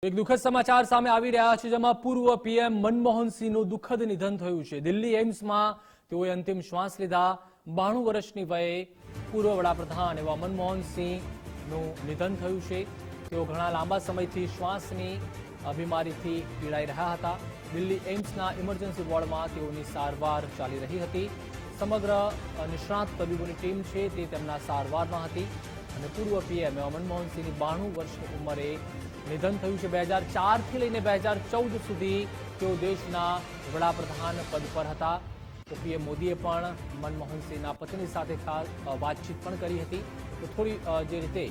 એક દુઃખદ સમાચાર સામે આવી રહ્યા છે, જેમાં પૂર્વ પીએમ મનમોહન સિંહનું દુઃખદ નિધન થયું છે। દિલ્હી એમ્સમાં તેઓએ અંતિમ શ્વાસ લીધા। 92 વર્ષની વયે પૂર્વ વડાપ્રધાન એવા મનમોહન સિંહનું નિધન થયું છે। તેઓ ઘણા લાંબા સમયથી શ્વાસની બીમારીથી પીડાઈ રહ્યા હતા। દિલ્હી એમ્સના ઇમરજન્સી વોર્ડમાં તેઓની સારવાર ચાલી રહી હતી। સમગ્ર નિષ્ણાત તબીબોની ટીમ છે તે તેમના સારવારમાં હતી અને પૂર્વ પીએમ એવા મનમોહન સિંહની 92 વર્ષની ઉંમરે નિધન થયું છે। 2004 થી લઈને 2014 સુધી તેઓ દેશના વડાપ્રધાન પદ પર હતા। તો પીએમ મોદીએ પણ મનમોહન સિંહના પત્ની સાથે વાતચીત પણ કરી હતી। તો થોડી જે રીતે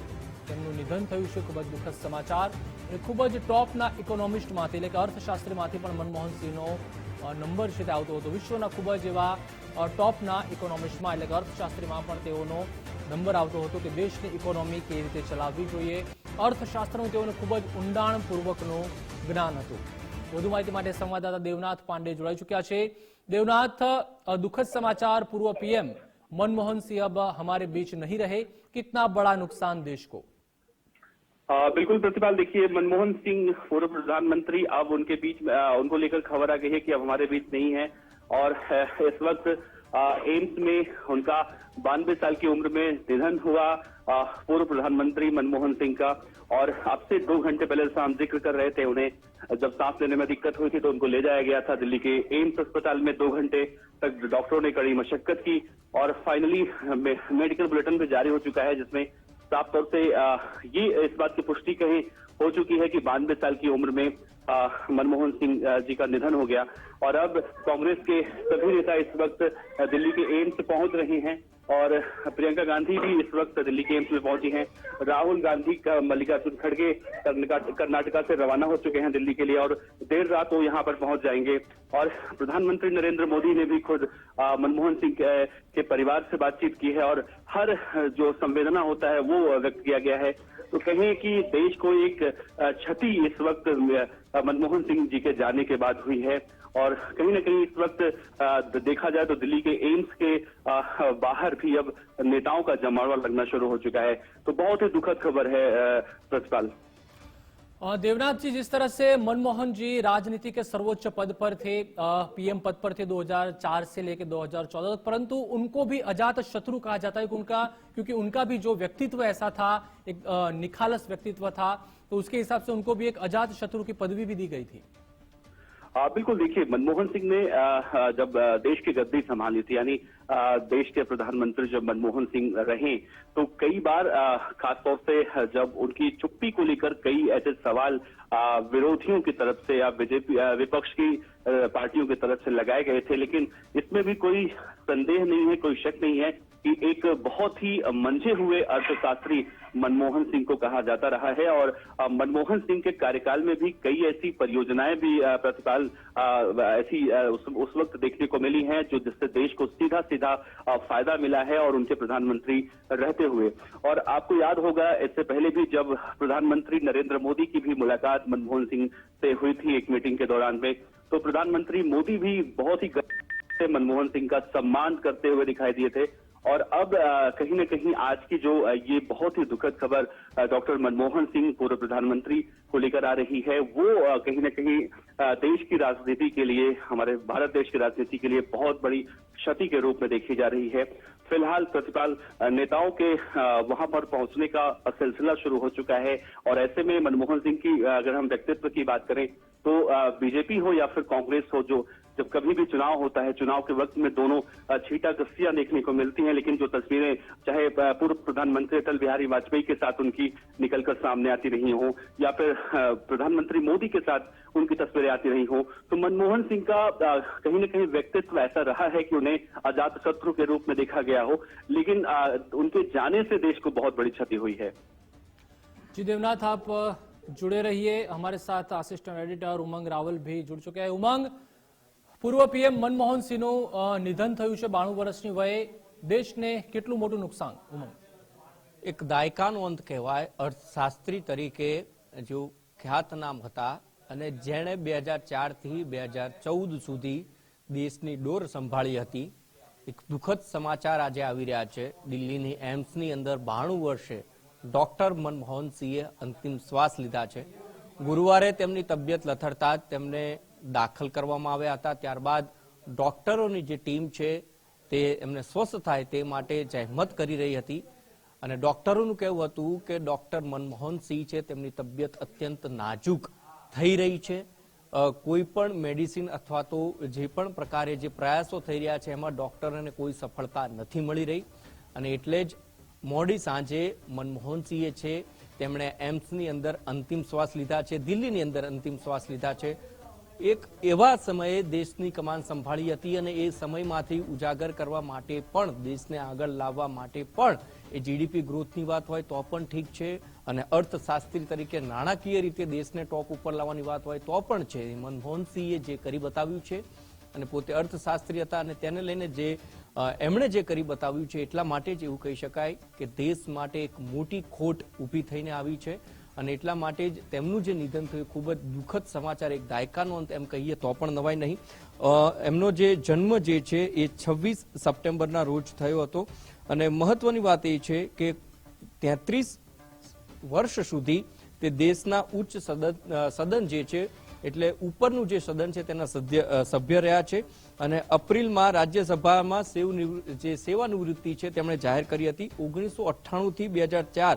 તેમનું નિધન થયું છે, ખૂબ જ દુઃખદ સમાચાર અને ખૂબ જ ટોપના ઇકોનોમિસ્ટમાંથી એટલે કે અર્થશાસ્ત્રીમાંથી પણ મનમોહન સિંહનો નંબર છે તે આવતો હતો। વિશ્વના ખૂબ જ એવા ટોપના ઇકોનોમિસ્ટમાં એટલે કે અર્થશાસ્ત્રીમાં પણ તેઓનો નંબર આવતો હતો કે દેશની ઇકોનોમી કેવી રીતે ચલાવવી જોઈએ। અર્થશાસ્ત્રનું તેઓને ખૂબ જ ઊંડાણપૂર્વકનું જ્ઞાન હતું। વધુ માહિતી માટે સંવાદદાતા દેવનાથ પાંડે જોડાઈ ચૂક્યા છે। देवनाथ, दुखद समाचार, पूर्व पीएम मनमोहन सिंह अब हमारे बीच नहीं रहे, कितना बड़ा नुकसान देश को? बिल्कुल प्रतिपाल, देखिए मनमोहन सिंह पूर्व प्रधानमंत्री, अब उनके बीच उनको लेकर खबर आ गई है कि अब हमारे बीच नहीं है और इस वक्त एम्स में उनका 92 साल की उम्र में निधन हुआ पूर्व प्रधानमंत्री मनमोहन सिंह का। और अब से 2 घंटे पहले जैसा हम जिक्र कर रहे थे, उन्हें जब सांस लेने में दिक्कत हुई थी तो उनको ले जाया गया था दिल्ली के एम्स अस्पताल में। 2 घंटे तक डॉक्टरों ने कड़ी मशक्कत की और फाइनली मेडिकल बुलेटिन भी जारी हो चुका है, जिसमें साफ तौर से ये इस बात की पुष्टि कहीं हो चुकी है कि 92 साल की उम्र में मनमोहन सिंह जी का निधन हो गया। और अब कांग्रेस के सभी नेता इस वक्त दिल्ली के एम्स पहुंच रहे हैं और प्रियंका गांधी भी इस वक्त दिल्ली के एम्स में पहुंची हैं। राहुल गांधी का मल्लिकार्जुन खड़गे कर्नाटका से रवाना हो चुके हैं दिल्ली के लिए और देर रात वो यहां पर पहुंच जाएंगे। और प्रधानमंत्री नरेंद्र मोदी ने भी खुद मनमोहन सिंह के परिवार से बातचीत की है और हर जो संवेदना होता है वो व्यक्त किया गया है। तो कहें कि देश को एक क्षति इस वक्त मनमोहन सिंह जी के जाने के बाद हुई है। और कहीं न कहीं इस वक्त देखा जाए तो दिल्ली के एम्स के बाहर भी अब नेताओं का जमावड़ा लगना शुरू हो चुका है। तो बहुत ही दुखद खबर है प्रतिपाल। देवनाथ जी, जिस तरह से मनमोहन जी राजनीति के सर्वोच्च पद पर थे, पीएम पद पर थे 2004 से लेकर 2014 तक, परंतु उनको भी अजात शत्रु कहा जाता है क्योंकि उनका भी जो व्यक्तित्व ऐसा था, एक निखालस व्यक्तित्व था, तो उसके हिसाब से उनको भी एक अजात शत्रु की पदवी भी दी गई थी। बिल्कुल, देखिए मनमोहन सिंह ने जब देश की गद्दी संभाली थी, यानी देश के प्रधानमंत्री जब मनमोहन सिंह रहे, तो कई बार खासतौर से जब उनकी चुप्पी को लेकर कई ऐसे सवाल विरोधियों की तरफ से या बीजेपी विपक्ष की पार्टियों की तरफ से लगाए गए थे। लेकिन इसमें भी कोई संदेह नहीं है, कोई शक नहीं है कि एक बहुत ही मंझे हुए अर्थशास्त्री मनमोहन सिंह को कहा जाता रहा है। और मनमोहन सिंह के कार्यकाल में भी कई ऐसी परियोजनाएं भी प्रतिपाल ऐसी उस वक्त देखने को मिली हैं जो जिससे देश को सीधा सीधा फायदा मिला है और उनके प्रधानमंत्री रहते हुए। और आपको याद होगा, इससे पहले भी जब प्रधानमंत्री नरेंद्र मोदी की भी मुलाकात मनमोहन सिंह से हुई थी एक मीटिंग के दौरान में, तो प्रधानमंत्री मोदी भी बहुत ही से मनमोहन सिंह का सम्मान करते हुए दिखाई दिए थे। और अब कहीं न कहीं आज की जो ये बहुत ही दुखद खबर डॉक्टर मनमोहन सिंह पूर्व प्रधानमंत्री को लेकर आ रही है, वो कहीं न कहीं देश की राजनीति के लिए, हमारे भारत देश की राजनीति के लिए बहुत बड़ी क्षति के रूप में देखी जा रही है। फिलहाल प्रतिपाल नेताओं के वहां पर पहुंचने का सिलसिला शुरू हो चुका है और ऐसे में मनमोहन सिंह की अगर हम व्यक्तित्व की बात करें तो बीजेपी हो या फिर कांग्रेस हो, जो जब कभी भी चुनाव होता है, चुनाव के वक्त में दोनों छीटा कस्सियां देखने को मिलती हैं, लेकिन जो तस्वीरें चाहे पूर्व प्रधानमंत्री अटल बिहारी वाजपेयी के साथ उनकी निकलकर सामने आती रही हो या फिर प्रधानमंत्री मोदी के साथ उनकी तस्वीरें आती रही हो, तो मनमोहन सिंह का कहीं न कहीं व्यक्तित्व ऐसा रहा है कि उन्हें अजात शत्रु के रूप में देखा गया हो, लेकिन उनके जाने से देश को बहुत बड़ी क्षति हुई है। जी देवनाथ, आप जुड़े रहिए हमारे साथ। असिस्टेंट एडिटर उमंग रावल भी जुड़ चुके हैं। उमंग, पूर्व पीएम मनमोहन सिंहનું નિધન થયું છે 92 વર્ષની વયે, દેશને કેટલું મોટું નુકસાન? ઉમંગ, એક દાયકાનો અંત કહેવાય। અર્થશાસ્ત્રી તરીકે જો ખ્યાતનામ હતા અને જેણે 2004 થી 2014 સુધી દેશની ડોર સંભાળી હતી। એક દુઃખદ સમાચાર આજે આવી રહ્યા છે। દિલ્હીની એમ્સની અંદર 92 વર્ષે ડોક્ટર મનમોહન સિંહે અંતિમ શ્વાસ લીધા છે। ગુરુવારે તેમની તબિયત લથડતા જ તેમને દાખલ કરવામાં આવ્યા હતા. ત્યારબાદ ડોક્ટરોની જે ટીમ છે તે એમને સ્વસ્થ થાય તે માટે જહેમત કરી રહી હતી અને ડોક્ટરોનું કહેવું હતું કે ડોક્ટર મનમોહનસિંહ છે તેમની તબિયત અત્યંત નાજુક થઈ રહી છે. કોઈ પણ મેડિસિન અથવા તો જે પણ પ્રકારે જે પ્રયાસો થઈ રહ્યા છે એમાં ડોક્ટરોને કોઈ સફળતા નથી મળી રહી અને એટલે જ મોડી સાંજે મનમોહનસિંહે છે તેમણે એમ્સની અંદર અંતિમ શ્વાસ લીધા છે, દિલ્હીની અંદર અંતિમ શ્વાસ લીધા છે. એક એવા સમયે દેશની કમાન સંભાળી હતી અને એ સમયમાંથી ઉજાગર કરવા માટે પણ દેશને આગળ લાવવા માટે પણ એ જીડીપી ગ્રોથની વાત હોય તો પણ ઠીક છે અને અર્થશાસ્ત્રી તરીકે નાણાકીય રીતે દેશને ટોપ ઉપર લાવવાની વાત હોય તો પણ છે. મનમોહનસિંહે જે કરી બતાવ્યું છે અને પોતે અર્થશાસ્ત્રી હતા અને તેને લઈને જે એમણે જે કરી બતાવ્યું છે એટલા માટે જ એવું કહી શકાય કે દેશ માટે એક મોટી ખોટ ઊભી થઈને આવી છે અને એટલા માટે જ તેમનું જે નિધન થયું ખૂબ જ દુઃખદ સમાચાર, એક દાયકાનો અંત એમ કહીએ તો પણ નવાઈ નહીં. એમનો જે જન્મ જે છે એ 26 સપ્ટેમ્બરના રોજ થયો હતો અને મહત્વની વાત એ છે કે 33 વર્ષ સુધી તે દેશના ઉચ્ચ સદન જે છે એટલે ઉપરનું જે સદન છે તેના સભ્ય રહ્યા છે અને એપ્રિલમાં રાજ્યસભામાં જે સેવાનિવૃત્તિ છે તેમણે જાહેર કરી હતી. 1998 થી 2004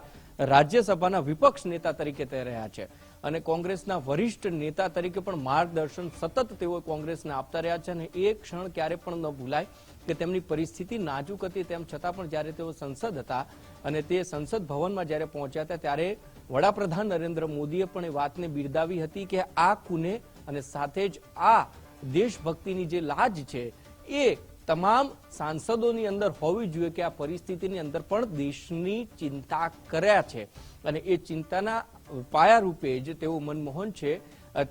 રાજ્યસભાના વિપક્ષ નેતા તરીકે તે રહ્યા છે અને કોંગ્રેસના વરિષ્ઠ નેતા તરીકે પણ માર્ગદર્શન સતત તેઓ કોંગ્રેસને આપતા રહ્યા છે અને એ ક્ષણ ક્યારે પણ ન ભૂલાય કે તેમની પરિસ્થિતિ નાજુક હતી તેમ છતાં પણ જ્યારે તેઓ સંસદ હતા અને તે સંસદ ભવનમાં જ્યારે પહોંચ્યા હતા ત્યારે વડાપ્રધાન નરેન્દ્ર મોદીએ પણ એ વાતને બિરદાવી હતી કે આ કુને અને સાથે જ આ દેશભક્તિની જે લાજ છે એ તમામ સાંસદોની અંદર હોવી જોઈએ કે આ પરિસ્થિતિની અંદર પણ દેશની ચિંતા કર્યા છે અને એ ચિંતાના પાયા રૂપે જ તેઓ મનમોહન છે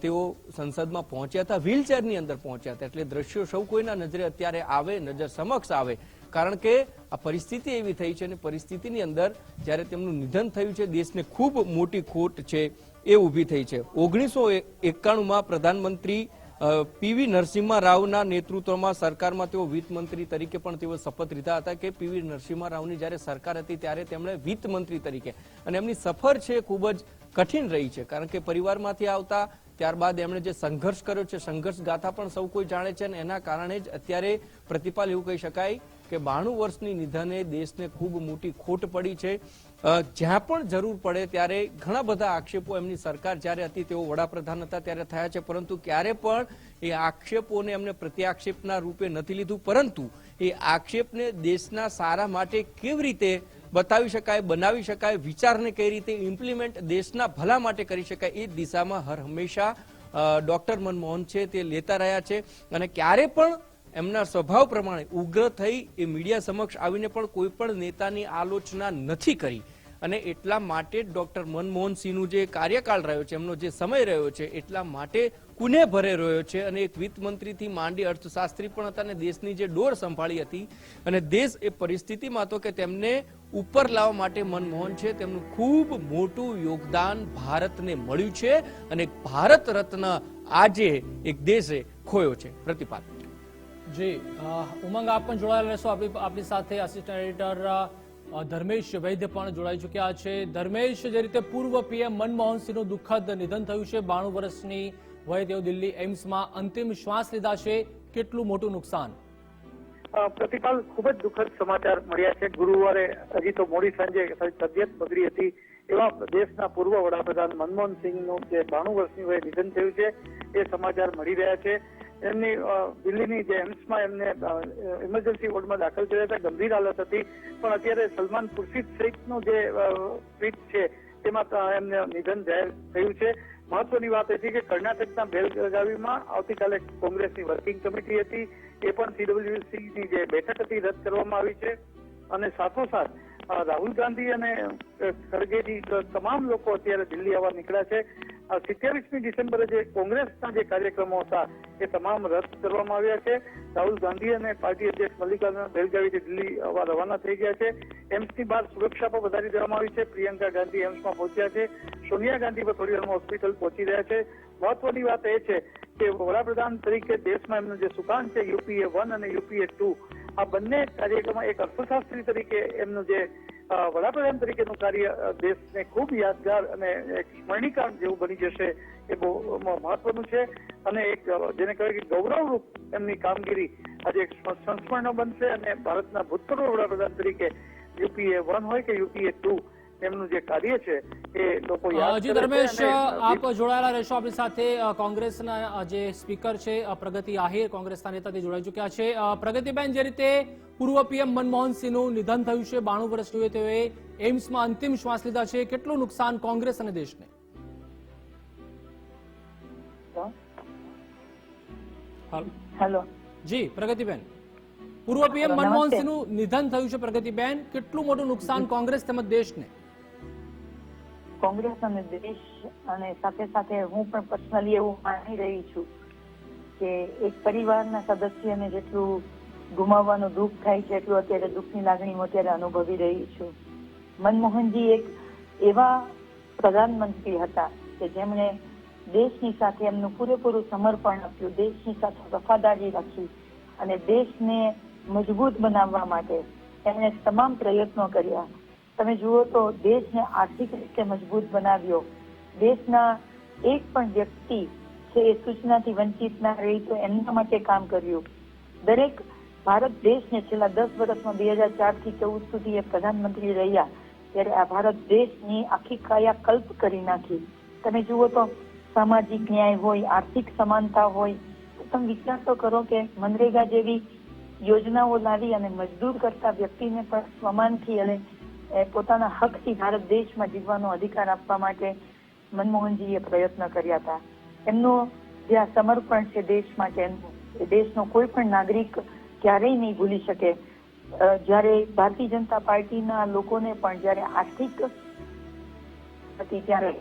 તેઓ સંસદમાં પહોંચ્યા હતા, વ્હીલચેરની અંદર પહોંચ્યા હતા. એટલે દ્રશ્યો સૌ કોઈના નજરે અત્યારે આવે, નજર સમક્ષ આવે કારણ કે આ પરિસ્થિતિ એવી થઈ છે અને પરિસ્થિતિની અંદર જ્યારે તેમનું નિધન થયું છે દેશને ખૂબ મોટી ખોટ છે એ ઊભી થઈ છે. 1991માં પ્રધાનમંત્રી પીવી નરસિંહ રાવના નેતૃત્વમાં સરકારમાં તેઓ વિત્ત મંત્રી તરીકે પણ તેઓ શપથ લીધા હતા કે પીવી નરસિંહ રાવની જ્યારે સરકાર હતી ત્યારે તેમણે વિત્ત મંત્રી તરીકે અને એમની સફર છે ખૂબ જ કઠિન રહી છે કારણ કે પરિવારમાંથી આવતા ત્યારબાદ એમણે જે સંઘર્ષ કર્યો છે સંઘર્ષ ગાથા પણ સૌ કોઈ જાણે છે અને એના કારણે જ અત્યારે પ્રતિપાલ એવું કહી શકાય કે 92 વર્ષની નિધને દેશને ખૂબ મોટી ખોટ પડી છે. જ્યાં પણ જરૂર પડે ત્યારે ઘણા બધા આક્ષેપો એમની સરકાર જ્યારે હતી તેઓ વડાપ્રધાન હતા ત્યારે થયા છે પરંતુ ક્યારે પણ એ આક્ષેપોને એમને પ્રત્યાક્ષેપના રૂપે નથી લીધું પરંતુ એ આક્ષેપને દેશના સારા માટે કેવી રીતે બતાવી શકાય, બનાવી શકાય, વિચારને કઈ રીતે ઇમ્પ્લિમેન્ટ દેશના ભલા માટે કરી શકાય એ દિશામાં હર હંમેશા ડોક્ટર મનમોહન છે તે લેતા રહ્યા છે અને ક્યારે પણ એમના સ્વભાવ પ્રમાણે ઉગ્ર થઈ એ મીડિયા સમક્ષ આવીને પણ કોઈ પણ નેતાની આલોચના નથી કરી અને એટલા માટે ડોક્ટર મનમોહનસિંહનું જે કાર્યકાળ રહ્યો છે એમનો જે સમય રહ્યો છે એટલા માટે કુને ભરે રહ્યો છે અને એક વિત્ત મંત્રીથી માંડી અર્થશાસ્ત્રી પણ હતા અને દેશની જે ડોર સંભાળી હતી અને દેશ એ પરિસ્થિતિમાં હતો કે તેમને ઉપર લાવવા માટે મનમોહન છે તેમનું ખૂબ મોટું યોગદાન ભારતને મળ્યું છે અને ભારત રત્ન આજે એક દેશે ખોયો છે. પ્રતિપાલ જી ઉમંગ આપ પણ જોડાયેલા રહેશો આપણી સાથે. આસિસ્ટન્ટ એડિટર ધર્મેશ વૈદ્ય પણ જોડાઈ ચુક્યા છે. ધર્મેશ, જે રીતે પૂર્વ પીએમ મનમોહનસિંહનું દુઃખદ નિધન થયું છે, 92 વર્ષની વયે તેઓ દિલ્હી એમ્સમાં અંતિમ શ્વાસ લીધા છે, કેટલું મોટું નુકસાન? પ્રતિપાલ, ખૂબ જ દુઃખદ સમાચાર મળ્યા છે. ગુરુવારે હજી તો મોડી સાંજે તબિયત બગડી હતી એવા દેશના પૂર્વ વડાપ્રધાન મનમોહનસિંહનું જે 92 વર્ષની વયે નિધન થયું છે એ સમાચાર મળી રહ્યા છે. એમની દિલ્હીની જે એમ્સમાં એમને ઇમરજન્સી વોર્ડમાં દાખલ કર્યા હતા, ગંભીર હાલત હતી પણ અત્યારે સલમાન ખુરશીદ શેખનું જે ટ્વીટ છે તેમાં એમને નિધન જાહેર થયું છે. મહત્વની વાત એ છે કે કર્ણાટકના બેલગાવીમાં આવતીકાલે કોંગ્રેસની વર્કિંગ કમિટી હતી એ પણ CWCની જે બેઠક હતી રદ કરવામાં આવી છે અને સાથોસાથ રાહુલ ગાંધી અને ખડગેજી તમામ લોકો અત્યારે દિલ્હી આવવા નીકળ્યા છે. 27મી ડિસેમ્બરે જે કોંગ્રેસના જે કાર્યક્રમો હતા એ તમામ રદ કરવામાં આવ્યા છે. રાહુલ ગાંધી અને પાર્ટી અધ્યક્ષ મલ્લિકાર્જુન બેલગાવીથી દિલ્હી આવવા રવાના થઈ ગયા છે. એમ્સની બહાર સુરક્ષા પણ વધારી દેવામાં આવી છે. પ્રિયંકા ગાંધી એમ્સમાં પહોંચ્યા છે. સોનિયા ગાંધી પણ થોડી વારમાં હોસ્પિટલ પહોંચી રહ્યા છે. મહત્વની વાત એ છે કે વડાપ્રધાન તરીકે દેશમાં એમનું જે સુકાન છે UPA 1 અને UPA 2 આ બંને કાર્યક્રમમાં એક અર્થશાસ્ત્રી તરીકે એમનું જે વડાપ્રધાન તરીકેનું કાર્ય દેશને ખૂબ યાદગાર અને એક સ્મરણીકાળ જેવું બની જશે એ બહુ મહત્વનું છે. અને એક જેને કહેવાય કે ગૌરવરૂપ એમની કામગીરી આજે એક સંસ્મરણો બનશે. અને ભારતના ભૂતપૂર્વ વડાપ્રધાન તરીકે UPA 1 હોય કે UPA 2 એમનું જે કાર્ય છે એ લોકો યાદ જી કરે ધર્મેશ, છે. આપ જોડાયેલા રહેશો આપણી સાથે. કોંગ્રેસના જે સ્પીકર છે પ્રગતિ આહિર, કોંગ્રેસના નેતાથી જોડાઈ ચૂક્યા છે. પ્રગતિબેન, જે રીતે પૂર્વ PM મનમોહન સિંહનું નિધન થયું છે, 92 વર્ષની તેઓએ એમ્સમાં અંતિમ શ્વાસ લીધા છે, કેટલું નુકસાન કોંગ્રેસ અને દેશને? હેલો જી પ્રગતિબેન, પૂર્વ PM મનમોહન સિંહનું નિધન થયું છે પ્રગતિબેન, કેટલું મોટું નુકસાન કોંગ્રેસ તેમજ દેશને? કોંગ્રેસ અને દેશ અને સાથે સાથે હું પણ પર્સનલી એવું માની રહી છું કે એક પરિવારના સદસ્યને જેટલું ગુમાવવાનું દુઃખ થાય છે એટલું અત્યારે દુઃખની લાગણી હું અત્યારે અનુભવી રહી છું. મનમોહનજી એક એવા પ્રધાનમંત્રી હતા કે જેમણે દેશની સાથે એમનું પૂરેપૂરું સમર્પણ આપ્યું, દેશની સાથે વફાદારી રાખી અને દેશને મજબૂત બનાવવા માટે એમણે તમામ પ્રયત્નો કર્યા. તમે જુઓ તો દેશને આર્થિક રીતે મજબૂત બનાવ્યો. દેશના એક પણ વ્યક્તિ છે એ સૂચનાથી વંચિત ના રહી તો એમના માટે કામ કર્યું. દરેક ભારત દેશને છેલ્લા 10 વર્ષમાં 2004 થી 14 સુધી એ પ્રધાનમંત્રી રહ્યા ત્યારે આ ભારત દેશની આખી કાયાકલ્પ કરી નાખી. તમે જુઓ તો સામાજિક ન્યાય હોય, આર્થિક સમાનતા હોય. તમે વિચાર તો કરો કે મનરેગા જેવી યોજનાઓ લાવી અને મજદૂર કરતા વ્યક્તિને પણ સ્વમાનથી અને પોતાના હકથી ભારત દેશમાં જીવવાનો અધિકાર આપવા માટે મનમોહનજીએ પ્રયત્ન કર્યા હતા. એમનું જે આ સમર્પણ છે દેશ માટે, દેશનો કોઈ પણ નાગરિક ક્યારેય નહીં ભૂલી શકે. જ્યારે ભારતીય જનતા પાર્ટીના લોકોને પણ જ્યારે આર્થિક હતી ત્યારે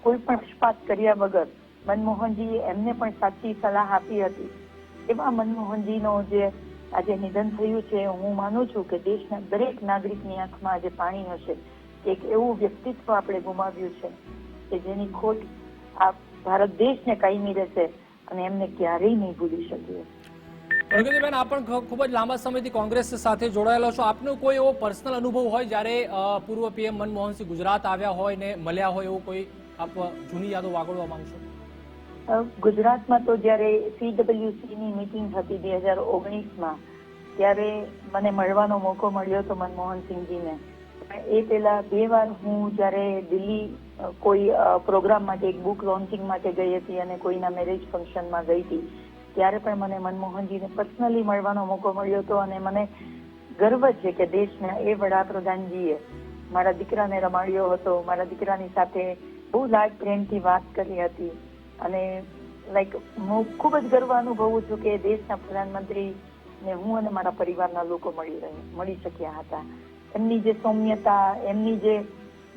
કોઈ પણ પક્ષપાત કર્યા વગર મનમોહનજીએ એમને પણ સાચી સલાહ આપી હતી. એવા મનમોહનજીનો જે આજે નિધન થયું છે, હું માનું છું કે દેશના દરેક નાગરિકની આંખમાં આજે પાણી હશે. એક એવું વ્યક્તિત્વ આપણે ગુમાવ્યું છે કે જેની ખોટ આ ભારત દેશને કાયમી રહેશે અને એમને ક્યારેય નહીં ભૂલી શકીએ. પ્રગતિબેન, આપ પણ ખૂબ જ લાંબા સમયથી કોંગ્રેસ સાથે જોડાયેલો છો. આપનો કોઈ એવો પર્સનલ અનુભવ હોય જ્યારે પૂર્વ PM મનમોહનસિંહ ગુજરાત આવ્યા હોય ને મળ્યા હોય, એવું કોઈ આપ જૂની યાદો વાગોળવા માંગશો? ગુજરાતમાં તો જ્યારે CWC ની મીટિંગ હતી 2019માં ત્યારે મને મળવાનો મોકો મળ્યો હતો મનમોહનસિંહજીને. એ પહેલા 2 વાર હું જ્યારે દિલ્હી કોઈ પ્રોગ્રામ માટે, એક બુક લોન્ચિંગ માટે ગઈ હતી અને કોઈના મેરેજ ફંક્શનમાં ગઈ હતી ત્યારે પણ મને મનમોહનજીને પર્સનલી મળવાનો મોકો મળ્યો હતો. અને મને ગર્વ છે કે દેશના એ વડાપ્રધાનજીએ મારા દીકરાને રમાડ્યો હતો, મારા દીકરાની સાથે બહુ લાડ પ્રેમથી વાત કરી હતી. અને હું ખૂબ જ ગર્વ અનુભવું છું કે દેશના પ્રધાનમંત્રી ને હું અને મારા પરિવારના લોકો મળી શક્યા હતા. એમની જે સૌમ્યતા, એમની જે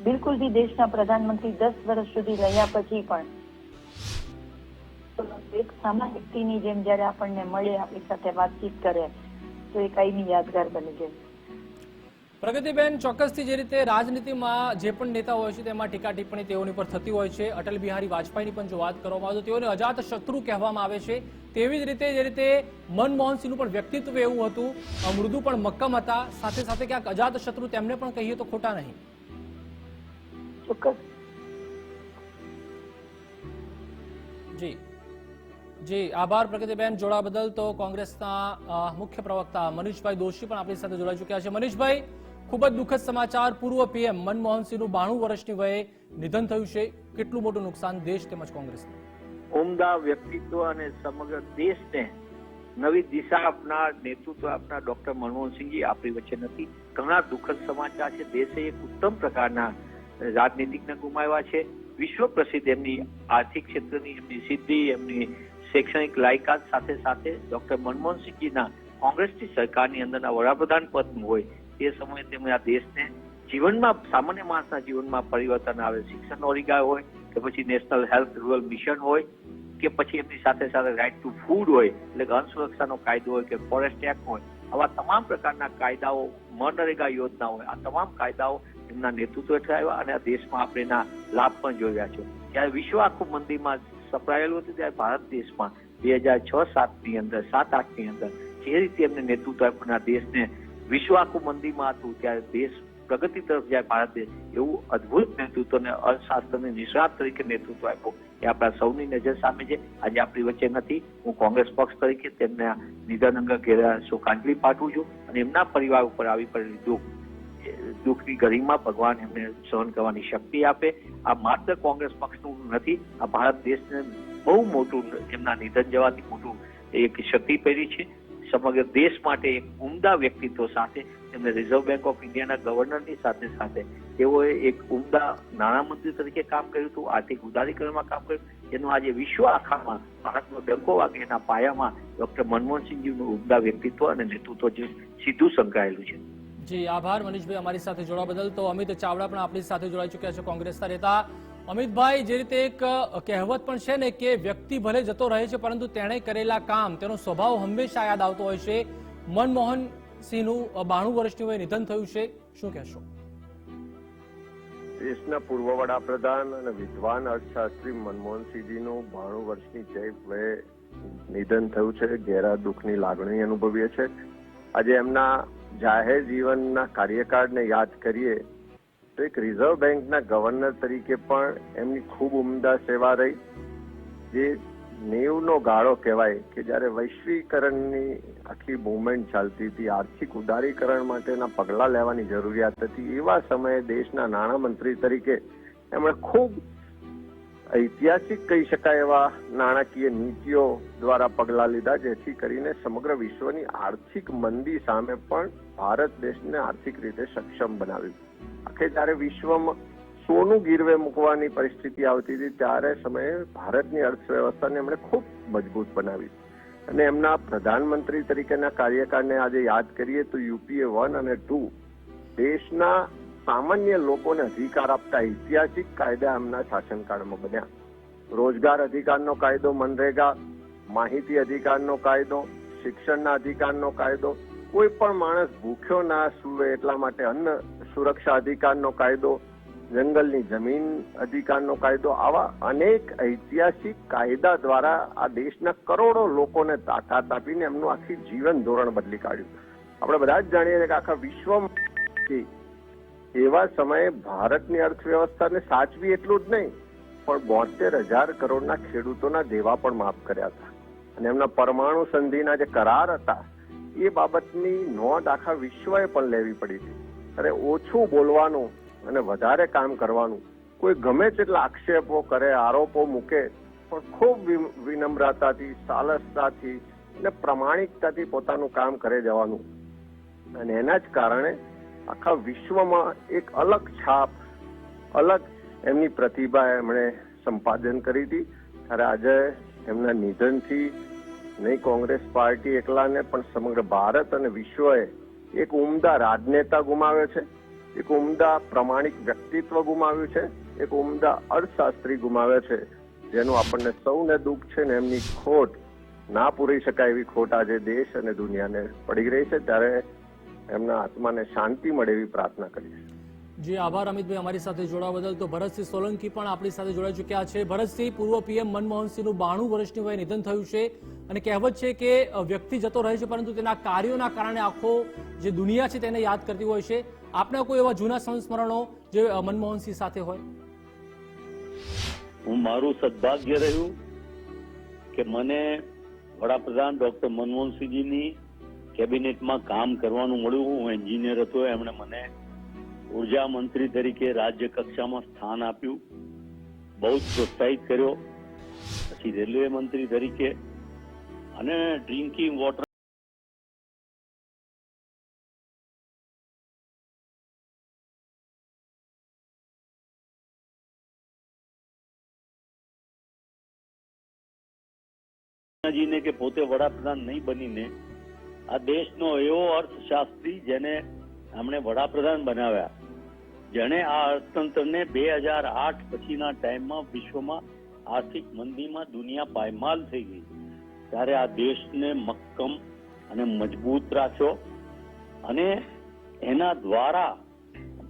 બિલકુલથી દેશના પ્રધાનમંત્રી 10 વર્ષ સુધી રહ્યા પછી પણ એક સામાન્ય વ્યક્તિની જેમ જયારે આપણને મળે, આપણી સાથે વાતચીત કરે તો એ કાયમી યાદગાર બની જાય. પ્રગતિબેન, ચોક્કસથી જે રીતે રાજનીતિમાં જે પણ નેતા હોય છે તેમાં ટીકા ટિપ્પણી તેઓની પર થતી હોય છે. અટલ બિહારી વાજપેયીની પણ જો વાત કરવામાં આવે તો તેઓને અજાત શત્રુ કહેવામાં આવે છે. તેવી જ રીતે જે રીતે મનમોહનસિંહનું પણ વ્યક્તિત્વ એવું હતું, મૃદુ પણ મક્કમ હતા, સાથે સાથે ક્યાંક અજાત શત્રુ તેમને પણ કહીએ તો ખોટા નહીં. ચોક્કસ. જી જી, આભાર પ્રગતિબેન જોડા બદલ. તો કોંગ્રેસના મુખ્ય પ્રવક્તા મનીષભાઈ દોશી પણ આપણી સાથે જોડાઈ ચૂક્યા છે. મનીષભાઈ, ખૂબ જ દુઃખદ સમાચાર, પૂર્વ PM મનમોહનસિંહનું 92 વર્ષની વયે નિધન થયું છે. કેટલું મોટું નુકસાન દેશ તેમજ કોંગ્રેસને? ઉમદા વ્યક્તિત્વ અને સમગ્ર દેશને નવી દિશા આપનાર, નેતૃત્વ આપનાર ડોક્ટર મનમોહનસિંહજી આપણી વચ્ચે નથી. ઘણા દુઃખદ સમાચાર છે. દેશે એક ઉત્તમ પ્રકારના રાજનીતિજ્ઞ ગુમાવ્યા છે. વિશ્વ પ્રસિદ્ધ એમની આર્થિક ક્ષેત્રની એમની સિદ્ધિ, એમની શૈક્ષણિક લાયકાત સાથે સાથે ડોક્ટર મનમોહનસિંહજીના કોંગ્રેસની સરકારની અંદરના વડાપ્રધાન પદનું હોય તે સમયે તેમણે આ દેશને જીવનમાં, સામાન્ય માણસના જીવનમાં પરિવર્તન આવે. શિક્ષણ ઓરિગા હોય કે પછી નેશનલ હેલ્થ રૂરલ મિશન હોય કે પછી એમની સાથે સાથે રાઇટ ટુ ફૂડ હોય, એટલે કે અન્ન સુરક્ષાનો કાયદો હોય કે ફોરેસ્ટ એક્ટ હોય, આવા તમામ પ્રકારના કાયદાઓ, મનરેગા યોજના હોય, આ તમામ કાયદાઓ એમના નેતૃત્વ હેઠળ આવ્યા અને આ દેશમાં આપણે એના લાભ પણ જોઈ રહ્યા છે. જ્યારે વિશ્વ આખું મંદીમાં સપડાયેલું હતું ત્યારે ભારત દેશમાં 2006-7ની અંદર, 7-8ની અંદર જે રીતે એમને નેતૃત્વ આપ્યું, દેશને વિશ્વ આખું મંદીમાં હતું ત્યારે દેશ પ્રગતિ તરફ જાય ભારત દેશ, એવું અદભુત નેતૃત્વ અને અર્થશાસ્ત્રની નિષ્ણાત તરીકે નેતૃત્વ આપ્યું એ આપણા સૌની નજર સામે છે. આજે આપણી વચ્ચે નથી. હું કોંગ્રેસ પક્ષ તરીકે તેમના નિધન અંગે ઘેરા શોકાંજલિ પાઠવું છું અને એમના પરિવાર ઉપર આવી પડેલી દુઃખની ગરિમા ભગવાન એમને સહન કરવાની શક્તિ આપે. આ માત્ર કોંગ્રેસ પક્ષનું નથી, આ ભારત દેશને બહુ મોટું એમના નિધન જવાથી મોટું એક ક્ષતિ પડી છે. સમગ્ર દેશ માટે એક ઉમદા વ્યક્તિત્વ સાથે એમને રિઝર્વ બેંક ઓફ ઇન્ડિયાના ગવર્નરની સાથે સાથે તેઓએ એક ઉમદા નાણામંત્રી તરીકે કામ કર્યું હતું, આર્થિક ઉદારીકરણમાં કામ કર્યું. એનું આજે વિશ્વ આખામાં ભારતનો ડંકો વાગે એના પાયામાં ડોક્ટર મનમોહનસિંહજીનું ઉમદા વ્યક્તિત્વ અને નેતૃત્વ જે સીધું સંકળાયેલું છે. જી આભાર મનીષભાઈ અમારી સાથે જોડવા બદલ. તો અમિત ચાવડા પણ આપણી સાથે જોડાઈ ચૂક્યા છે, કોંગ્રેસના નેતા. અમિતભાઈ, જે રીતે એક કહેવત પણ છે ને કે વ્યક્તિ ભલે જતો રહે છે પરંતુ તેણે કરેલા કામ, તેનો સ્વભાવ હંમેશા યાદ આવતો હોય છે. મનમોહનસિંહનું 92 વર્ષની વયે નિધન થયું છે, શું કહેશો? દેશના પૂર્વ વડાપ્રધાન અને વિદ્વાન અર્થશાસ્ત્રી મનમોહનસિંહજીનું 92 વર્ષની વયે નિધન થયું છે. ઘેરા દુઃખની લાગણી અનુભવીએ છે. આજે એમના જાહેર જીવનના કાર્યકાળને યાદ કરીએ તો એક રિઝર્વ બેંકના ગવર્નર તરીકે પણ એમની ખૂબ ઉમદા સેવા રહી. જે 90નો ગાળો કહેવાય કે જ્યારે વૈશ્વિકરણની આખી મુવમેન્ટ ચાલતી હતી, આર્થિક ઉદારીકરણ માટેના પગલાં લેવાની જરૂરિયાત હતી, એવા સમયે દેશના નાણામંત્રી તરીકે એમણે ખૂબ ઐતિહાસિક કહી શકાય એવા નાણાકીય નીતિઓ દ્વારા પગલાં લીધા, જેથી કરીને સમગ્ર વિશ્વની આર્થિક મંદી સામે પણ ભારત દેશને આર્થિક રીતે સક્ષમ બનાવ્યું. આખે જયારે વિશ્વમાં સોનું ગીરવે મૂકવાની પરિસ્થિતિ આવતી હતી ત્યારે સમયે ભારતની અર્થવ્યવસ્થાને એમણે ખૂબ મજબૂત બનાવી. અને એમના પ્રધાનમંત્રી તરીકેના કાર્યકાળને આજે યાદ કરીએ તો યુપીએ 1 અને 2 દેશના સામાન્ય લોકોને અધિકાર આપતા ઐતિહાસિક કાયદા એમના શાસનકાળમાં બન્યા. રોજગાર અધિકારનો કાયદો, મનરેગા, માહિતી અધિકારનો કાયદો, શિક્ષણના અધિકારનો કાયદો, કોઈ પણ માણસ ભૂખ્યો ના સૂવે એટલા માટે અન્ન સુરક્ષા અધિકારનો કાયદો, જંગલની જમીન અધિકારનો કાયદો, આવા અનેક ઐતિહાસિક કાયદા દ્વારા આ દેશના કરોડો લોકોને તાકાત આપીને એમનું આખી જીવન ધોરણ બદલી કાઢ્યું. આપણે બધા જ જાણીએ છીએ કે આખા વિશ્વમાં એવા સમયે ભારતની અર્થવ્યવસ્થાને સાચવી એટલું જ નહીં પણ 72,000 કરોડના ખેડૂતોના દેવા પણ માફ કર્યા હતા. અને એમના પરમાણુ સંધિના જે કરાર હતા એ બાબતની નોંધ આખા વિશ્વએ પણ લેવી પડી હતી. અરે ઓછું બોલવાનું અને વધારે કામ કરવાનું, કોઈ ગમે તેટલા આક્ષેપો કરે, આરોપો મૂકે, પણ ખૂબ વિનમ્રતાથી, સાલસતાથી અને પ્રામાણિકતાથી પોતાનું કામ કરે જવાનું. અને એના જ કારણે આખા વિશ્વમાં એક અલગ છાપ, અલગ એમની પ્રતિભા એમણે સંપાદન કરી હતી. ત્યારે આજે એમના નિધનથી નહીં કોંગ્રેસ પાર્ટી એકલાને પણ સમગ્ર ભારત અને વિશ્વએ એક ઉમદા રાજનેતા ગુમાવ્યો છે, એક ઉમદા પ્રામાણિક વ્યક્તિત્વ ગુમાવ્યું છે, એક ઉમદા અર્થશાસ્ત્રી ગુમાવ્યો છે, જેનું આપણને સૌને દુઃખ છે. ને એમની ખોટ ના પૂરી શકાય એવી ખોટ આજે દેશ અને દુનિયાને પડી રહી છે. ત્યારે એમના આત્માને શાંતિ મળે એવી પ્રાર્થના કરીએ. જી આભાર અમિતભાઈ અમારી સાથે જોડાવા બદલ. તો ભરતસિંહ સોલંકી પણ આપણી સાથે જોડાઈ ચૂક્યા છે. ભરતસિંહ, પૂર્વ પીએમ મનમોહનસિંહનું 92 વર્ષની વયે નિધન થયું છે અને કહેવત છે કે વ્યક્તિ જતો રહે છે પરંતુ તેના કાર્યોના કારણે આખો જે દુનિયા છે તેને યાદ કરતી હોય છે. આપના કોઈ એવા જૂના સંસ્મરણો જે મનમોહનસિંહ સાથે હોય? મારું સદભાગ્ય રહ્યું કે મને વડાપ્રધાન ડોક્ટર મનમોહનસિંહજીની કેબિનેટમાં કામ કરવાનું મળ્યું. હું એન્જિનિયર હતો, એમણે મને ઉર્જા મંત્રી તરીકે રાજ્ય કક્ષામાં સ્થાન આપ્યું, બહુ જ પ્રોત્સાહિત કર્યો. પછી રેલવે મંત્રી તરીકે અને ડ્રિંકિંગ વોટર જીને કે પોતે વડાપ્રધાન નહીં બનીને આ દેશનો એવો અર્થશાસ્ત્રી જેને એમણે વડાપ્રધાન બનાવ્યા, જેણે આ અર્થતંત્રને 2008 પછીના ટાઈમમાં વિશ્વમાં આર્થિક મંદીમાં દુનિયા પાયમાલ થઈ ગઈ ત્યારે આ દેશને મક્કમ અને મજબૂત રાખ્યો અને એના દ્વારા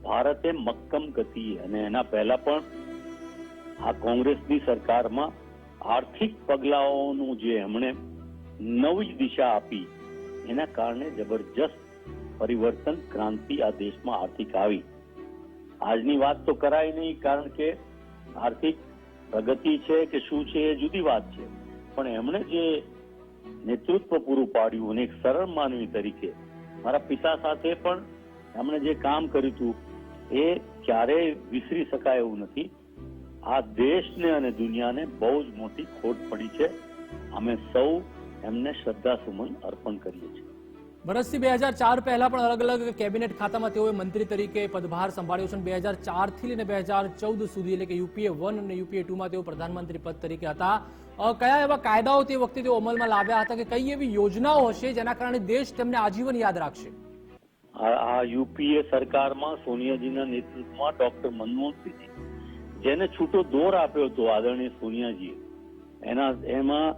ભારતે મક્કમ ગતિ અને એના પહેલા પણ આ કોંગ્રેસની સરકારમાં આર્થિક પગલાઓનું જે એમણે નવી દિશા આપી એના કારણે જબરજસ્ત પરિવર્તન, ક્રાંતિ આ દેશમાં આર્થિક આવી. આજની વાત તો કરાય નહીં, કારણ કે આર્થિક પ્રગતિ છે કે શું છે એ જુદી વાત છે, પણ એમણે જે નેતૃત્વ પૂરું પાડ્યું અને એક સરળ માનવી તરીકે મારા પિતા સાથે પણ એમણે જે કામ કર્યું હતું એ ક્યારેય વિસરી શકાય એવું નથી. આ દેશને અને દુનિયાને બહુ જ મોટી ખોટ પડી છે. અમે સૌ એમને શ્રદ્ધાસુમન અર્પણ કરીએ છીએ. વર્ષથી 2004 પહેલા પણ અલગ અલગ કેબિનેટ ખાતામાં તેઓએ મંત્રી તરીકે પદભાર સંભાળ્યો છે. 2004 થી લઈને 2014 સુધી એટલે કે યુપીએ 1 અને યુપીએ 2 માં તેઓ પ્રધાનમંત્રી પદ તરીકે હતા. કયા એવા કાયદાઓ તે વખતે તેઓ અમલમાં લાવ્યા હતા કે કઈ એવી યોજનાઓ હશે જેના કારણે દેશ તેમને આજીવન યાદ રાખશે? આ યુપીએ સરકારમાં સોનિયાજીના નેતૃત્વમાં ડોક્ટર મનમોહનસિંહજી જેને છૂટો દોર આપ્યો હતો આદરણીય સોનિયાજીએ, એમાં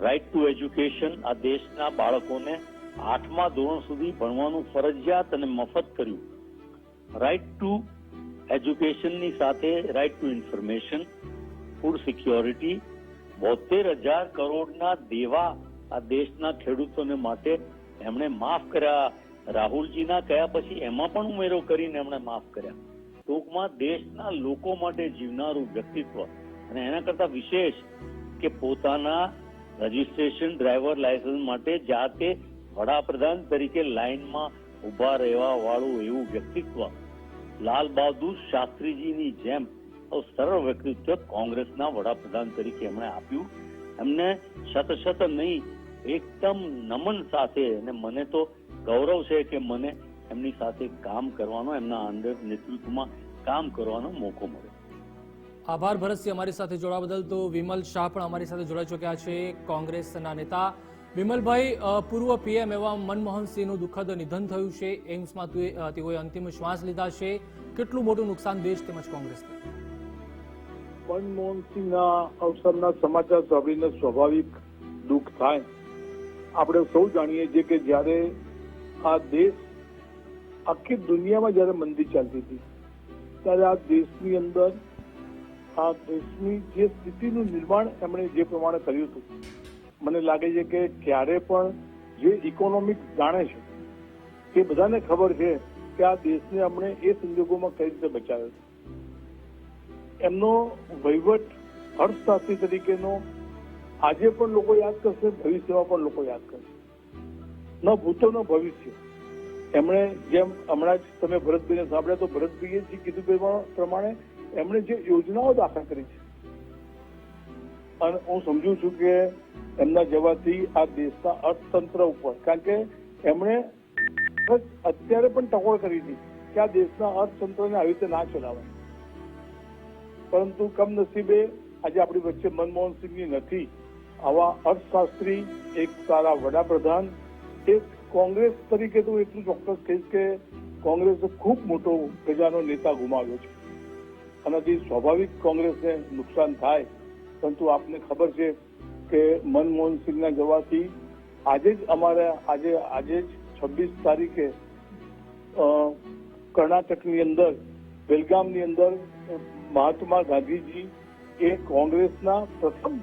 રાઇટ ટુ એજ્યુકેશન, આ દેશના બાળકોને 8મા ધોરણ સુધી ભણવાનું ફરજિયાત અને મફત કર્યું. રાઇટ ટુ એજ્યુકેશનની સાથે right to information, food security, 72,000 કરોડના દેવા આ દેશના ખેડૂતોને માટે એમણે માફ કર્યા. રાહુલજીના કયા પછી એમાં પણ ઉમેરો કરીને એમણે માફ કર્યા. ટૂંકમાં દેશના લોકો માટે જીવનારું વ્યક્તિત્વ, અને એના કરતા વિશેષ કે પોતાના રજીસ્ટ્રેશન ડ્રાઈવર લાયસન્સ માટે જાતે વડાપ્રધાન તરીકે લાઈનમાં ઉભા રહેવા વાળું એવું વ્યક્તિત્વ, લાલ બહાદુર શાસ્ત્રીજીની જેમ સરળ વ્યક્તિત્વ કોંગ્રેસના વડાપ્રધાન તરીકે એમણે આપ્યું. એમને શત નહીં, એકદમ નમન સાથે, અને મને તો ગૌરવ છે કે મને એમની સાથે કામ કરવાનો, એમના અંડર નેતૃત્વમાં કામ કરવાનો મોકો મળ્યો. આભાર ભરતસિંહ, અમારી સાથે જોડાવા બદલ. તો વિમલ શાહ પણ અમારી સાથે જોડાઈ ચૂક્યા છે, કોંગ્રેસના નેતા. વિમલભાઈ, પૂર્વ પીએમ એવા મનમોહનસિંહનું દુઃખદ નિધન થયું છે. એમ્સમાં તેઓએ અંતિમ શ્વાસ લીધા છે. કેટલું મોટું નુકસાન દેશ તેમજ કોંગ્રેસને? મનમોહનસિંહના અવસરના સમાચાર સાંભળીને સ્વાભાવિક દુઃખ થાય. આપણે સૌ જાણીએ છીએ કે જ્યારે આ દેશ આખી દુનિયામાં જ્યારે મંદી ચાલતી હતી ત્યારે આ દેશની અંદર આ દેશની જે સ્થિતિનું નિર્માણ એમણે જે પ્રમાણે કર્યું હતું, મને લાગે છે કે ક્યારે પણ જે ઇકોનોમિક્સ જાણે છે તે બધાને ખબર છે કે આ દેશને આપણે એ સંજોગોમાં કઈ રીતે બચાવ્યો છે. એમનો વહીવટ અર્થશાસ્ત્રી તરીકેનો આજે પણ લોકો યાદ કરશે, ભવિષ્યમાં પણ લોકો યાદ કરશે. ન ભૂતો ન ભવિષ્ય. એમણે જેમ હમણાં જ તમે ભરતભાઈને સાંભળ્યા તો ભરતભાઈએ જે કીધું પ્રમાણે એમણે જે યોજનાઓ દાખલ કરી છે, અને હું સમજુ છું કે એમના જવાથી આ દેશના અર્થતંત્ર ઉપર, કારણ કે એમણે અત્યારે પણ ટકોર કરી હતી કે આ દેશના અર્થતંત્રને આવી રીતે ના ચલાવાય, પરંતુ કમનસીબે આજે આપણી વચ્ચે મનમોહનસિંહની નથી. આવા અર્થશાસ્ત્રી, એક સારા વડાપ્રધાન, એક કોંગ્રેસ તરીકે તો એટલું ચોક્કસ કહીશ કે કોંગ્રેસે ખૂબ મોટો પ્રજાનો નેતા ગુમાવ્યો છે. આનાથી સ્વાભાવિક કોંગ્રેસને નુકસાન થાય, પરંતુ આપને ખબર છે કે મનમોહનસિંહના જવાથી આજે જ અમારે આજે જ 26 તારીખે કર્ણાટકની અંદર બેલગામની અંદર મહાત્મા ગાંધીજી એ કોંગ્રેસના પ્રથમ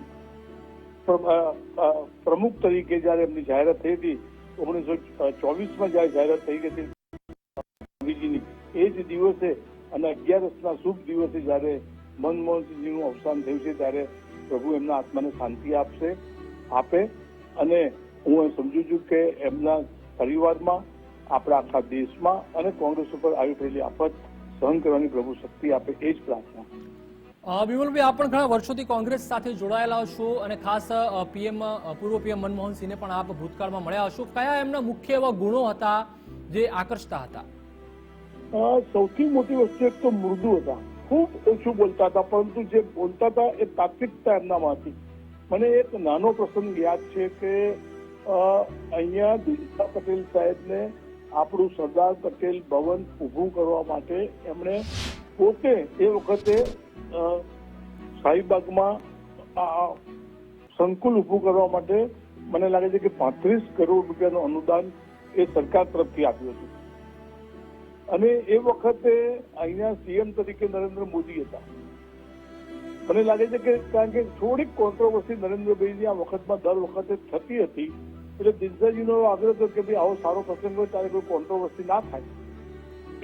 પ્રમુખ તરીકે જયારે એમની જાહેરાત થઈ હતી 1924માં જયારે જાહેરાત થઈ ગઈ હતી ગાંધીજીની, એ જ દિવસે અને 11ના શુભ દિવસે જયારે મનમોહનસિંહજીનું અવસાન થયું છે ત્યારે પ્રભુ એમના આત્માને શાંતિ આપે. અને હું સમજુ છું કે એમના પરિવારમાં, આપણા આખા દેશમાં અને કોંગ્રેસ ઉપર આવી રહેલી આફત સહન કરવાની પ્રભુ શક્તિ આપે, એ જ પ્રાર્થના. વિમલભાઈ, આપ પણ ઘણા વર્ષોથી કોંગ્રેસ સાથે જોડાયેલા છો અને ખાસ પૂર્વ પીએમ મનમોહનસિંહને પણ આપ ભૂતકાળમાં મળ્યા હશો. કયા એમના મુખ્ય એવા ગુણો હતા જે આકર્ષતા હતા? સૌથી મોટી વસ્તુ એક તો મૃદુ હતા, ખૂબ ઓછું બોલતા હતા, પરંતુ જે બોલતા હતા એ તાત્વિકતા એમનામાં હતી. મને એક નાનો પ્રસંગ યાદ છે કે અહીંયા દિલીપા પટેલ સાહેબને આપણું સરદાર પટેલ ભવન ઉભું કરવા માટે એમણે પોતે એ વખતે શાહીબાગમાં સંકુલ ઉભું કરવા માટે મને લાગે છે કે 35 કરોડ રૂપિયાનું અનુદાન એ સરકાર તરફથી આપ્યું હતું. અને એ વખતે અહીંયા સીએમ તરીકે નરેન્દ્ર મોદી હતા. મને લાગે છે કે કારણ કે થોડીક કોન્ટ્રોવર્સી નરેન્દ્રભાઈની આ વખતમાં દર વખતે થતી હતી, એટલે દિનસાજીનો આગ્રહ હતો કે ભાઈ આવો સારો પ્રસંગ હોય ત્યારે કોઈ કોન્ટ્રોવર્સી ના થાય.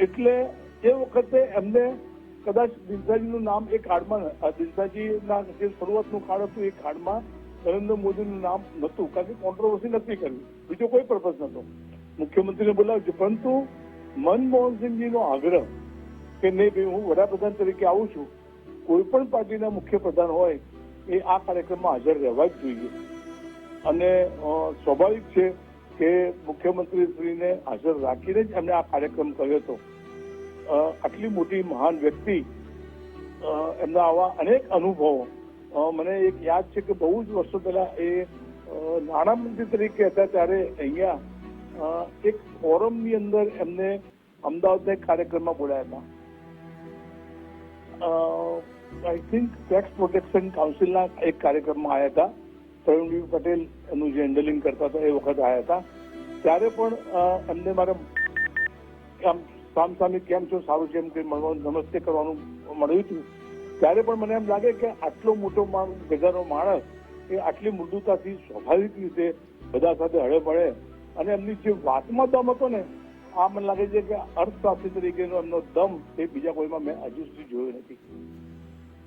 એટલે એ વખતે એમને કદાચ દિલસાજીનું નામ એ કાર્ડમાં, દિલસાજીના જે શરૂઆતનું કાર્ડ હતું એ કાર્ડમાં નરેન્દ્ર મોદીનું નામ નહોતું, કારણ કે કોન્ટ્રોવર્સી નથી કરવી, બીજો કોઈ પર્પઝ નહોતો. મુખ્યમંત્રીને બોલાવ્યો, પરંતુ મનમોહનસિંહજીનો આગ્રહ કે નહીં ભાઈ હું વડાપ્રધાન તરીકે આવું છું, કોઈ પણ પાર્ટીના મુખ્ય પ્રધાન હોય એ આ કાર્યક્રમમાં હાજર રહેવા જ જોઈએ. અને સ્વાભાવિક છે કે મુખ્યમંત્રીશ્રીને હાજર રાખીને જ એમને આ કાર્યક્રમ કર્યો હતો. આટલી મોટી મહાન વ્યક્તિ, એમના આવા અનેક અનુભવો. મને એક યાદ છે કે બહુ જ વર્ષો પહેલા એ નાણામંત્રી તરીકે હતા ત્યારે અહીંયા એક ફોરમની અંદર એમને અમદાવાદના એક કાર્યક્રમમાં બોલાયા હતા. આઈ થિંક ટેક્સ પ્રોટેક્શન કાઉન્સિલના એક કાર્યક્રમમાં આવ્યા હતા. પ્રવીણભાઈ પટેલ એનું જે હેન્ડલિંગ કરતા હતા એ વખત આવ્યા હતા. ત્યારે પણ એમને મારે આમ સામસામે કેમ છો, સારું છે એમ કે નમસ્તે કરવાનું મળ્યું હતું. ત્યારે પણ મને એમ લાગે કે આટલો મોટો ગજાનો માણસ એ આટલી મૃદુતાથી સ્વાભાવિક રીતે બધા સાથે હળે મળે અને એમની જે વાતમાં દમ હતો ને, આ મને લાગે છે કે અર્થશાસ્ત્રી તરીકેનો એમનો દમ એ બીજા કોઈમાં મેં હજુ સુધી જોયો નથી.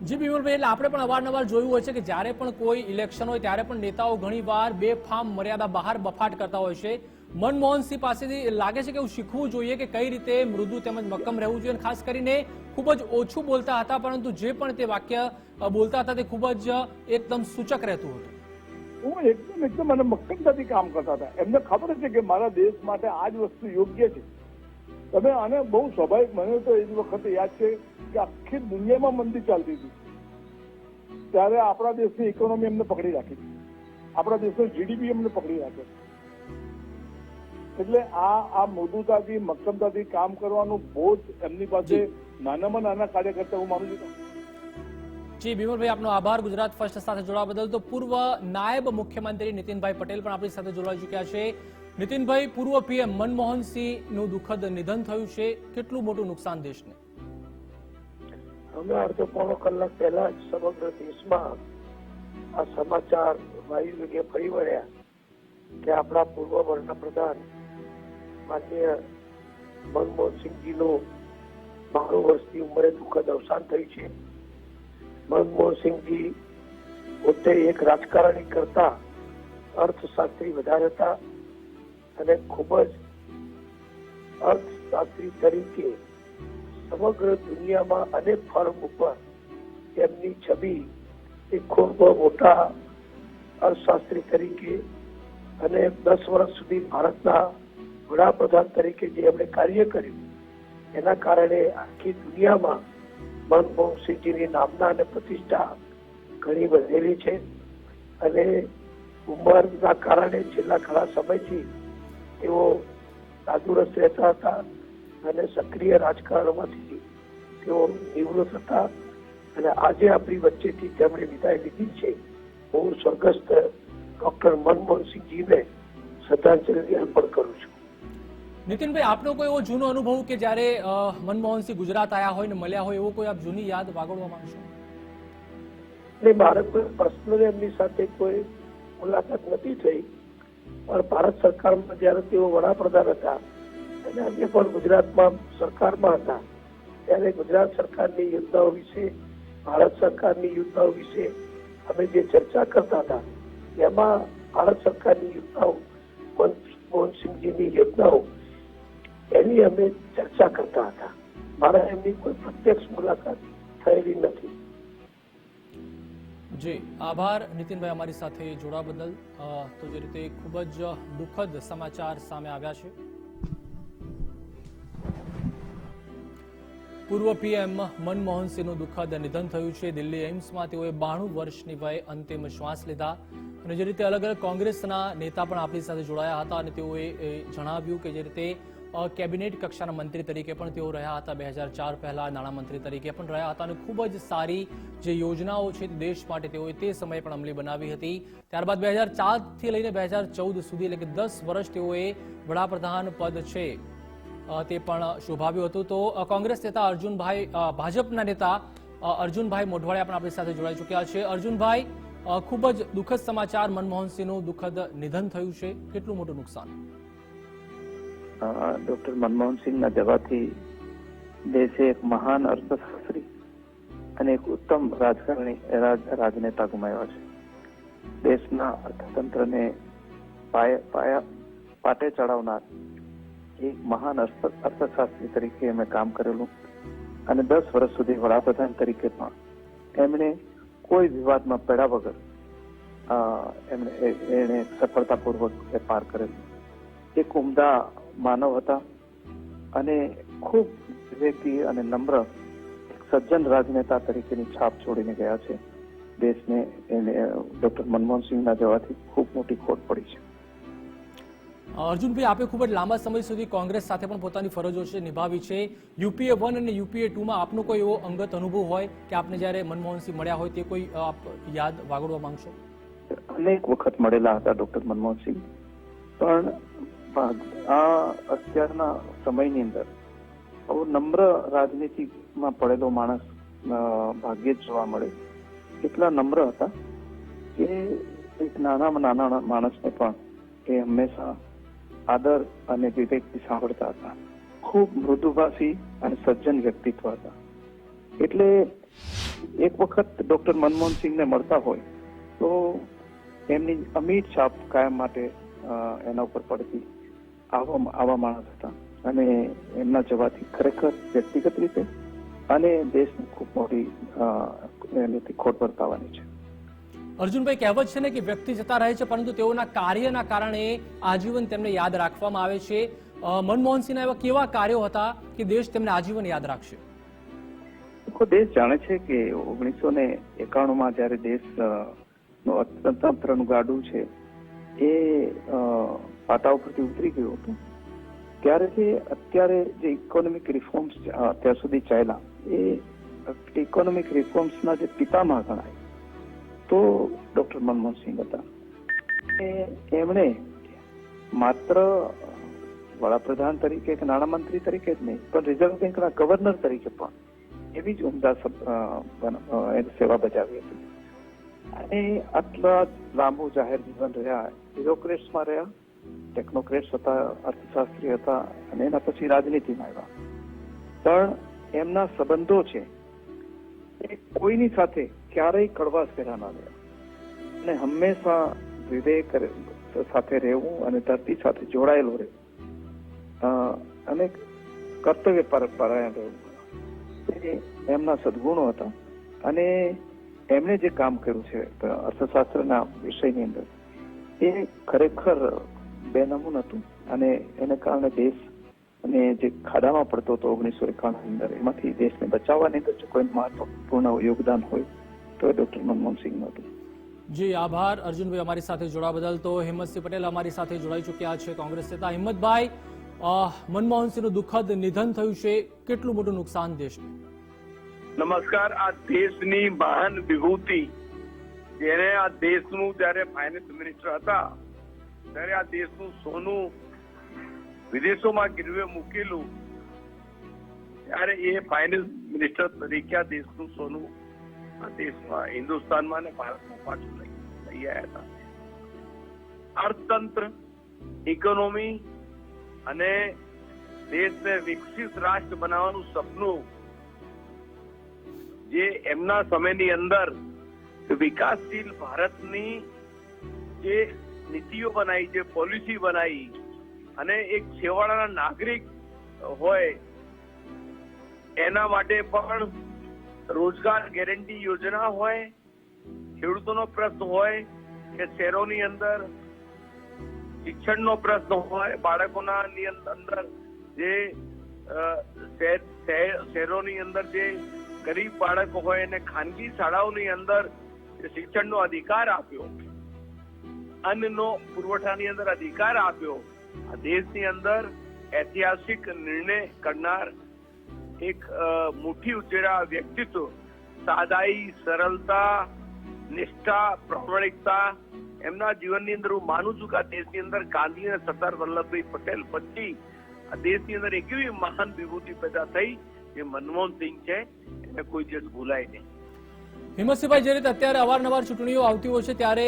જી બિમલભાઈ, એટલે આપણે પણ અવારનવાર જોયું હોય છે કે જ્યારે પણ કોઈ ઇલેક્શન હોય ત્યારે પણ નેતાઓ ઘણીવાર બેફામ મર્યાદા બહાર બફાટ કરતા હોય છે. મનમોહનસિંહ પાસેથી લાગે છે કે એવું શીખવું જોઈએ કે કઈ રીતે મૃદુ તેમજ મક્કમ રહેવું જોઈએ. ખાસ કરીને ખૂબ જ ઓછું બોલતા હતા, પરંતુ જે પણ તે વાક્ય બોલતા હતા તે ખૂબ જ એકદમ સૂચક રહેતું હતું. હું એકદમ અને મક્કમતાથી કામ કરતા હતા. એમને ખબર છે કે મારા દેશ માટે આ જ વસ્તુ યોગ્ય છે. તમે આને બહુ સ્વાભાવિક, મને તો એ વખતે યાદ છે કે આખી દુનિયામાં મંદી ચાલતી હતી ત્યારે આપણા દેશની ઇકોનોમી એમને પકડી રાખી, આપણા દેશનો જીડીપી એમને પકડી રાખે. એટલે આ મૃદુતાથી મક્કમતાથી કામ કરવાનું બહુ જ એમની પાસે નાનામાં નાના કાર્યકર્તા હું માનું છું. જી બિમલભાઈ, આપનો આભાર ગુજરાત ફર્સ્ટ સાથે જોડાવા બદલ. તો પૂર્વ નાયબ મુખ્યમંત્રી નીતિનભાઈ પટેલ પણ આપણી સાથે જોડાઈ ચૂક્યા છે. નીતિનભાઈ, પૂર્વ પીએમ મનમોહનસિંહનું દુઃખદ નિધન થયું છે, કેટલું મોટું નુકસાન દેશને? અમે અડધો પોણો કલાક પહેલા જ સમગ્ર દેશમાં આ સમાચાર વાયુ વેગે ફરી વળ્યા કે આપણા પૂર્વ વડાપ્રધાન માનનીય મનમોહનસિંહજીનું 92 વર્ષની ઉંમરે દુઃખદ અવસાન થયું છે. મનમોહનસિંહજી પોતે એક રાજકારણી કરતા અર્થશાસ્ત્રી વધારે હતા અને ખૂબ જ અર્થશાસ્ત્રી તરીકે સમગ્ર દુનિયામાં અનેક ફોરમ ઉપર તેમની છબી એ ખૂબ મોટા અર્થશાસ્ત્રી તરીકે અને 10 વર્ષ સુધી ભારતના વડાપ્રધાન તરીકે જે એમણે કાર્ય કર્યું એના કારણે આખી દુનિયામાં મનમોહનસિંહજીની નામના અને પ્રતિષ્ઠા ઘણી વધેલી છે. અને ઉંમરના કારણે છેલ્લા ઘણા સમયથી તેઓ તંદુરસ્ત રહેતા હતા અને સક્રિય રાજકારણમાંથી તેઓ નિવૃત્ત હતા. અને આજે આપણી વચ્ચેથી તેમણે વિદાય લીધી છે. હું સ્વર્ગસ્થ ડોક્ટર મનમોહનસિંહજીને શ્રદ્ધાંજલિ અર્પણ કરું છું. નીતિનભાઈ, આપનો કોઈ એવો જૂનો અનુભવ કે જ્યારે મનમોહનસિંહ ગુજરાત આવ્યા હોય ને મળ્યા હોય, એવો કોઈ આપ જૂની યાદ વાગોળવા માંગશો? એટલે મારે કોઈ પર્સનલી એમની સાથે કોઈ મુલાકાત નથી થઈ, પણ ભારત સરકારમાં જયારે તેઓ વડાપ્રધાન હતા અને અમે પણ ગુજરાતમાં સરકારમાં હતા ત્યારે ગુજરાત સરકારની યોજનાઓ વિશે, ભારત સરકારની યોજનાઓ વિશે અમે જે ચર્ચા કરતા હતા એમાં ભારત સરકારની યોજનાઓ, મનમોહનસિંહજીની યોજનાઓ એની અમે ચર્ચા કરતા હતા. મારે એમની કોઈ પ્રત્યક્ષ મુલાકાત થયેલી નથી. જી આભાર નીતિનભાઈ અમારી સાથે જોડાવા બદલ. તો જે રીતે ખૂબ જ દુઃખદ સમાચાર સામે આવ્યા છે. પૂર્વ પીએમ મનમોહનસિંહનું દુઃખદ નિધન થયું છે. દિલ્હી એમ્સમાં તેઓએ 92 વર્ષની વયે અંતિમ શ્વાસ લીધા. અને જે રીતે અલગ અલગ કોંગ્રેસના નેતા પણ આપણી સાથે જોડાયા હતા અને તેઓએ જણાવ્યું કે જે રીતે કેબિનેટ કક્ષાના મંત્રી તરીકે પણ તેઓ રહ્યા હતા. 2004 પહેલા નાણામંત્રી તરીકે પણ રહ્યા હતા અને ખૂબ જ સારી જે યોજનાઓ છે દેશ માટે તેઓએ તે સમયે પણ અમલી બનાવી હતી. ત્યારબાદ 2004થી લઈને 2014 સુધી એટલે કે 10 વર્ષ તેઓએ વડાપ્રધાન પદ છે તે પણ શોભાવ્યું હતું. તો કોંગ્રેસ નેતા અર્જુનભાઈ, ભાજપના નેતા અર્જુનભાઈ મોઢવાડિયા પણ આપણી સાથે જોડાઈ ચૂક્યા છે. અર્જુનભાઈ, ખૂબ જ દુઃખદ સમાચાર, મનમોહનસિંહનું દુઃખદ નિધન થયું છે, કેટલું મોટું નુકસાન? ડોક્ટર મનમોહનસિંહના જવાથી દેશે એક મહાન અર્થશાસ્ત્રી અને એક ઉત્તમ રાજનેતા ગુમાવ્યા છે. દેશના અર્થતંત્રને પાટે ચડાવનાર એક મહાન અર્થશાસ્ત્રી તરીકે એમણે કામ કરેલું અને 10 વર્ષ સુધી વડાપ્રધાન તરીકે પણ એમણે કોઈ વિવાદમાં પડ્યા વગર એને સફળતાપૂર્વક પાર કરેલું. એક ઉમદા માનવ હતા અને ખૂબ વિવેકી અને નમ્ર સજ્જન રાજનેતા તરીકેની છાપ છોડીને ગયા છે. દેશને એને ડોક્ટર મનમોહનસિંહના જવાથી ખૂબ મોટી ખોટ પડી છે. અર્જુનભાઈ, આપે ખૂબ જ લાંબા સમય સુધી કોંગ્રેસ સાથે પણ પોતાની ફરજો છે નિભાવી છે. UPA 1 અને UPA 2 માં આપનો કોઈ એવો અંગત અનુભવ હોય કે આપને જ્યારે મનમોહનસિંહ મળ્યા હોય તે કોઈ આપ યાદ વાગડવા માંગશો? અનેક વખત મળેલા હતા ડોક્ટર મનમોહનસિંહ, પણ આ અત્યારના સમયની અંદર આવો નમ્ર રાજનીતિમાં પડેલો માણસ ભાગ્યે જ જોવા મળે. એટલા નમ્ર હતા કે એક નાના માણસને પણ એ હંમેશા આદર અને વિવેકથી સાંભળતા હતા. ખૂબ મૃદુભાષી અને સજ્જન વ્યક્તિત્વ હતા. એટલે એક વખત ડોક્ટર મનમોહનસિંહને મળતા હોય તો એમની અમિટ છાપ કાયમ માટે એના ઉપર પડતી. આવા માણસ હતા અને એમના જવાથી ખરેખર વ્યક્તિગત રીતે અને દેશને ખૂબ મોટી એનાથી ખોટ વર્તાવાની છે. અર્જુનભાઈ, કહેવત છે ને કે વ્યક્તિ જતા રહે છે પરંતુ તેઓના કાર્યના કારણે આજીવન તેમને યાદ રાખવામાં આવે છે. મનમોહનસિંહના એવા કેવા કાર્યો હતા કે દેશ તેમને આજીવન યાદ રાખશે? દેશ જાણે છે કે 1991માં જયારે દેશનું અર્થતંત્રનું ગાડું છે એ પાટા ઉપરથી ઉતરી ગયું હતું, ત્યારે અત્યારે જે ઇકોનોમિક રિફોર્મ્સ અત્યાર સુધી ચાલ્યા એ ઇકોનોમિક રિફોર્મ્સના જે પિતામહ ગણાય તો ડોક્ટર મનમોહનસિંહ હતા. એમણે માત્ર વડાપ્રધાન તરીકે કે નાણામંત્રી તરીકે જ નહીં, પણ રિઝર્વ બેંકના ગવર્નર તરીકે પણ એવી જ ઉમદા સેવા બજાવી હતી. અને આટલા લાંબુ જાહેર જીવન રહ્યા, બ્યુરોક્રેટ્સમાં રહ્યા, ટેકનોક્રેટ્સ હતા, અર્થશાસ્ત્રી હતા અને એના પછી રાજનીતિમાં આવ્યા. પણ એમના સંબંધો છે એ કોઈની સાથે ક્યારેય કડવાશ કર્યા ના રહ્યા અને હંમેશા વિવેક સાથે રહેવું અને ધરતી સાથે જોડાયેલું રહેવું અને કર્તવ્ય પરાયણ રહેવું એ એમના સદગુણો હતા. અને એમણે જે કામ કર્યું છે અર્થશાસ્ત્રના વિષયની અંદર એ ખરેખર બેનમૂન હતું અને એને કારણે દેશ અને જે ખાડામાં પડતો હતો 1991ની અંદર, એમાંથી દેશને બચાવવાની અંદર કોઈ મહત્વપૂર્ણ યોગદાન હોય તો ડોક્ટર મનમોહનસિંહનું હતું. જી આભાર અર્જુનભાઈ, અમારી સાથે જોડાવા બદલ. તો હિંમતસિંહ પટેલ અમારી સાથે જોડાઈ ચૂક્યા છે, કોંગ્રેસ નેતા. હિંમતભાઈ, મનમોહનસિંહનું દુઃખદ નિધન થયું છે, કેટલું મોટું નુકસાન દેશને? નમસ્કાર. આ દેશની મહાન વિભૂતિ, જેને આ દેશનું જયારે ફાઇનાન્સ મિનિસ્ટર હતા ત્યારે આ દેશનું સોનું વિદેશોમાં ગીરવે મૂકેલું, ત્યારે એ ફાઇનાન્સ મિનિસ્ટર તરીકે આ દેશનું સોનું આ દેશમાં, હિન્દુસ્તાનમાં અને ભારતમાં પાછું લઈ આવ્યા હતા. અર્થતંત્ર, ઇકોનોમી અને દેશને વિકસિત રાષ્ટ્ર બનાવવાનું સપનું જે એમના સમયની અંદર વિકાસશીલ ભારતની જે નીતિઓ બનાવી, જે પોલિસી બનાવી અને એક છેવાડાના નાગરિક હોય એના માટે પણ રોજગાર ગેરંટી યોજના હોય, ખેડૂતોનો પ્રશ્ન હોય કે શહેરોની અંદર શિક્ષણનો પ્રશ્ન હોય, બાળકોના અંદર જે શહેરોની અંદર જે ગરીબ બાળકો હોય એને ખાનગી શાળાઓની અંદર શિક્ષણનો અધિકાર આપ્યો, અન્નનો પુરવઠાની અંદર અધિકાર આપ્યો. આ દેશની અંદર ઐતિહાસિક નિર્ણય કરનાર એક મુઠ્ઠી ઉચેરા વ્યક્તિત્વ, સાદાઈ, સરળતા, નિષ્ઠા, પ્રામાણિકતા એમના જીવનની અંદર હું માનું છું કે આ દેશની અંદર ગાંધી અને સરદાર વલ્લભભાઈ પટેલ પછી આ દેશની અંદર એક એવી મહાન વિભૂતિ પેદા થઈ જે મનમોહનસિંહ છે, એને કોઈ દિવસ ભૂલાય નહીં. હિંમતસિંહભાઈ, જે રીતે અત્યારે અવારનવાર ચૂંટણીઓ આવતી હોય છે ત્યારે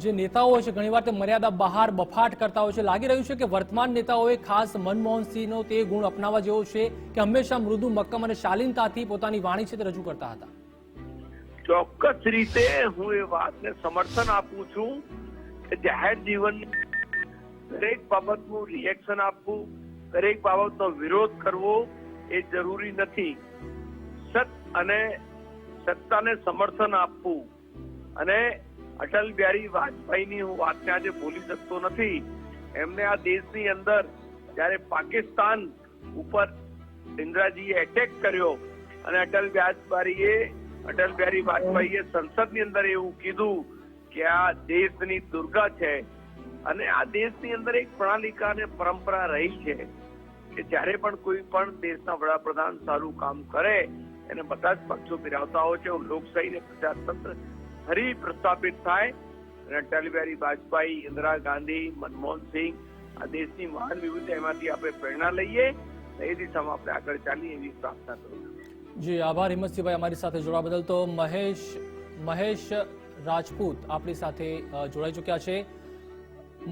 જે નેતાઓ હોય છે ઘણીવાર તે મર્યાદા બહાર બફાટ કરતા હોય છે. લાગી રહ્યું છે કે વર્તમાન નેતાઓએ ખાસ મનમોહનસિંહનો તે ગુણ અપનાવવા જેવો છે કે હંમેશા મૃદુ, મક્કમ અને શાલીનતાથી પોતાની વાણી છે તે રજૂ કરતા હતા. ચોક્કસ રીતે હું એ વાતને સમર્થન આપું છું કે જાહેર જીવન દરેક બાબતનું રિએક્શન આપવું, દરેક બાબતનો વિરોધ કરવો એ જરૂરી નથી. સત અને સત્તાને સમર્થન આપવું. અને અટલ બિહારી વાજપેયીની હું વાતને આજે ભૂલી શકતો નથી. એમને આ દેશની અંદર જયારે પાકિસ્તાન ઉપર ઇન્દિરાજીએ એટેક કર્યો અને અટલ બિહારી વાજપેયીએ સંસદની અંદર એવું કીધું કે આ દેશની દુર્ગા છે. અને આ દેશની અંદર એક પ્રણાલિકા અને પરંપરા રહી છે કે જયારે પણ કોઈ પણ દેશના વડાપ્રધાન સારું કામ કરે એને બધા જ પક્ષો બિરાવતા હોય છે. લોકશાહી ને પ્રજાતંત્ર ફરી પ્રસ્થાપિત થાય. અને અટલ બિહારી વાજપેયી, ઇન્દિરા ગાંધી, મનમોહનસિંહ આ દેશની મહાન વિભૂતિ, એમાંથી આપણે પ્રેરણા લઈએ, એ દિશામાં આપણે આગળ ચાલીએ એવી પ્રાર્થના કરું છું. જી આભાર હિંમતસિંહભાઈ અમારી સાથે જોડાવા બદલ. તો મહેશ રાજપૂત આપણી સાથે જોડાઈ ચૂક્યા છે.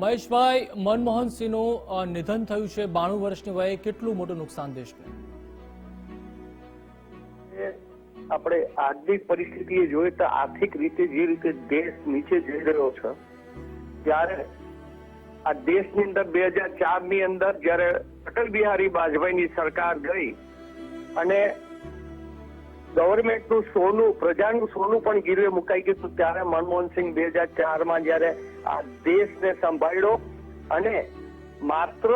મહેશભાઈ, મનમોહનસિંહનું નિધન થયું છે 92 વર્ષની વયે. કેટલું મોટું નુકસાન દેશને? આપણે આજની પરિસ્થિતિ જોઈએ તો આર્થિક રીતે જે રીતે દેશ નીચે જઈ રહ્યો છે, ત્યારે આ દેશની અંદર 2004 ની અંદર જયારે અટલ બિહારી વાજપેયીની સરકાર ગઈ અને ગવર્મેન્ટનું સોનું, પ્રજાનું સોનું પણ ગીરવે મુકાઈ ગયું, ત્યારે મનમોહનસિંહ 2004માં જયારે આ દેશને સંભાળ્યો અને માત્ર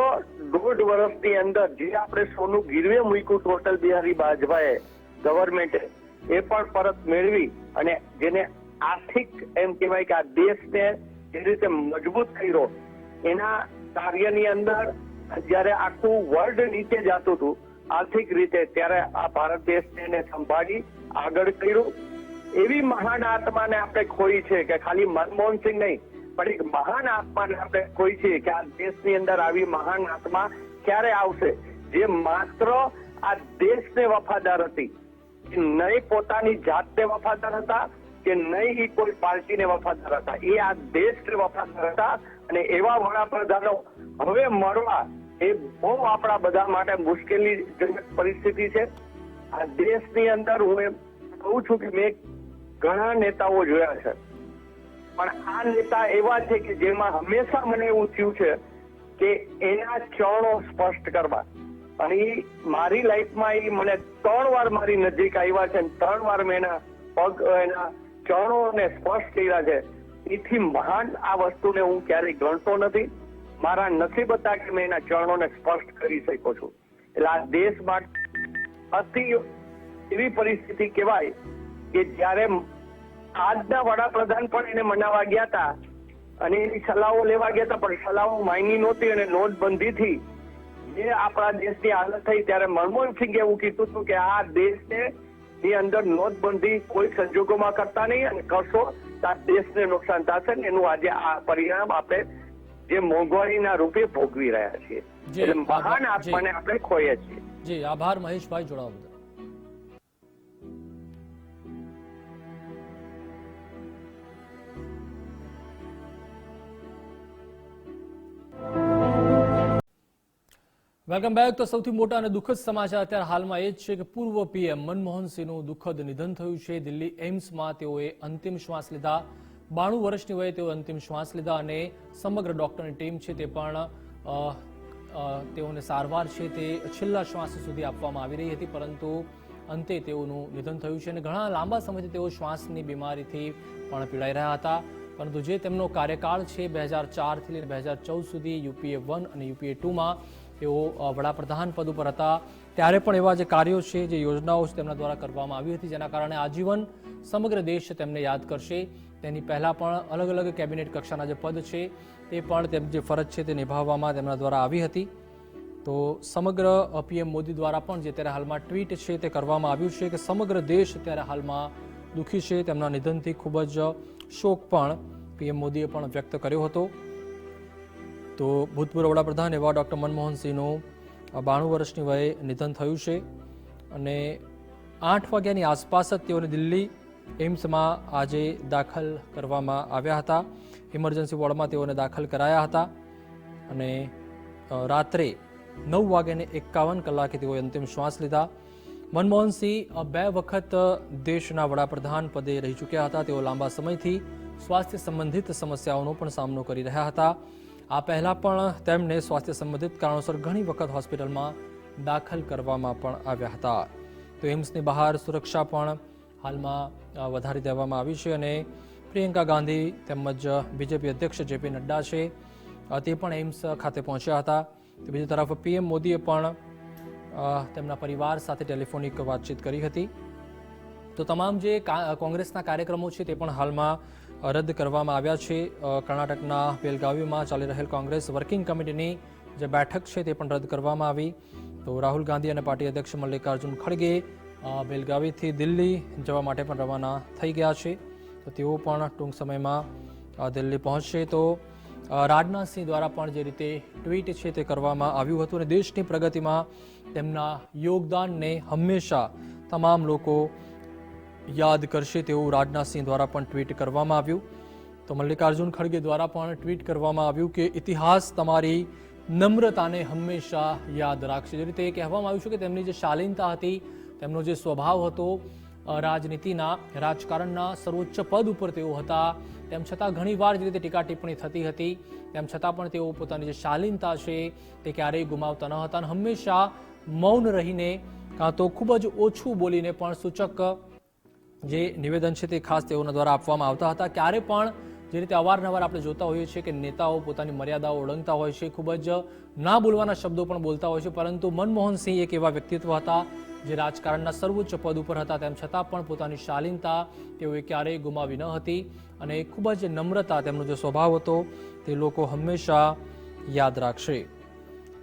1.5 વર્ષની અંદર જે આપણે સોનું ગીરવે મૂક્યું હતું અટલ બિહારી વાજપેયી ગવર્મેન્ટે, એ પણ પરત મેળવી અને જેને આર્થિક એમ કહેવાય કે આ દેશને જે રીતે મજબૂત કર્યો, એના કાર્યની અંદર જયારે આખું વર્લ્ડ નીચે જતું હતું આર્થિક રીતે, ત્યારે આ ભારત દેશને એને સંભાળી આગળ કર્યું. એવી મહાન આત્માને આપણે ખોઈ છે કે ખાલી મનમોહનસિંહ નહીં પણ એક મહાન આત્માને આપણે ખોઈ છે કે આ દેશની અંદર આવી મહાન આત્મા ક્યારે આવશે જે માત્ર આ દેશને વફાદાર હતી, નહીં પોતાની જાતને વફાદાર હતા કે નહીં કોઈ પાર્ટીને વફાદાર હતા, એ આ દેશને વફાદાર હતા. અને એવા વડાપ્રધાનો હવે મળવા એ બહુ આપણા બધા માટે મુશ્કેલીજનક પરિસ્થિતિ છે. આ દેશની અંદર હું એમ કહું છું કે મેં ઘણા નેતાઓ જોયા છે, પણ આ નેતા એવા છે કે જેમાં હંમેશા મને એવું થયું છે કે એના ચરણો સ્પષ્ટ કરવા. અને મારી લાઈફમાં એ મને 3 વાર મારી નજીક આવ્યા છે, 3 વાર મેં એના પગ, એના ચરણોને સ્પર્શ કર્યા છે. એથી મહાન આ વસ્તુને હું ક્યારેય ગણતો નથી. મારા નસીબ હતા કે મેં એના ચરણોને સ્પર્શ કરી શકો છું. એટલે આ દેશ માટે અતિ એવી પરિસ્થિતિ કહેવાય કે જયારે આજના વડાપ્રધાન પણ એને મનાવવા ગયા હતા અને એની સલાહો લેવા ગયા હતા, પણ સલાહો માયની નહોતી અને નોટબંધીથી જે આપણા દેશની હાલત થઈ, ત્યારે મનમોહનસિંહે એવું કીધું હતું કે આ દેશને ની અંદર નોટબંધી કોઈ સંજોગોમાં કરતા નહીં અને કરશો તો આ દેશને નુકસાન થશે. એનું આજે આ પરિણામ આપણે જે મોંઘવારીના રૂપે ભોગવી રહ્યા છીએ. એટલે મહાન આત્માને આપણે ખોઈએ છીએ. જી આભાર મહેશભાઈ જોડાવા બદલ. Welcome back. તો સૌથી મોટા અને દુઃખદ સમાચાર અત્યારે હાલમાં એ જ છે કે પૂર્વ પીએમ મનમોહનસિંહનું દુઃખદ નિધન થયું છે. દિલ્હી એમ્સમાં તેઓએ અંતિમ શ્વાસ લીધા. 92 વર્ષની વયે તેઓ અંતિમ શ્વાસ લીધા અને સમગ્ર ડોક્ટરની ટીમ છે તે પણ તેઓને સારવાર છે તે છેલ્લા શ્વાસ સુધી આપવામાં આવી રહી હતી, પરંતુ અંતે તેઓનું નિધન થયું છે. અને ઘણા લાંબા સમયથી તેઓ શ્વાસની બીમારીથી પણ પીડાઈ રહ્યા હતા, પરંતુ જે તેમનો કાર્યકાળ છે 2004થી લઈને 2014 સુધી UPA 1 અને UPA 2માં તેઓ વડાપ્રધાન પદ ઉપર હતા, ત્યારે પણ એવા જે કાર્યો છે, જે યોજનાઓ છે તેમના દ્વારા કરવામાં આવી હતી, જેના કારણે આજીવન સમગ્ર દેશ તેમને યાદ કરશે. તેની પહેલા પણ અલગ અલગ કેબિનેટ કક્ષાના જે પદ છે તે પણ તેમની જે ફરજ છે તે નિભાવવામાં તેમના દ્વારા આવી હતી. તો સમગ્ર PM મોદી દ્વારા પણ જે અત્યારે હાલમાં ટ્વીટ છે તે કરવામાં આવ્યું છે કે સમગ્ર દેશ અત્યારે હાલમાં દુઃખી છે. તેમના નિધનથી ખૂબ જ શોક પણ PM મોદીએ પણ વ્યક્ત કર્યો હતો. તો ભૂતપૂર્વ વડાપ્રધાન એવા ડૉક્ટર મનમોહનસિંહનું 92 વર્ષની વયે નિધન થયું છે અને 8 વાગ્યાની આસપાસ જ તેઓને દિલ્હી એમ્સમાં આજે દાખલ કરવામાં આવ્યા હતા. ઇમરજન્સી વોર્ડમાં તેઓને દાખલ કરાયા હતા અને રાત્રે 9:51 તેઓએ અંતિમ શ્વાસ લીધા. મનમોહનસિંહ 2 વખત દેશના વડાપ્રધાન પદે રહી ચૂક્યા હતા. તેઓ લાંબા સમયથી સ્વાસ્થ્ય સંબંધિત સમસ્યાઓનો પણ સામનો કરી રહ્યા હતા. આ પહેલા પણ તેમને સ્વાસ્થ્ય સંબંધિત કારણોસર ઘણી વખત હોસ્પિટલમાં દાખલ કરવામાં પણ આવ્યા હતા. તો એમ્સની બહાર સુરક્ષા પણ હાલમાં વધારી દેવામાં આવી છે અને પ્રિયંકા ગાંધી તેમજ બીજેપી અધ્યક્ષ જેપી નડ્ડા છે તે પણ એમ્સ ખાતે પહોંચ્યા હતા. તો બીજી તરફ પીએમ મોદીએ પણ તેમના પરિવાર સાથે ટેલિફોનિક વાતચીત કરી હતી. તો તમામ જે કોંગ્રેસના કાર્યક્રમો છે તે પણ હાલમાં રદ કરવામાં આવ્યા છે. કર્ણાટકના બેલગાવીમાં ચાલી રહેલ કોંગ્રેસ વર્કિંગ કમિટીની જે બેઠક છે તે પણ રદ કરવામાં આવી. તો રાહુલ ગાંધી અને પાર્ટી અધ્યક્ષ મલ્લિકાર્જુન ખડગે બેલગાવીથી દિલ્હી જવા માટે પણ રવાના થઈ ગયા છે. તો તેઓ પણ ટૂંક સમયમાં દિલ્હી પહોંચશે. તો રાજનાથસિંહ દ્વારા પણ જે રીતે ટ્વીટ છે તે કરવામાં આવ્યું હતું અને દેશની પ્રગતિમાં તેમના યોગદાનને હંમેશા તમામ લોકો યાદ કરશે તેવું રાજનાથસિંહ દ્વારા પણ ટ્વીટ કરવામાં આવ્યું. તો મલ્લિકાર્જુન ખડગે દ્વારા પણ ટ્વીટ કરવામાં આવ્યું કે ઇતિહાસ તમારી નમ્રતાને હંમેશા યાદ રાખશે. જે રીતે કહેવામાં આવ્યું છે કે તેમની જે શાલીનતા હતી, તેમનો જે સ્વભાવ હતો, રાજનીતિના રાજકારણના સર્વોચ્ચ પદ ઉપર તેઓ હતા, તેમ છતાં ઘણીવાર જે રીતે ટીકા ટિપ્પણી થતી હતી તેમ છતાં પણ તેઓ પોતાની જે શાલીનતા છે તે ક્યારેય ગુમાવતા ન હતા અને હંમેશા મૌન રહીને કાં તો ખૂબ જ ઓછું બોલીને પણ સૂચક જે નિવેદન છે તે ખાસ તેઓના દ્વારા આપવામાં આવતા હતા. ક્યારે પણ જે રીતે અવારનવાર આપણે જોતા હોઈએ છીએ કે નેતાઓ પોતાની મર્યાદાઓ ઓળંગતા હોય છે, ખૂબ જ ના બોલવાના શબ્દો પણ બોલતા હોય છે, પરંતુ મનમોહનસિંહ એક એવા વ્યક્તિત્વ હતા જે રાજકારણના સર્વોચ્ચ પદ ઉપર હતા. તેમ છતાં પણ પોતાની શાલીનતા તેઓએ ક્યારેય ગુમાવી ન હતી અને ખૂબ જ નમ્રતા તેમનો જે સ્વભાવ હતો તે લોકો હંમેશા યાદ રાખશે.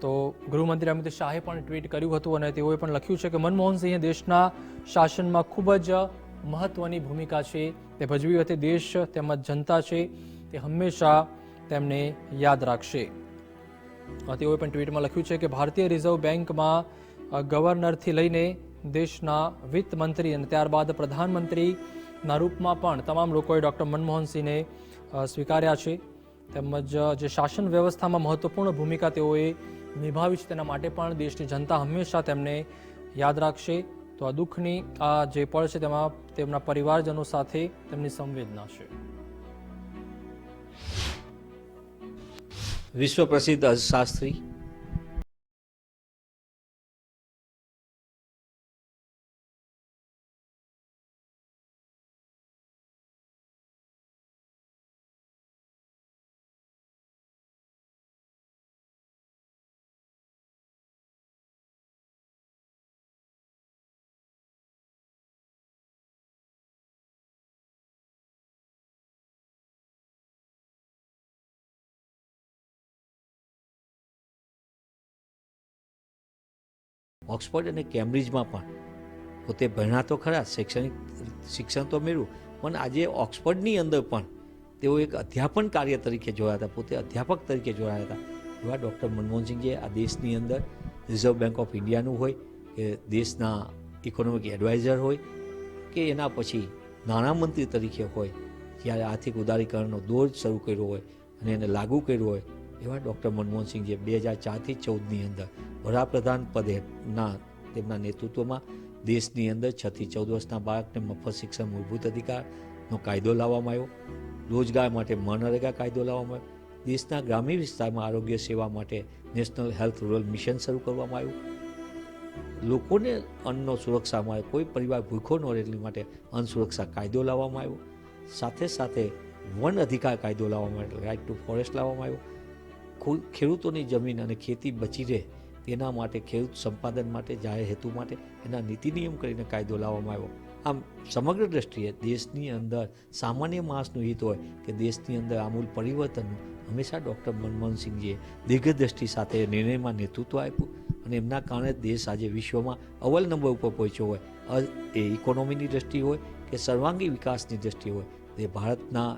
તો ગૃહમંત્રી અમિત શાહે પણ ટ્વીટ કર્યું હતું અને તેઓએ પણ લખ્યું છે કે મનમોહનસિંહે દેશના શાસનમાં ખૂબ જ મહત્વની ભૂમિકા છે તે ભજવી હતી. દેશ તેમજ જનતા છે તે હંમેશા તેમને યાદ રાખશે. તેઓએ પણ ટ્વીટમાં લખ્યું છે કે ભારતીય રિઝર્વ બેંકમાં ગવર્નરથી લઈને દેશના વિત્ત મંત્રી અને ત્યારબાદ પ્રધાનમંત્રીના રૂપમાં પણ તમામ લોકોએ ડૉક્ટર મનમોહનસિંહને સ્વીકાર્યા છે. તેમજ જે શાસન વ્યવસ્થામાં મહત્વપૂર્ણ ભૂમિકા તેઓએ નિભાવી છે તેના માટે પણ દેશની જનતા હંમેશા તેમને યાદ રાખશે. તો આ દુઃખની આ જે પળ છે તેમાં તેમના પરિવારજનો સાથે તેમની સંવેદના છે. વિશ્વ પ્રસિદ્ધ અર્થશાસ્ત્રી ઓક્સફર્ડ અને કેમ્બ્રિજમાં પણ પોતે ભણ્યા તો ખરા, શૈક્ષણિક શિક્ષણ તો મેળવ્યું, પણ આજે ઓક્સફર્ડની અંદર પણ તેઓ એક અધ્યાપન કાર્ય તરીકે જોયા હતા, પોતે અધ્યાપક તરીકે જોયા હતા. એવા ડૉક્ટર મનમોહનસિંહજીએ આ દેશની અંદર રિઝર્વ બેંક ઓફ ઇન્ડિયાનું હોય કે દેશના ઇકોનોમિક એડવાઇઝર હોય કે એના પછી નાણામંત્રી તરીકે હોય, જ્યારે આર્થિક ઉદારીકરણનો દોર શરૂ કર્યો હોય અને એને લાગુ કર્યો હોય, એવા ડૉક્ટર મનમોહનસિંહજીએ 2004થી 2014ની અંદર વડાપ્રધાન પદેના તેમના નેતૃત્વમાં દેશની અંદર 6 થી 14 વર્ષના બાળકને મફત શિક્ષણ મૂળભૂત અધિકારનો કાયદો લાવવામાં આવ્યો, રોજગાર માટે મનરેગા કાયદો લાવવામાં આવ્યો, દેશના ગ્રામીણ વિસ્તારમાં આરોગ્ય સેવા માટે નેશનલ હેલ્થ રૂરલ મિશન શરૂ કરવામાં આવ્યું, લોકોને અન્નનો સુરક્ષા મળે, કોઈ પરિવાર ભૂખો ન રહે એટલા માટે અન્ન સુરક્ષા કાયદો લાવવામાં આવ્યો, સાથે સાથે વન અધિકાર કાયદો લાવવામાં આવ્યો, રાઇટ ટુ ફોરેસ્ટ લાવવામાં આવ્યો, ખેડૂતોની જમીન અને ખેતી બચી રહે તેના માટે ખેડૂત સંપાદન માટે જાહેર હેતુ માટે એના નીતિ નિયમ કરીને કાયદો લાવવામાં આવ્યો. આમ સમગ્ર દ્રષ્ટિએ દેશની અંદર સામાન્ય માણસનું હિત હોય કે દેશની અંદર આમૂલ પરિવર્તનનું હંમેશા ડૉક્ટર મનમોહનસિંહજીએ દીર્ઘદ્રષ્ટિ સાથે નિર્ણયમાં નેતૃત્વ આપ્યું અને એમના કારણે દેશ આજે વિશ્વમાં અવ્વલ નંબર ઉપર પહોંચ્યો હોય, એ ઇકોનોમીની દ્રષ્ટિ હોય કે સર્વાંગી વિકાસની દ્રષ્ટિ હોય, તે ભારતના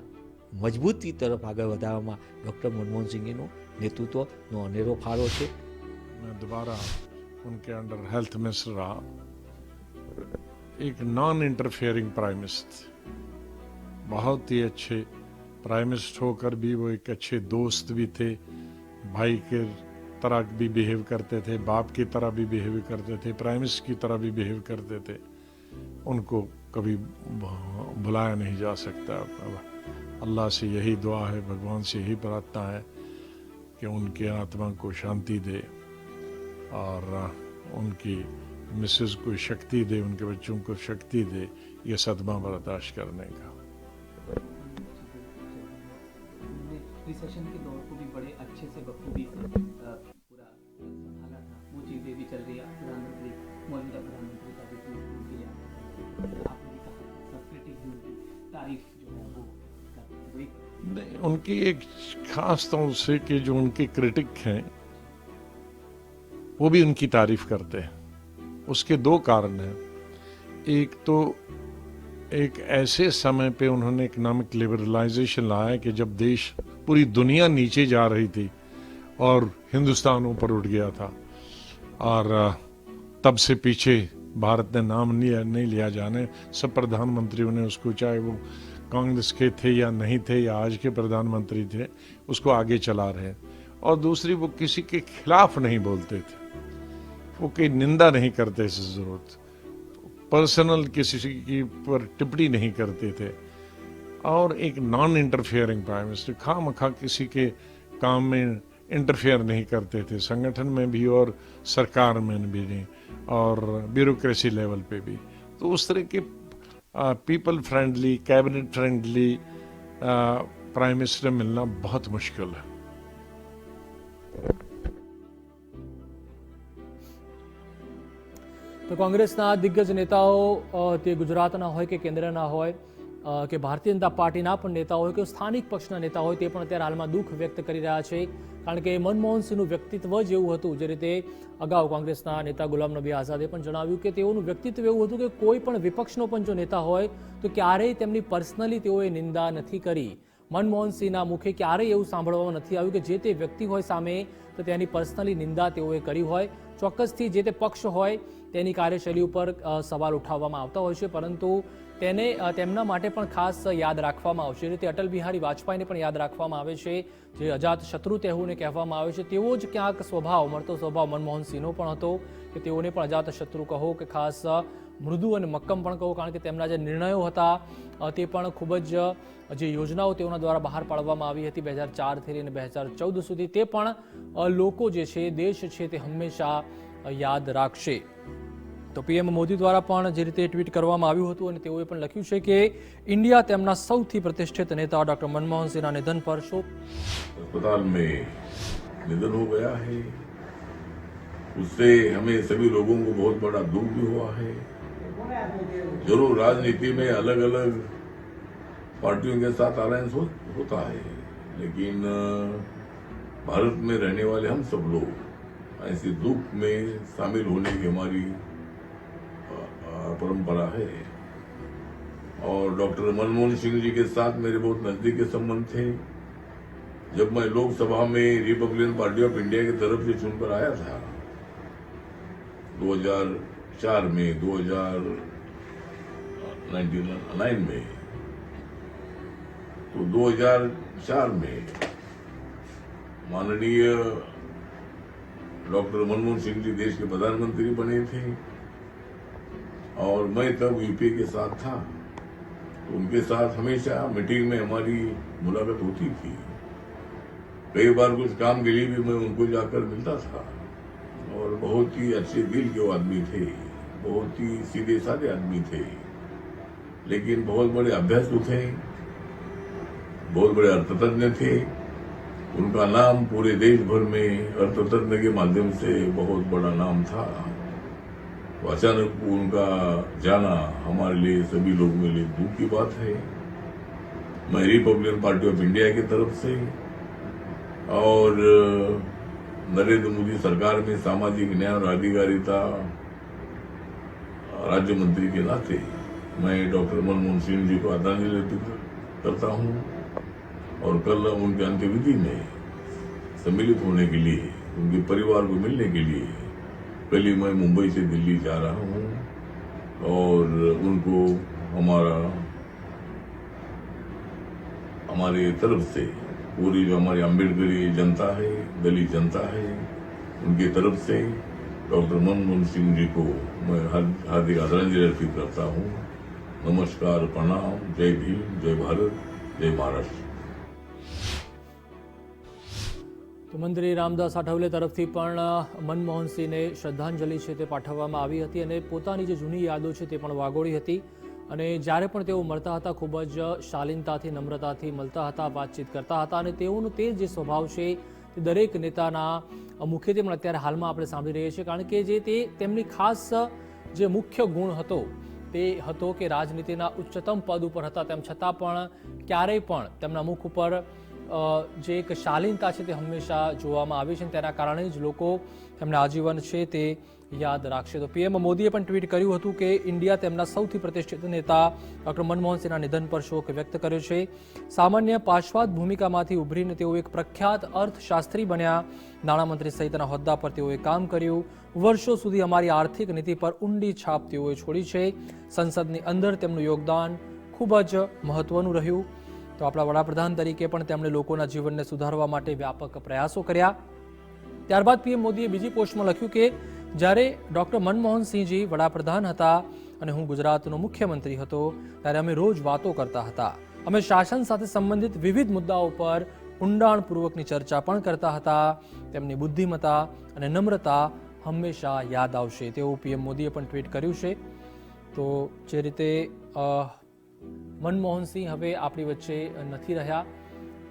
મજબૂતી તરફ આગળ વધારવામાં ડૉક્ટર મનમોહનસિંહજીનું नेतृत्व अनेरो फाड़ो है. मैं दोबारा उनके अंडर हेल्थ मिनिस्टर रहा, एक नॉन इंटरफेयरिंग प्राइम मिनिस्टर. बहुत ही अच्छे प्राइम मिनिस्टर होकर भी वो एक अच्छे दोस्त भी थे, भाई के तरह भी बिहेव करते थे, बाप की तरह भी बिहेव करते थे, प्राइम मिनिस्टर की तरह भी बिहेव करते थे। उनको कभी भुलाया नहीं जा सकता। अल्लाह से यही दुआ है, भगवान से यही प्रार्थना है कि उनके आत्मा को शांति दे और उनकी मिसेस को शक्ति दे, उनके बच्चों को शक्ति दे ये सदमा बर्दाश्त करने का। रिसेशन के दौर को भी बड़े अच्छे से बखूबी से पूरा संभाला था, वो चीजें भी चल रही है। प्रधानमंत्री, मौजूदा प्रधानमंत्री का भी ट्वीट किया, आपने भी कहा सॉक्रेटिस की तारीफ जो है वो नहीं, उनकी एक खास तौर से कि जो उनके क्रिटिक हैं वो भी उनकी तारीफ करते हैं। उसके दो कारण हैं। एक तो एक ऐसे समय पे उन्होंने इकोनॉमिक लिबरलाइजेशन लाया कि जब देश, पूरी दुनिया नीचे जा रही थी और हिंदुस्तान ऊपर उठ गया था, और तब से पीछे भारत ने नाम नहीं लिया जाने। सब प्रधानमंत्रियों ने उसको, चाहे वो कांग्रेस के थे या नहीं थे या आज के प्रधानमंत्री थे, उसको आगे चला रहे। और दूसरी, वो किसी के खिलाफ नहीं बोलते थे, वो कोई निंदा नहीं करते इस जरूरत, पर्सनल किसी की पर टिप्पणी नहीं करते थे। और एक नॉन इंटरफेयरिंग प्राइम मिनिस्टर, खामखा किसी के काम में इंटरफेयर नहीं करते थे, संगठन में भी और सरकार में भी नहीं, और ब्यूरोक्रेसी लेवल पे भी। तो उस तरह के people friendly, cabinet friendly prime minister मिलना बहुत मुश्किल है। तो कांग्रेसના દિગ્ગજ નેતાઓ તે ગુજરાતના હોય કે કેન્દ્રના હોય કે ભારતીય જનતા પાર્ટીના પણ નેતા હોય કે સ્થાનિક પક્ષના નેતા હોય, તે પણ અત્યારે હાલમાં દુઃખ વ્યક્ત કરી રહ્યા છે, કારણ કે મનમોહન સિંહનું વ્યક્તિત્વ જ એવું હતું, જે રીતે અગાઉ કોંગ્રેસના નેતા ગુલામ નબી આઝાદે પણ જણાવ્યું કે તેઓનું વ્યક્તિત્વ એવું હતું કે કોઈ પણ વિપક્ષનો પણ જો નેતા હોય તો ક્યારેય તેમની પર્સનલી તેઓએ નિંદા નથી કરી। મનમોહન સિંહના મુખે ક્યારેય એવું સાંભળવામાં નથી આવ્યું કે જે તે વ્યક્તિ હોય સામે તો તેની પર્સનલી નિંદા તેઓએ કરી હોય। ચોક્કસથી જે તે પક્ષ હોય તેની કાર્યશૈલી ઉપર સવાલ ઉઠાવવામાં આવતા હોય છે, પરંતુ તેને તેમના માટે પણ ખાસ યાદ રાખવામાં આવશે। એ રીતે અટલ બિહારી વાજપેયીને પણ યાદ રાખવામાં આવે છે, જે અજાત શત્રુ તેઓને કહેવામાં આવે છે। તેવો જ ક્યાંક સ્વભાવ, મળતો સ્વભાવ મનમોહન સિંહનો પણ હતો કે તેઓને પણ અજાત શત્રુ કહો કે ખાસ મૃદુ અને મક્કમ પણ કહો, કારણ કે તેમના જે નિર્ણયો હતા તે પણ ખૂબ જ, જે યોજનાઓ તેઓના દ્વારા બહાર પાડવામાં આવી હતી 2004થી લઈને 2014 સુધી, તે પણ લોકો જે છે, દેશ છે, તે હંમેશા યાદ રાખશે। તો પીએમ મોદી દ્વારા પણ જે રીતે ટ્વીટ કરવામાં આવ્યું હતું અને તેઓએ પણ લખ્યું છે કે ઇન્ડિયા તેમના સૌથી પ્રતિષ્ઠિત નેતા ડોક્ટર મનમોહન સિંહના નિધન પર શોક। अस्पताल में निधन हो गया है, उससे हमें सभी लोगों को बहुत बड़ा दुख भी हुआ है। जरूर राजनीति में अलग अलग पार्टियों के साथ अलायंस होता है, लेकिन भारत में रहने वाले हम सब लोग ऐसे दुख में शामिल होने की हमारी परंपरा है। और डॉक्टर मनमोहन सिंह जी के साथ मेरे बहुत नजदीकी संबंध थे। जब मैं लोकसभा में रिपब्लिकन पार्टी ऑफ इंडिया की तरफ से चुनकर आया था 2004 में, 2009 में, तो 2004 में माननीय डॉक्टर मनमोहन सिंह जी देश के प्रधानमंत्री बने थे और मैं तब यूपीए के साथ था, तो उनके साथ हमेशा मीटिंग में हमारी मुलाकात होती थी। कई बार कुछ काम के लिए भी मैं उनको जाकर मिलता था, और बहुत ही अच्छे दिल के वो आदमी थे, बहुत ही सीधे साधे आदमी थे, लेकिन बहुत बड़े अभ्यस्तु थे, बहुत बड़े अर्थतज्ञ थे। उनका नाम पूरे देश भर में अर्थतज्ञ के माध्यम से बहुत बड़ा नाम था। तो अचानक उनका जाना हमारे लिए, सभी लोगों के लिए दुख की बात है। मैं रिपब्लिकन पार्टी ऑफ इंडिया की तरफ से और नरेंद्र मोदी सरकार में सामाजिक न्याय और अधिकारिता राज्य मंत्री के नाते मैं डॉक्टर मनमोहन सिंह जी को आदरांजलि अर्पित करता हूं, और कल उनके अंत्यविधि में सम्मिलित होने के लिए, उनके परिवार को मिलने के लिए कल ही मैं मुंबई से दिल्ली जा रहा हूं, और उनको हमारा हमारी तरफ से पूरी जो हमारी अम्बेडकरी जनता है, दलित जनता है, उनकी तरफ से डॉक्टर मनमोहन सिंह जी को मैं हार्दिक आदरांजलि अर्पित करता हूँ। नमस्कार, प्रणाम, जय भीम, जय भारत, जय महाराष्ट्र। તો મંત્રી રામદાસ આઠવલે તરફથી પણ મનમોહનસિંહને શ્રદ્ધાંજલિ છે તે પાઠવવામાં આવી હતી અને પોતાની જે જૂની યાદો છે તે પણ વાગોળી હતી અને જ્યારે પણ તેઓ મળતા હતા ખૂબ જ શાલીનતાથી નમ્રતાથી મળતા હતા, વાતચીત કરતા હતા અને તેઓનો તે જે સ્વભાવ છે તે દરેક નેતાના મુખ્યત્વે પણ અત્યારે હાલમાં આપણે સાંભળી રહ્યા છીએ, કારણ કે જે તે તેમની ખાસ જે મુખ્ય ગુણ હતો તે હતો કે રાજનીતિના ઉચ્ચતમ પદ ઉપર હતા તેમ છતાં પણ ક્યારેય પણ તેમના મુખ ઉપર જે એક શાલીનતા છે તે હંમેશા જોવામાં આવી છે, તેના કારણે જ લોકો તેમને આજીવન છે તે યાદ રાખશે। તો પીએમ મોદીએ પણ ટ્વીટ કર્યું હતું કે ઇન્ડિયા તેમના સૌથી પ્રતિષ્ઠિત નેતા ડૉક્ટર મનમોહનસિંહના નિધન પર શોક વ્યક્ત કર્યો છે। સામાન્ય પાશ્ચાત્ય ભૂમિકામાંથી ઉભરીને તેઓ એક પ્રખ્યાત અર્થશાસ્ત્રી બન્યા, નાણામંત્રી સહિતના હોદ્દા પર તેઓએ કામ કર્યું, વર્ષો સુધી અમારી આર્થિક નીતિ પર ઊંડી છાપ તેઓએ છોડી છે, સંસદની અંદર તેમનું યોગદાન ખૂબ જ મહત્વનું રહ્યું। તો આપણા વડાપ્રધાન તરીકે પણ તેમણે લોકોના જીવનને સુધારવા માટે વ્યાપક પ્રયાસો કર્યા। ત્યારબાદ પીએમ મોદીએ બીજી પોસ્ટમાં લખ્યું કે જ્યારે ડૉક્ટર મનમોહનસિંહજી વડાપ્રધાન હતા અને હું ગુજરાતનો મુખ્યમંત્રી હતો ત્યારે અમે રોજ વાતો કરતા હતા, અમે શાસન સાથે સંબંધિત વિવિધ મુદ્દાઓ પર ઊંડાણપૂર્વકની ચર્ચા પણ કરતા હતા, તેમની બુદ્ધિમત્તા અને નમ્રતા હંમેશા યાદ આવશે તેવું પીએમ મોદીએ પણ ટ્વીટ કર્યું છે। તો જે રીતે મનમોહનસિંહ હવે આપણી વચ્ચે નથી રહ્યા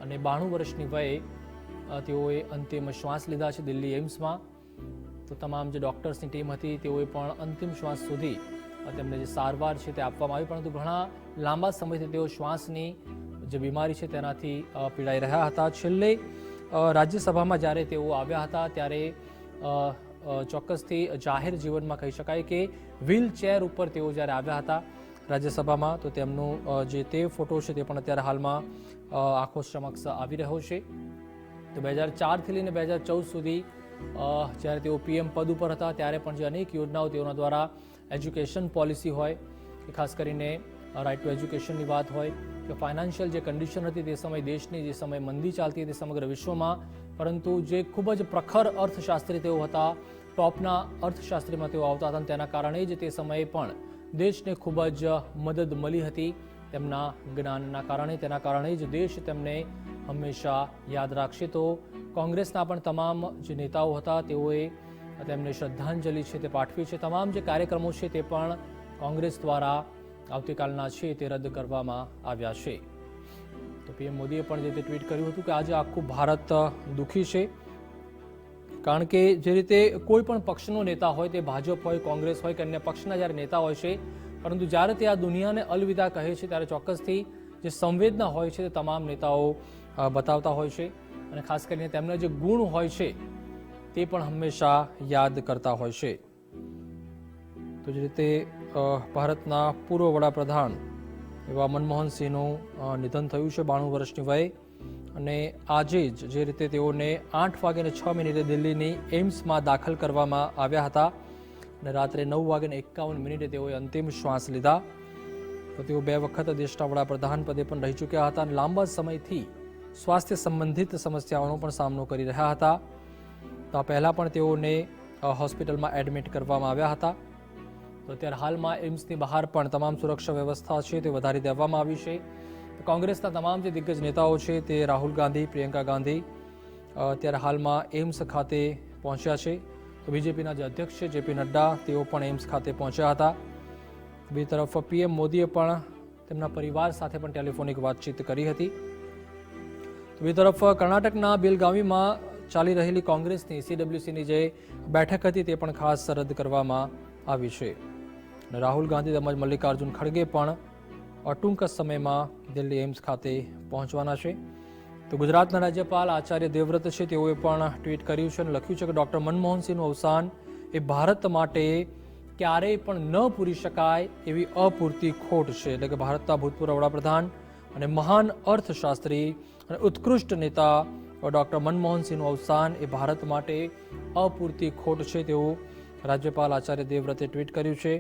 અને 92 વર્ષની વયે તેઓએ અંતિમ શ્વાસ લીધા છે દિલ્હી એમ્સમાં। તો તમામ જે ડૉક્ટર્સની ટીમ હતી તેઓએ પણ અંતિમ શ્વાસ સુધી તેમને જે સારવાર છે તે આપવામાં આવી, પરંતુ ઘણા લાંબા સમયથી તેઓ શ્વાસની જે બીમારી છે તેનાથી પીડાઈ રહ્યા હતા। છેલ્લે રાજ્યસભામાં જ્યારે તેઓ આવ્યા હતા ત્યારે ચોક્કસથી જાહેર જીવનમાં કહી શકાય કે વ્હીલચેર ઉપર તેઓ જ્યારે આવ્યા હતા રાજ્યસભામાં, તો તેમનો જે તે ફોટો છે તે પણ અત્યારે હાલમાં આંખો સમક્ષ આવી રહ્યો છે। તો 2004થી લઈને 2014 સુધી જ્યારે તેઓ પીએમ પદ ઉપર હતા ત્યારે પણ જે અનેક યોજનાઓ તેઓના દ્વારા એજ્યુકેશન પોલિસી હોય કે ખાસ કરીને રાઇટ ટુ એજ્યુકેશનની વાત હોય કે ફાઇનાન્શિયલ જે કન્ડિશન હતી તે સમય દેશની જે સમય મંદી ચાલતી હતી સમગ્ર વિશ્વમાં, પરંતુ જે ખૂબ જ પ્રખર અર્થશાસ્ત્રી તેઓ હતા, ટોપના અર્થશાસ્ત્રીમાં તેઓ આવતા હતા, તેના કારણે જ તે સમયે પણ દેશને ખૂબ જ મદદ મળી હતી તેમના જ્ઞાનના કારણે, તેના કારણે જ દેશ તેમને હંમેશા યાદ રાખશે। તો કોંગ્રેસના પણ તમામ જે નેતાઓ હતા તેઓએ તેમને શ્રદ્ધાંજલિ છે તે પાઠવી છે। તમામ જે કાર્યક્રમો છે તે પણ કોંગ્રેસ દ્વારા આવતીકાલના છે તે રદ કરવામાં આવ્યા છે। તો પીએમ મોદીએ પણ જે તે ટ્વીટ કર્યું હતું કે આજે આખું ભારત દુઃખી છે, કારણ કે જે રીતે કોઈ પણ પક્ષનો નેતા હોય, તે ભાજપ હોય, કોંગ્રેસ હોય કે અન્ય પક્ષના જ્યારે નેતા હોય છે, પરંતુ જ્યારે તે આ દુનિયાને અલવિદા કહે છે ત્યારે ચોક્કસથી જે સંવેદના હોય છે તે તમામ નેતાઓ બતાવતા હોય છે અને ખાસ કરીને તેમના જે ગુણ હોય છે તે પણ હંમેશા યાદ કરતા હોય છે। તો જે રીતે ભારતના પૂર્વ વડાપ્રધાન એવા મનમોહનસિંહનું નિધન થયું છે 92 વર્ષની વયે અને આજે જ જે રીતે તેઓને 8:06 દિલ્હીની એમ્સમાં દાખલ કરવામાં આવ્યા હતા અને રાત્રે 9:51 તેઓએ અંતિમ શ્વાસ લીધા। તો તેઓ 2 વખત દેશના વડાપ્રધાન પદે પણ રહી ચૂક્યા હતા અને લાંબા સમયથી સ્વાસ્થ્ય સંબંધિત સમસ્યાઓનો પણ સામનો કરી રહ્યા હતા। તો આ પહેલાં પણ તેઓને હોસ્પિટલમાં એડમિટ કરવામાં આવ્યા હતા। તો અત્યારે હાલમાં એમ્સની બહાર પણ તમામ સુરક્ષા વ્યવસ્થા છે તે વધારી દેવામાં આવી છે। કોંગ્રેસના તમામ જે દિગ્ગજ નેતાઓ છે તે રાહુલ ગાંધી, પ્રિયંકા ગાંધી અત્યારે હાલમાં એમ્સ ખાતે પહોંચ્યા છે। તો બીજેપીના જે અધ્યક્ષ છે જેપી નડ્ડા તેઓ પણ એમ્સ ખાતે પહોંચ્યા હતા। બીજી તરફ પીએમ મોદીએ પણ તેમના પરિવાર સાથે પણ ટેલિફોનિક વાતચીત કરી હતી। તો બીજી તરફ કર્ણાટકના બેલગાવીમાં ચાલી રહેલી કોંગ્રેસની CWCની જે બેઠક હતી તે પણ ખાસ રદ કરવામાં આવી છે અને રાહુલ ગાંધી તેમજ મલ્લિકાર્જુન ખડગે પણ ટૂંક સમયમાં દિલ્હી એમ્સ ખાતે પહોંચવાના છે। તો ગુજરાતના રાજ્યપાલ આચાર્ય દેવવ્રત છે તેઓએ પણ ટ્વીટ કર્યું છે અને લખ્યું છે કે ડૉક્ટર મનમોહનસિંહનું અવસાન એ ભારત માટે ક્યારેય પણ ન પૂરી શકાય એવી અપૂરતી ખોટ છે। એટલે કે ભારતના ભૂતપૂર્વ વડાપ્રધાન અને મહાન અર્થશાસ્ત્રી અને ઉત્કૃષ્ટ નેતા ડૉક્ટર મનમોહનસિંહનું અવસાન એ ભારત માટે અપૂરતી ખોટ છે તેવું રાજ્યપાલ આચાર્ય દેવવ્રતે ટ્વીટ કર્યું છે।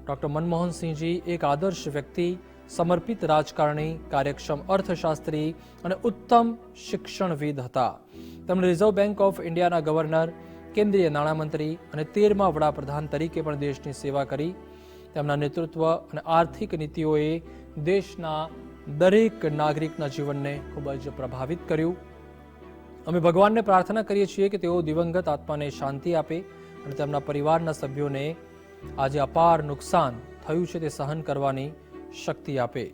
ડૉક્ટર મનમોહનસિંહજી એક આદર્શ વ્યક્તિ સમર્પિત રાજકારણી, કાર્યક્ષમ અર્થશાસ્ત્રી અને ઉત્તમ શિક્ષણવિદ હતા. તેમણે રિઝર્વ બેંક ઓફ ઇન્ડિયાના ગવર્નર, કેન્દ્રીય નાણામંત્રી અને 13મા વડાપ્રધાન તરીકે પણ દેશની સેવા કરી. તેમના નેતૃત્વ અને આર્થિક નીતિઓએ દેશના દરેક નાગરિકના જીવનને ખૂબ જ પ્રભાવિત કર્યું. અમે ભગવાનને પ્રાર્થના કરીએ છીએ કે તેઓ દિવંગત આત્માને શાંતિ આપે અને તેમના પરિવારના સભ્યોને આજે અપાર નુકસાન થયું છે તે સહન કરવાની શક્તિ આપે.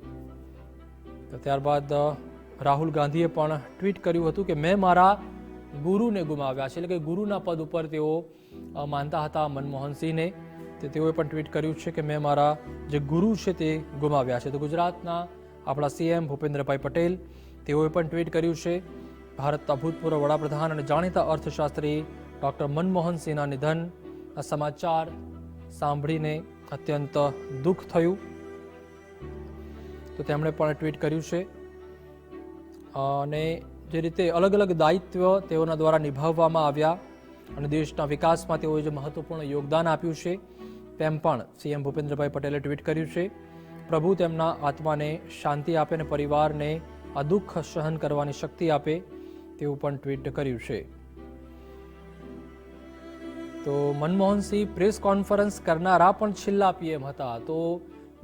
ત્યારબાદ રાહુલ ગાંધીએ પણ ટ્વીટ કર્યું હતું કે મેં મારા ગુરુને ગુમાવ્યા છે, એટલે કે ગુરુના પદ ઉપર તેઓ માનતા હતા મનમોહનસિંહને. તેઓએ પણ ટ્વીટ કર્યું છે કે મેં મારા જે ગુરુ છે તે ગુમાવ્યા છે. તો ગુજરાતના આપણા સીએમ ભૂપેન્દ્રભાઈ પટેલ તેઓએ પણ ટ્વીટ કર્યું છે. ભારતના ભૂતપૂર્વ વડાપ્રધાન અને જાણીતા અર્થશાસ્ત્રી ડૉક્ટર મનમોહનસિંહના નિધનના સમાચાર સાંભળીને અત્યંત દુઃખ થયું. તો તેમણે પણ ટ્વીટ કર્યું છે અને જે રીતે અલગ અલગ દાયિત્વ તેઓના દ્વારા નિભાવવામાં આવ્યા અને દેશના વિકાસમાં તેઓએ જે મહત્વપૂર્ણ યોગદાન આપ્યું છે તેમ પણ સીએમ ભૂપેન્દ્રભાઈ પટેલે ટ્વીટ કર્યું છે. પ્રભુ તેમના આત્માને શાંતિ આપે અને પરિવારને આ દુઃખ સહન કરવાની શક્તિ આપે તેવું પણ ટ્વીટ કર્યું છે. તો મનમોહનસિંહ પ્રેસ કોન્ફરન્સ કરનારા પણ છેલ્લા પીએમ હતા. તો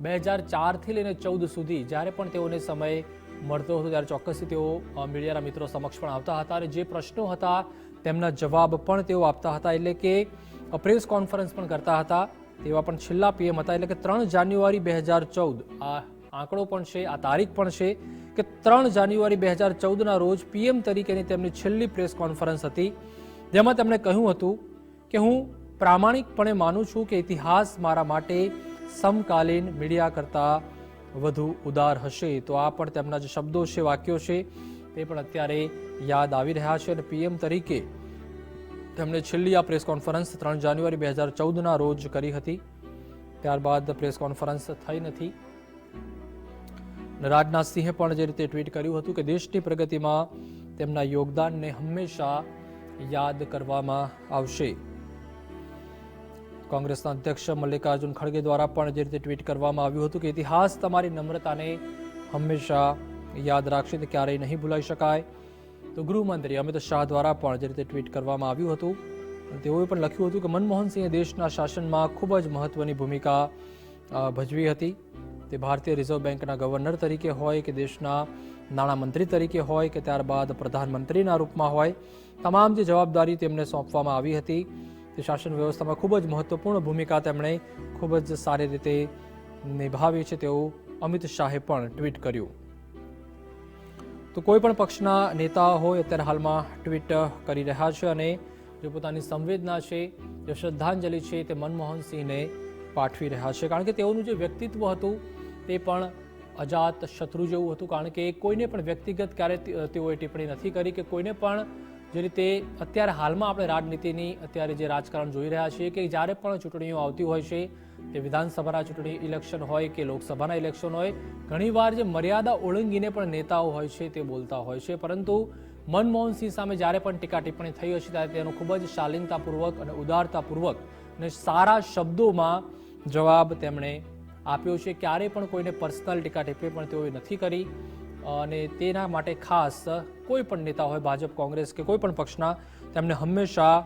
2004થી લઈને 14 સુધી જ્યારે પણ તેઓને સમય મળતો હતો ત્યારે ચોક્કસથી તેઓ મીડિયાના મિત્રો સમક્ષ પણ આવતા હતા અને જે પ્રશ્નો હતા તેમના જવાબ પણ તેઓ આપતા હતા, એટલે કે પ્રેસ કોન્ફરન્સ પણ કરતા હતા. તેવા પણ છેલ્લા પીએમ હતા. એટલે કે 3 જાન્યુઆરી 2014 આ આંકડો પણ છે, આ તારીખ પણ છે કે 3 જાન્યુઆરી 2014ના રોજ પીએમ તરીકેની તેમની છેલ્લી પ્રેસ કોન્ફરન્સ હતી, જેમાં તેમણે કહ્યું હતું કે હું પ્રામાણિકપણે માનું છું કે ઇતિહાસ મારા માટે સમકાલીન મીડિયા કરતાં વધુ ઉદાર હશે. તો આ પણ તેમના જે શબ્દો છે, વાક્યો છે તે પણ અત્યારે યાદ આવી રહ્યા છે અને પીએમ તરીકે તેમણે છેલ્લી આ પ્રેસ કોન્ફરન્સ 3 જાન્યુઆરી 2014ના રોજ કરી હતી. ત્યારબાદ પ્રેસ કોન્ફરન્સ થઈ નથી. રાજનાથસિંહે પણ જે રીતે ટ્વીટ કર્યું હતું કે દેશની પ્રગતિમાં તેમના યોગદાનને હંમેશા યાદ કરવામાં આવશે. કોંગ્રેસના અધ્યક્ષ મલ્લિકાર્જુન ખડગે દ્વારા પણ જે રીતે ટ્વીટ કરવામાં આવ્યું હતું કે ઇતિહાસ તમારી નમ્રતાને હંમેશા યાદ રાખશે, તે ક્યારેય નહીં ભૂલાઈ શકાય. તો ગૃહમંત્રી અમિત શાહ દ્વારા પણ જે રીતે ટ્વીટ કરવામાં આવ્યું હતું તેઓએ પણ લખ્યું હતું કે મનમોહનસિંહે દેશના શાસનમાં ખૂબ જ મહત્વની ભૂમિકા ભજવી હતી. તે ભારતીય રિઝર્વ બેંકના ગવર્નર તરીકે હોય કે દેશના નાણામંત્રી તરીકે હોય કે ત્યારબાદ પ્રધાનમંત્રીના રૂપમાં હોય, તમામ જે જવાબદારી તેમને સોંપવામાં આવી હતી તે શાસન વ્યવસ્થામાં ખૂબ જ મહત્વપૂર્ણ ભૂમિકા તેમણે ખૂબ જ સારી રીતે નિભાવી છે તેવું અમિત શાહે પણ ટ્વીટ કર્યું. તો કોઈ પણ પક્ષના નેતા હોય અત્યારે હાલમાં ટ્વીટ કરી રહ્યા છે અને જે પોતાની સંવેદના છે, જે શ્રદ્ધાંજલિ છે તે મનમોહનસિંહને પાઠવી રહ્યા છે. કારણ કે તેઓનું જે વ્યક્તિત્વ હતું તે પણ અજાત શત્રુ જેવું હતું. કારણ કે કોઈને પણ વ્યક્તિગત ક્યારે તેઓએ ટિપ્પણી નથી કરી કે કોઈને પણ જે રીતે અત્યારે હાલમાં આપણે રાજનીતિની અત્યારે જે રાજકારણ જોઈ રહ્યા છીએ કે જ્યારે પણ ચૂંટણીઓ આવતી હોય છે, તે વિધાનસભાના ચૂંટણી ઇલેક્શન હોય કે લોકસભાના ઇલેક્શન હોય, ઘણીવાર જે મર્યાદા ઓળંગીને પણ નેતાઓ હોય છે તે બોલતા હોય છે. પરંતુ મનમોહનસિંહ સામે જ્યારે પણ ટીકા ટિપ્પણી થઈ હશે ત્યારે તેનો ખૂબ જ શાલીનતાપૂર્વક અને ઉદારતાપૂર્વક અને સારા શબ્દોમાં જવાબ તેમણે આપ્યો છે. ક્યારેય પણ કોઈને પર્સનલ ટીકા ટિપ્પણી પણ તેઓએ નથી કરી અને તેના માટે ખાસ કોઈ પણ નેતા હોય, ભાજપ, કોંગ્રેસ કે કોઈ પણ પક્ષના, તેમને હંમેશા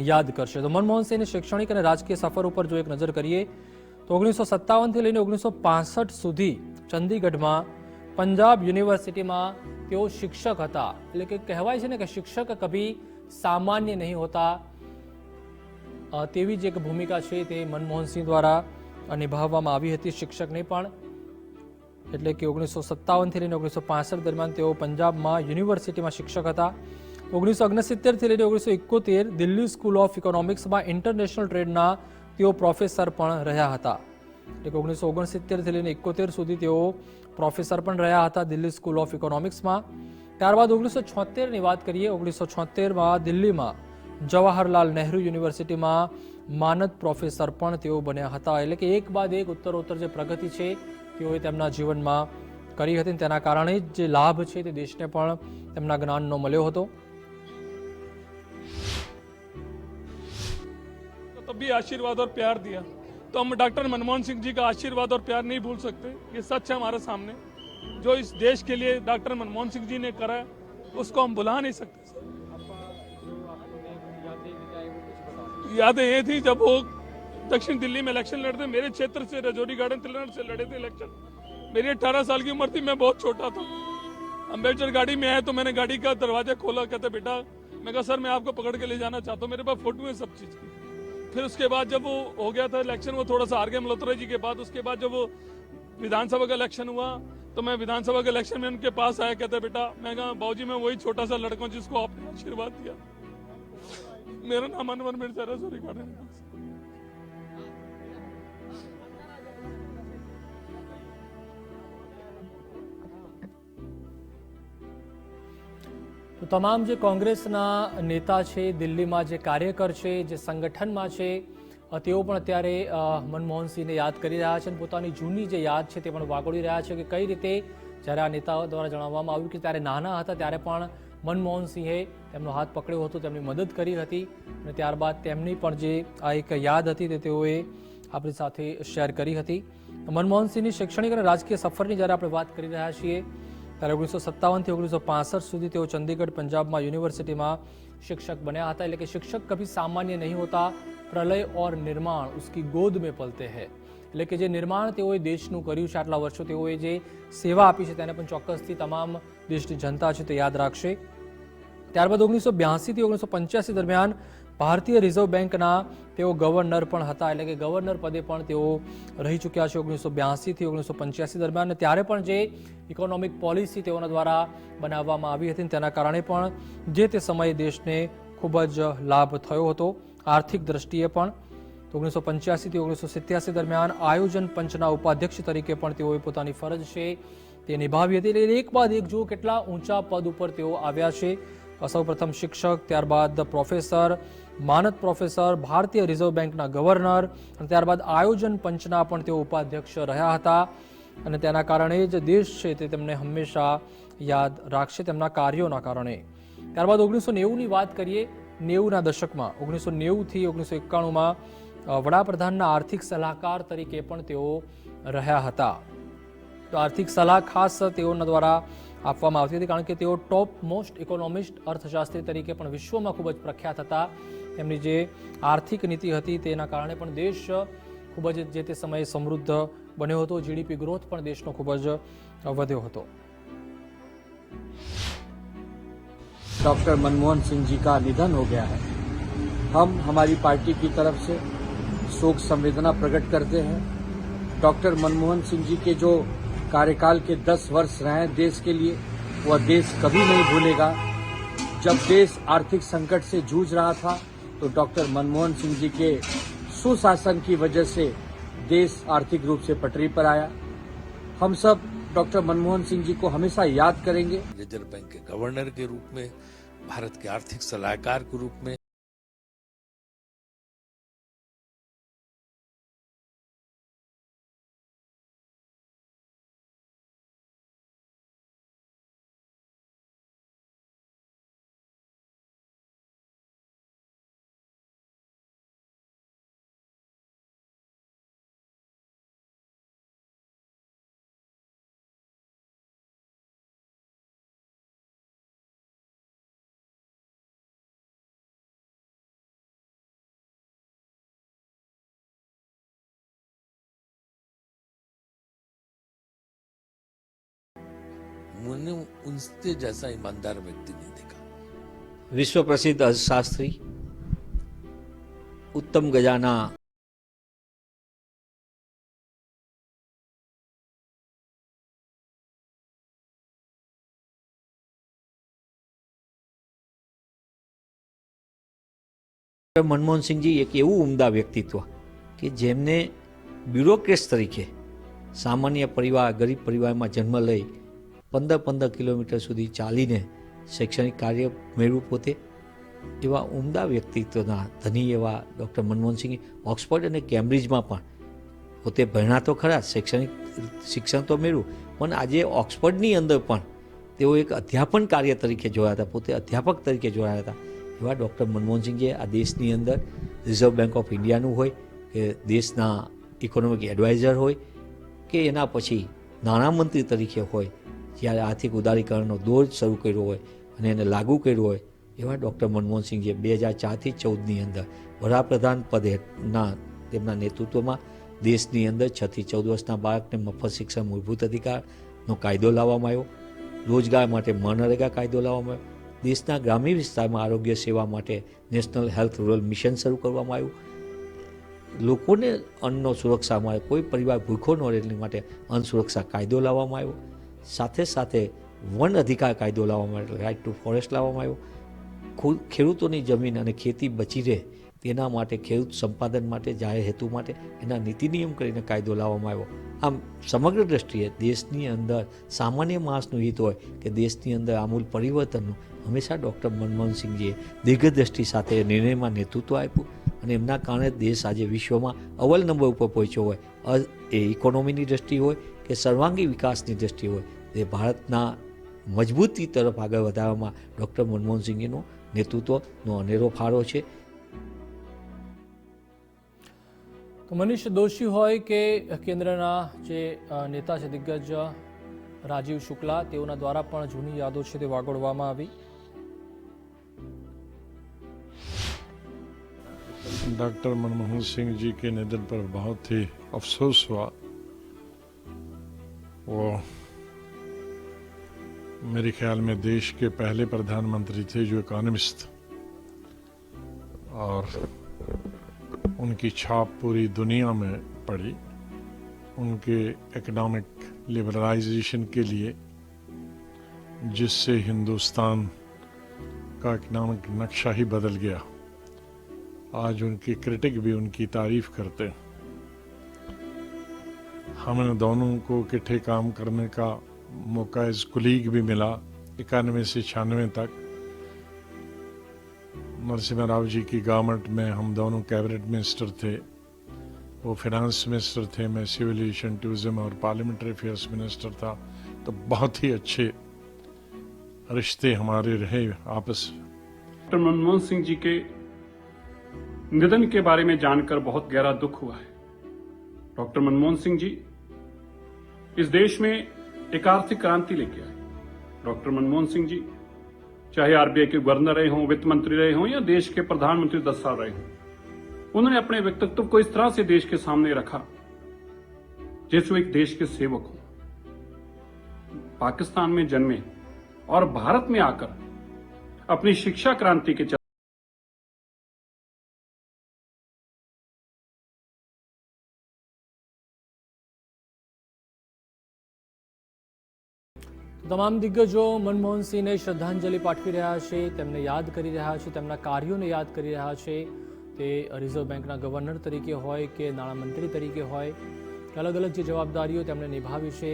યાદ કરશે. તો મનમોહનસિંહની શૈક્ષણિક અને રાજકીય સફર ઉપર જો એક નજર કરીએ તો 1957થી લઈને 1965 સુધી ચંદીગઢમાં પંજાબ યુનિવર્સિટીમાં તેઓ શિક્ષક હતા. એટલે કે કહેવાય છે ને કે શિક્ષક કભી સામાન્ય નહીં હોતા, તેવી જ એક ભૂમિકા છે તે મનમોહનસિંહ દ્વારા નિભાવવામાં આવી હતી શિક્ષકને પણ. એટલે કે 1957થી લઈને 1965 દરમિયાન તેઓ પંજાબમાં યુનિવર્સિટીમાં શિક્ષક હતા. 1969થી લઈને 1971 દિલ્હી સ્કૂલ ઓફ ઇકોનોમિક્સમાં ઇન્ટરનેશનલ ટ્રેડના તેઓ પ્રોફેસર પણ રહ્યા હતા. એટલે કે 1969થી લઈને 71 સુધી તેઓ પ્રોફેસર પણ રહ્યા હતા દિલ્હી સ્કૂલ ઓફ ઇકોનોમિક્સમાં. ત્યારબાદ 1976ની વાત કરીએ, 1976માં દિલ્હીમાં જવાહરલાલ નહેરુ યુનિવર્સિટીમાં માનદ પ્રોફેસર પણ તેઓ બન્યા હતા. એટલે કે એક બાદ એક ઉત્તરોત્તર જે પ્રગતિ છે તેઓએ તેમના જીવનમાં કરી હતી. તેના કારણે જે લાભ છે તે દેશને પણ તેમના જ્ઞાનનો મળ્યો હતો. तब भी आशीर्वाद और प्यार दिया तो हम डॉक्टर मनमोहन सिंह जी का आशीर्वाद और प्यार नहीं भूल सकते। ये सच है हमारे सामने, जो इस देश के लिए डॉक्टर मनमोहन सिंह जी ने करा उसको हम भुला नहीं सकते। यादें ये थी जब वो दक्षिण दिल्ली में इलेक्शन लड़ते, मेरे क्षेत्र से रजौरी गार्डन तिलहट से लड़े थे इलेक्शन। मेरी 18 साल की उम्र थी, मैं बहुत छोटा था। अम्बेडकर गाड़ी में आए तो मैंने गाड़ी का दरवाजा खोला, कहते बेटा, मैं कहा सर मैं आपको पकड़ के ले जाना चाहता हूँ, मेरे पास फोटो है सब चीज की। फिर उसके बाद जब वो हो गया था इलेक्शन, वो थोड़ा सा हार गए मल्होत्रा जी के बाद। उसके बाद जब वो विधानसभा का इलेक्शन हुआ तो मैं विधानसभा के इलेक्शन में उनके पास आया, कहते बेटा, मैं कहा बाबूजी मैं वही छोटा सा लड़का हूँ जिसको आपने आशीर्वाद दिया। मेरा नाम अनवर मिर्जा रजौरी गार्डन। તો તમામ જે કોંગ્રેસના નેતા છે, દિલ્હીમાં જે કાર્યકર છે, જે સંગઠનમાં છે, તેઓ પણ અત્યારે મનમોહન સિંહને યાદ કરી રહ્યા છે અને પોતાની જૂની જે યાદ છે તે પણ વાગોળી રહ્યા છે કે કઈ રીતે જ્યારે આ નેતાઓ દ્વારા જણાવવામાં આવ્યું કે ત્યારે નાના હતા ત્યારે પણ મનમોહન સિંહે તેમનો હાથ પકડ્યો હતો, તેમની મદદ કરી હતી અને ત્યારબાદ તેમની પણ જે આ એક યાદ હતી તે તેઓએ આપણી સાથે શેર કરી હતી। મનમોહન સિંહની શૈક્ષણિક અને રાજકીય સફરની જ્યારે આપણે વાત કરી રહ્યા છીએ ત્યારે 1957 થી 1965 સુધી તેઓ ચંદીગઢ પંજાબમાં યુનિવર્સિટીમાં शिक्षक बने आता है। लेकिन शिक्षक कभी सामान्य नहीं होता, प्रलय और निर्माण उसकी गोद में पलते हैं। लेकिन जे निर्माण तेओए देशનું કર્યું છે, આટલા વર્ષો તેઓએ જે સેવા આપી છે તેને પણ ચોક્કસથી તમામ દેશની જનતા છે તે યાદ રાખશે। ત્યારબાદ 1982 થી 1985 દરમિયાન ભારતીય રિઝર્વ બેંકના તેઓ ગવર્નર પણ હતા, એટલે કે ગવર્નર પદે પણ તેઓ રહી ચૂક્યા છે 1982 થી 1985 દરમિયાન। ત્યારે પણ જે ઇકોનોમિક પોલિસી તેઓના દ્વારા બનાવવામાં આવી હતી તેના કારણે પણ જે તે સમયે દેશને ખૂબ જ લાભ થયો હતો આર્થિક દ્રષ્ટિએ પણ। 1985 થી 1987 દરમિયાન આયોજન પંચના ઉપાધ્યક્ષ તરીકે પણ તેઓએ પોતાની ફરજ છે તે નિભાવી હતી। એટલે એક બાદ એક જુઓ કેટલા ઊંચા પદ ઉપર તેઓ આવ્યા છે। સૌપ્રથમ શિક્ષક, ત્યારબાદ પ્રોફેસર, માનદ પ્રોફેસર, ભારતીય રિઝર્વ બેંકના ગવર્નર અને ત્યારબાદ આયોજન પંચના પણ તેઓ ઉપાધ્યક્ષ રહ્યા હતા અને તેના કારણે જ દેશ છે તે તેમને હંમેશા યાદ રાખશે તેમના કાર્યોના કારણે। ત્યારબાદ 1990ની વાત કરીએ, 90ના દશકમાં 1990 થી 1991માં વડાપ્રધાનના આર્થિક સલાહકાર તરીકે પણ તેઓ રહ્યા હતા। તો આર્થિક સલાહ ખાસ તેઓના દ્વારા આપવામાં આવતી હતી કારણ કે તેઓ ટોપ મોસ્ટ ઇકોનોમિસ્ટ અર્થશાસ્ત્રી તરીકે પણ વિશ્વમાં ખૂબ જ પ્રખ્યાત હતા। તેમની જે આર્થિક નીતિ હતી તેના કારણે પણ દેશ ખૂબ જ જે તે સમયે સમૃદ્ધ બન્યો હતો, જીડીપી ગ્રોથ પણ દેશનો ખૂબ જ વધ્યો હતો। डॉक्टर मनमोहन सिंह जी का निधन हो गया है। हम हमारी पार्टी की तरफ से शोक संवेदना प्रकट करते हैं। डॉक्टर मनमोहन सिंह जी के जो कार्यकाल के 10 वर्ष रहे देश के लिए, वह देश कभी नहीं भूलेगा। जब देश आर्थिक संकट से जूझ रहा था तो डॉक्टर मनमोहन सिंह जी के सुशासन की वजह से देश आर्थिक रूप से पटरी पर आया। हम सब डॉक्टर मनमोहन सिंह जी को हमेशा याद करेंगे। रिजर्व बैंक के गवर्नर के रूप में, भारत के आर्थिक सलाहकार के रूप में, मैंने उनसे जैसा ईमानदार व्यक्ति नहीं देखा। विश्व प्रसिद्ध अर्थशास्त्री, उत्तम गजाना मनमोहन सिंह जी एक એવું ઉમદા વ્યક્તિત્વ કે જેમને બ્યુરોક્રેટ્સ તરીકે સામાન્ય પરિવાર, ગરીબ પરિવારમાં જન્મ લઈ 15 કિલોમીટર સુધી ચાલીને શૈક્ષણિક કાર્ય મેળવ્યું પોતે, એવા ઉમદા વ્યક્તિત્વના ધની એવા ડૉક્ટર મનમોહન સિંહ ઓક્સફર્ડ અને કેમ્બ્રિજમાં પણ પોતે ભણ્યા તો ખરા, શૈક્ષણિક શિક્ષણ તો મેળવ્યું, પણ આજે ઓક્સફર્ડની અંદર પણ તેઓ એક અધ્યાપન કાર્ય તરીકે જોયા હતા, પોતે અધ્યાપક તરીકે જોયા હતા। એવા ડૉક્ટર મનમોહન સિંહજીએ આ દેશની અંદર રિઝર્વ બેંક ઓફ ઇન્ડિયાનું હોય કે દેશના ઇકોનોમિક એડવાઇઝર હોય કે એના પછી નાણામંત્રી તરીકે હોય, જ્યારે આર્થિક ઉદારીકરણનો દોર શરૂ કર્યો હોય અને એને લાગુ કર્યો હોય, એવા ડૉક્ટર મનમોહનસિંહજીએ 2004થી 2014ની અંદર વડાપ્રધાન પદેના તેમના નેતૃત્વમાં દેશની અંદર 6 થી 14 વર્ષના બાળકને મફત શિક્ષણ મૂળભૂત અધિકારનો કાયદો લાવવામાં આવ્યો, રોજગાર માટે મનરેગા કાયદો લાવવામાં આવ્યો, દેશના ગ્રામ્ય વિસ્તારમાં આરોગ્ય સેવા માટે નેશનલ હેલ્થ રૂરલ મિશન શરૂ કરવામાં આવ્યું, લોકોને અન્નનો સુરક્ષા મળે, કોઈ પરિવાર ભૂખો ન રહે એની માટે અન્ન સુરક્ષા કાયદો લાવવામાં આવ્યો, સાથે સાથે વન અધિકાર કાયદો લાવવામાં આવ્યો, રાઇટ ટુ ફોરેસ્ટ લાવવામાં આવ્યો, ખેડૂતોની જમીન અને ખેતી બચી રહે તેના માટે ખેડૂત સંપાદન માટે જાહેર હેતુ માટે એના નીતિ નિયમ કરીને કાયદો લાવવામાં આવ્યો. આમ સમગ્ર દ્રષ્ટિએ દેશની અંદર સામાન્ય માણસનું હિત હોય કે દેશની અંદર આમૂલ પરિવર્તનનું હંમેશા ડૉક્ટર મનમોહનસિંહજીએ દીર્ઘદ્રષ્ટિ સાથે નિર્ણયમાં નેતૃત્વ આપ્યું અને એમના કારણે દેશ આજે વિશ્વમાં અવ્વલ નંબર ઉપર પહોંચ્યો હોય, એ ઇકોનોમીની દ્રષ્ટિ હોય કે સર્વાંગી વિકાસની દ્રષ્ટિ હોય, તે ભારતના મજબૂતી તરફ આગળ વધારવામાં ડૉક્ટર મનમોહનસિંહજીનું નેતૃત્વનો અનેરો ફાળો છે. તો મનીષ દોશી હોય કે કેન્દ્રના જે નેતા છે દિગ્ગજ રાજીવ શુક્લા, તેઓના દ્વારા પણ જૂની યાદો છે તે વાગોળવામાં આવી. डॉक्टर मनमोहन सिंह जी के निधन पर बहुत ही अफसोस हुआ. वो मेरे ख्याल में देश के पहले प्रधानमंत्री थे जो इकोनॉमिस्ट, और उनकी छाप पूरी दुनिया में पड़ी. उनके इकोनॉमिक लिबरलाइजेशन के लिए, जिससे हिंदुस्तान का इकोनॉमिक नक्शा ही बदल गया. आज उनकी क्रिटिक भी उनकी तारीफ करते हैं. हमें दोनों को इकट्ठे काम करने का मौका एज कुलीग भी मिला 91 से 96 तक. नरसिम्हा राव जी की गवर्नमेंट में हम दोनों कैबिनेट मिनिस्टर थे. वो फाइनेंस मिनिस्टर थे, मैं सिविल एविएशन, टूरिज्म और पार्लियामेंट्री अफेयर्स मिनिस्टर था. तो बहुत ही अच्छे रिश्ते हमारे रहे आपस. डॉक्टर मनमोहन सिंह जी के निधन के बारे में जानकर बहुत गहरा दुख हुआ है. डॉक्टर मनमोहन सिंह जी इस देश में एक आर्थिक क्रांति लेके आए. डॉक्टर मनमोहन सिंह जी चाहे आरबीआई के गवर्नर रहे हों, वित्त मंत्री रहे हों या देश के प्रधानमंत्री 10 साल रहे हों, उन्होंने अपने व्यक्तित्व को इस तरह से देश के सामने रखा जैसे वो एक देश के सेवक हों. पाकिस्तान में जन्मे और भारत में आकर अपनी शिक्षा क्रांति के તમામ દિગ્ગજો મનમોહનસિંહને શ્રદ્ધાંજલિ પાઠવી રહ્યા છે, તેમને યાદ કરી રહ્યા છે, તેમના કાર્યોને યાદ કરી રહ્યા છે. તે રિઝર્વ બેંકના ગવર્નર તરીકે હોય કે નાણામંત્રી તરીકે હોય, અલગ અલગ જે જવાબદારીઓ તેમણે નિભાવી છે,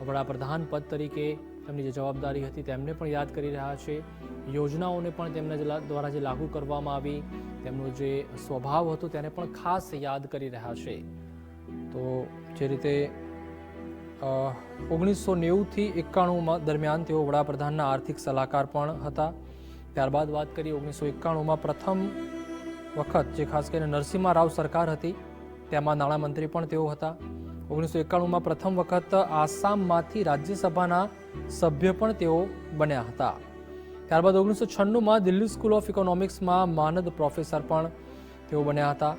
વડાપ્રધાન પદ તરીકે તેમની જે જવાબદારી હતી તેમને પણ યાદ કરી રહ્યા છે. યોજનાઓને પણ તેમના દ્વારા જે લાગુ કરવામાં આવી, તેમનો જે સ્વભાવ હતો તેને પણ ખાસ યાદ કરી રહ્યા છે. તો જે રીતે 1990થી 91 દરમિયાન તેઓ વડાપ્રધાનના આર્થિક સલાહકાર પણ હતા. ત્યારબાદ વાત કરીએ 1991માં પ્રથમ વખત જે ખાસ કરીને નરસિમ્હા રાવ સરકાર હતી તેમાં નાણામંત્રી પણ તેઓ હતા. 1991માં પ્રથમ વખત આસામમાંથી રાજ્યસભાના સભ્ય પણ તેઓ બન્યા હતા. ત્યારબાદ 1996માં દિલ્હી સ્કૂલ ઓફ ઇકોનોમિક્સમાં માનદ પ્રોફેસર પણ તેઓ બન્યા હતા.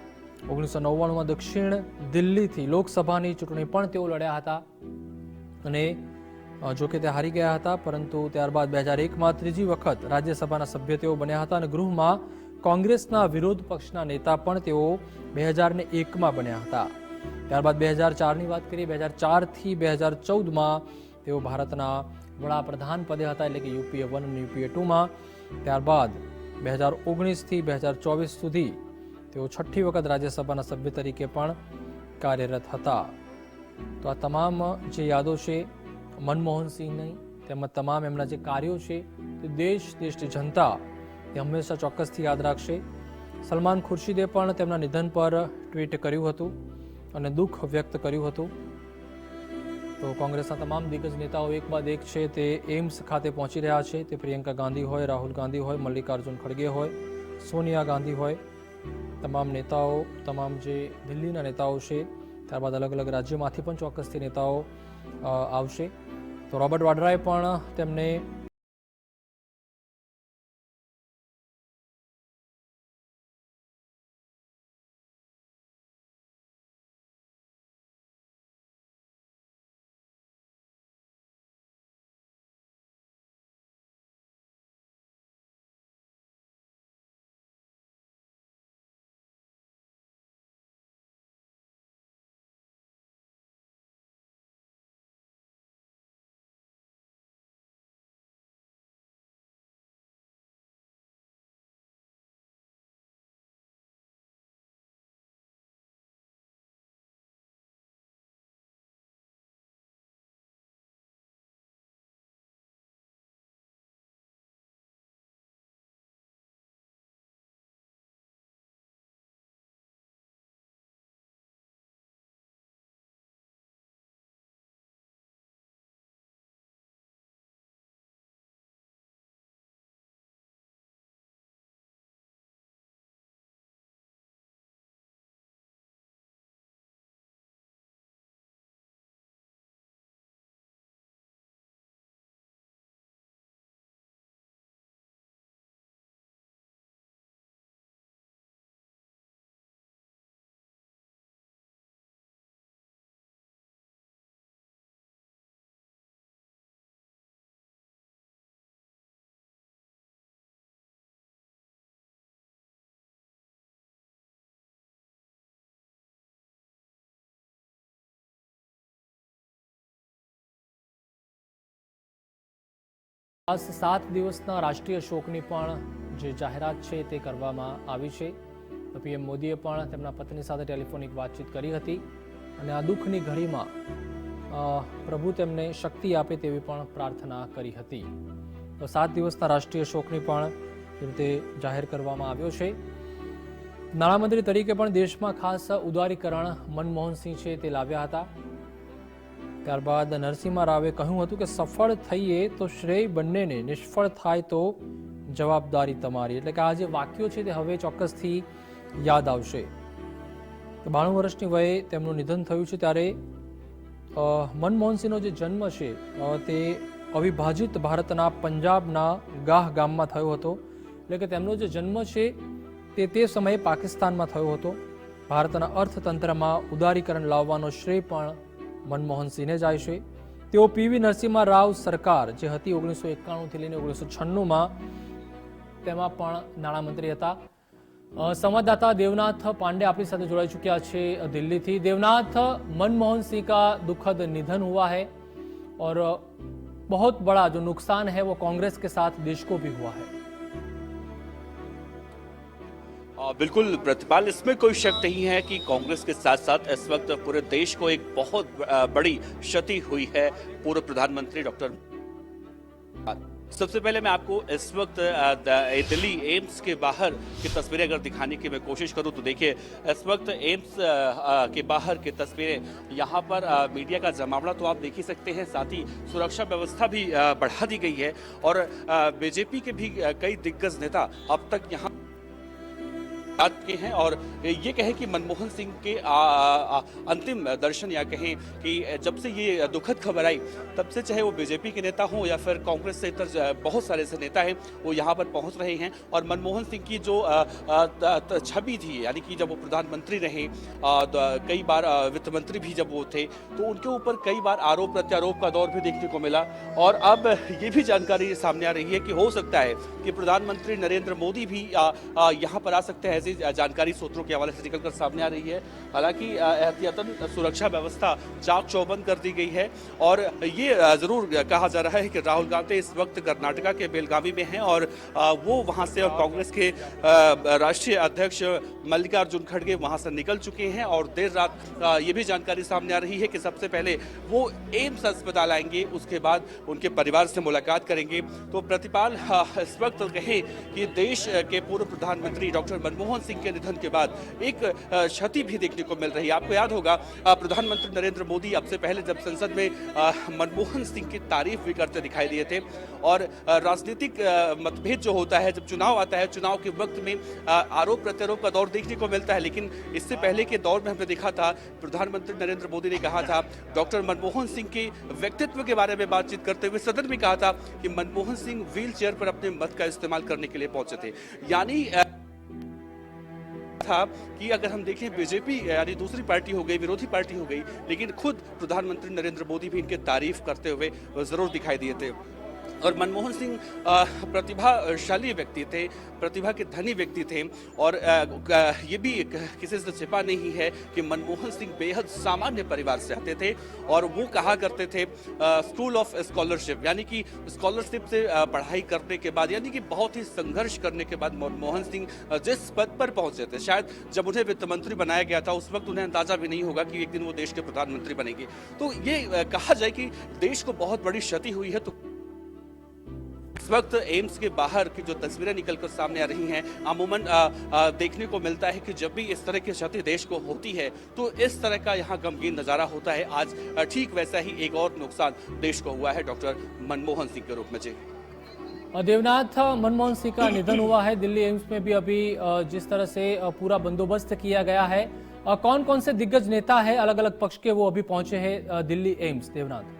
1999માં દક્ષિણ દિલ્હીથી લોકસભાની ચૂંટણી પણ તેઓ લડ્યા હતા અને જોકે તે હારી ગયા હતા, પરંતુ ત્યારબાદ 2001માં ત્રીજી વખત રાજ્યસભાના સભ્ય તેઓ બન્યા હતા અને ગૃહમાં કોંગ્રેસના વિરોધ પક્ષના નેતા પણ તેઓ 2001માં બન્યા હતા. ત્યારબાદ 2004ની વાત કરીએ, 2004થી 2014માં તેઓ ભારતના વડાપ્રધાન પદે હતા, એટલે કે યુપીએ 1 અને યુપીએ 2માં. ત્યારબાદ 2019થી 2024 સુધી તેઓ 6ઠ્ઠી વખત રાજ્યસભાના સભ્ય તરીકે પણ કાર્યરત હતા. તો આ તમામ જે યાદો છે મનમોહનસિંહની, તેમજ તમામ એમના જે કાર્યો છે તે દેશની જનતા તે હંમેશા ચોક્કસથી યાદ રાખશે. સલમાન ખુરશીદે પણ તેમના નિધન પર ટ્વીટ કર્યું હતું અને દુઃખ વ્યક્ત કર્યું હતું. તો કોંગ્રેસના તમામ દિગ્ગજ નેતાઓ એક બાદ એક છે તે એમ્સ ખાતે પહોંચી રહ્યા છે. તે પ્રિયંકા ગાંધી હોય, રાહુલ ગાંધી હોય, મલ્લિકાર્જુન ખડગે હોય, સોનિયા ગાંધી હોય, તમામ નેતાઓ, તમામ જે દિલ્હીના નેતાઓ છે ત્યારબાદ અલગ અલગ રાજ્યોમાંથી પણ ચોક્કસથી નેતાઓ આવશે. તો રોબર્ટ વાડ્રાએ પણ તેમને ખાસ 7 દિવસના રાષ્ટ્રીય શોકની પણ જે જાહેરાત છે તે કરવામાં આવી છે. તો પીએમ મોદીએ પણ તેમના પત્ની સાથે ટેલિફોનિક વાતચીત કરી હતી અને આ દુઃખની ઘડીમાં પ્રભુ તેમને શક્તિ આપે તેવી પણ પ્રાર્થના કરી હતી. તો 7 દિવસના રાષ્ટ્રીય શોકની પણ રીતે જાહેર કરવામાં આવ્યો છે. નાણામંત્રી તરીકે પણ દેશમાં ખાસ ઉદારીકરણ મનમોહન સિંહ છે તે લાવ્યા હતા. ત્યારબાદ નરસિંહ રાવે કહ્યું હતું કે સફળ થઈએ તો શ્રેય બંનેને, નિષ્ફળ થાય તો જવાબદારી તમારી. એટલે કે આ જે વાક્યો છે તે હવે ચોક્કસથી યાદ આવશે. 92 વર્ષની વયે તેમનું નિધન થયું છે. ત્યારે મનમોહન સિંહનો જે જન્મ છે તે અવિભાજિત ભારતના પંજાબના ગાહ ગામમાં થયો હતો. એટલે કે તેમનો જે જન્મ છે તે સમયે પાકિસ્તાનમાં થયો હતો. ભારતના અર્થતંત્રમાં ઉદારીકરણ લાવવાનો શ્રેય પણ મનમોહન સિંહને જાય છે. તેઓ પીવી નરસિંહ રાવ સરકાર જે હતી 1991થી લઈને 1996માં તેમાં પણ નાણામંત્રી હતા. संवाददाता देवनाथ पांडे अपनी साथ जोड़ाई चुक्या है दिल्ली थी. देवनाथ, मनमोहन सिंह का दुखद निधन हुआ है और बहुत बड़ा जो नुकसान है वो कांग्रेस के साथ देश को भी हुआ है. बिल्कुल प्रतिपाल, इसमें कोई शक नहीं है कि कांग्रेस के साथ साथ इस वक्त पूरे देश को एक बहुत बड़ी क्षति हुई है पूर्व प्रधानमंत्री डॉक्टर. सबसे पहले मैं आपको इस वक्त दिल्ली एम्स के बाहर की तस्वीरें अगर दिखाने की मैं कोशिश करूं तो देखिए इस वक्त एम्स के बाहर की तस्वीरें. यहाँ पर मीडिया का जमावड़ा तो आप देख ही सकते हैं, साथ ही सुरक्षा व्यवस्था भी बढ़ा दी गई है और बीजेपी के भी कई दिग्गज नेता अब तक यहाँ के हैं और ये कहें कि मनमोहन सिंह के अंतिम दर्शन या कहें कि जब से ये दुखद खबर आई तब से चाहे वो बीजेपी के नेता हों या फिर कांग्रेस से इतर बहुत सारे ऐसे नेता हैं वो यहाँ पर पहुँच रहे हैं. और मनमोहन सिंह की जो छवि थी, यानी कि जब वो प्रधानमंत्री रहे, कई बार वित्त मंत्री भी जब वो थे, तो उनके ऊपर कई बार आरोप प्रत्यारोप का दौर भी देखने को मिला. और अब ये भी जानकारी सामने आ रही है कि हो सकता है कि प्रधानमंत्री नरेंद्र मोदी भी यहाँ पर आ सकते हैं. जानकारी सूत्रों के हवाले से निकलकर सामने आ रही है. हालांकि एहतियातन सुरक्षा व्यवस्था चाक चौबंद कर दी गई है और ये जरूर कहा जा रहा है कि राहुल गांधी इस वक्त कर्नाटका के बेलगावी में हैं और वो वहां से कांग्रेस के राष्ट्रीय अध्यक्ष मल्लिकार्जुन खड़गे वहां से निकल चुके हैं. और देर रात ये भी जानकारी सामने आ रही है कि सबसे पहले वो एम्स अस्पताल आएंगे, उसके बाद उनके परिवार से मुलाकात करेंगे. तो प्रतिपाल, इस वक्त कहें कि देश के पूर्व प्रधानमंत्री डॉक्टर मनमोहन मनमोहन सिंह के निधन के बाद एक क्षति भी देखने को मिल रही है। आपको याद होगा प्रधानमंत्री नरेंद्र मोदी अब से पहले जब संसद में मनमोहन सिंह की तारीफ भी करते दिखाई दिए थे और राजनीतिक मतभेद जो होता है, जब चुनाव आता है, चुनाव के वक्त में आरोप प्रत्यारोप का दौर देखने को मिलता है। लेकिन इससे पहले के दौर में हमने देखा था प्रधानमंत्री नरेंद्र मोदी ने कहा था, डॉक्टर मनमोहन सिंह के व्यक्तित्व के बारे में बातचीत करते हुए सदन में कहा था कि मनमोहन सिंह व्हील चेयर पर अपने मत का इस्तेमाल करने के लिए पहुंचे थे। यानी था कि अगर हम देखें बीजेपी यानी दूसरी पार्टी हो गई, विरोधी पार्टी हो गई, लेकिन खुद प्रधानमंत्री नरेंद्र मोदी भी इनके तारीफ करते हुए जरूर दिखाई दिए थे। और मनमोहन सिंह प्रतिभाशाली व्यक्ति थे, प्रतिभा के धनी व्यक्ति थे और ये भी किसी से छिपा नहीं है कि मनमोहन सिंह बेहद सामान्य परिवार से आते थे और वो कहा करते थे स्कूल ऑफ स्कॉलरशिप, यानी कि स्कॉलरशिप से पढ़ाई करने के बाद, यानी कि बहुत ही संघर्ष करने के बाद मनमोहन सिंह जिस पद पर पहुंचे थे, शायद जब उन्हें वित्त मंत्री बनाया गया था उस वक्त उन्हें अंदाजा भी नहीं होगा कि एक दिन वो देश के प्रधानमंत्री बनेंगे। तो ये कहा जाए कि देश को बहुत बड़ी क्षति हुई है। तो इस वक्त एम्स के बाहर की जो तस्वीरें निकलकर सामने आ रही हैं, अमूमन देखने को मिलता है कि जब भी इस तरह की क्षति देश को होती है तो इस तरह का यहाँ गमगीन नजारा होता है। आज ठीक वैसा ही एक और नुकसान देश को हुआ है डॉक्टर मनमोहन सिंह के रूप में। जी देवनाथ, मनमोहन सिंह का निधन हुआ है। दिल्ली एम्स में भी अभी जिस तरह से पूरा बंदोबस्त किया गया है, कौन कौन से दिग्गज नेता है अलग अलग पक्ष के, वो अभी पहुंचे हैं दिल्ली एम्स? देवनाथ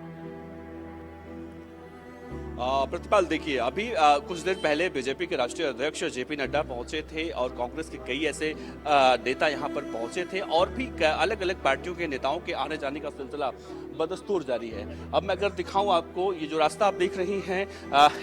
प्रतिपाल, देखिए अभी कुछ देर पहले बीजेपी के राष्ट्रीय अध्यक्ष जेपी नड्डा पहुंचे थे और कांग्रेस के कई ऐसे नेता यहां पर पहुंचे थे और भी अलग अलग पार्टियों के नेताओं के आने जाने का सिलसिला बदस्तूर जारी है। अब मैं अगर दिखाऊं आपको, ये जो रास्ता आप देख रही हैं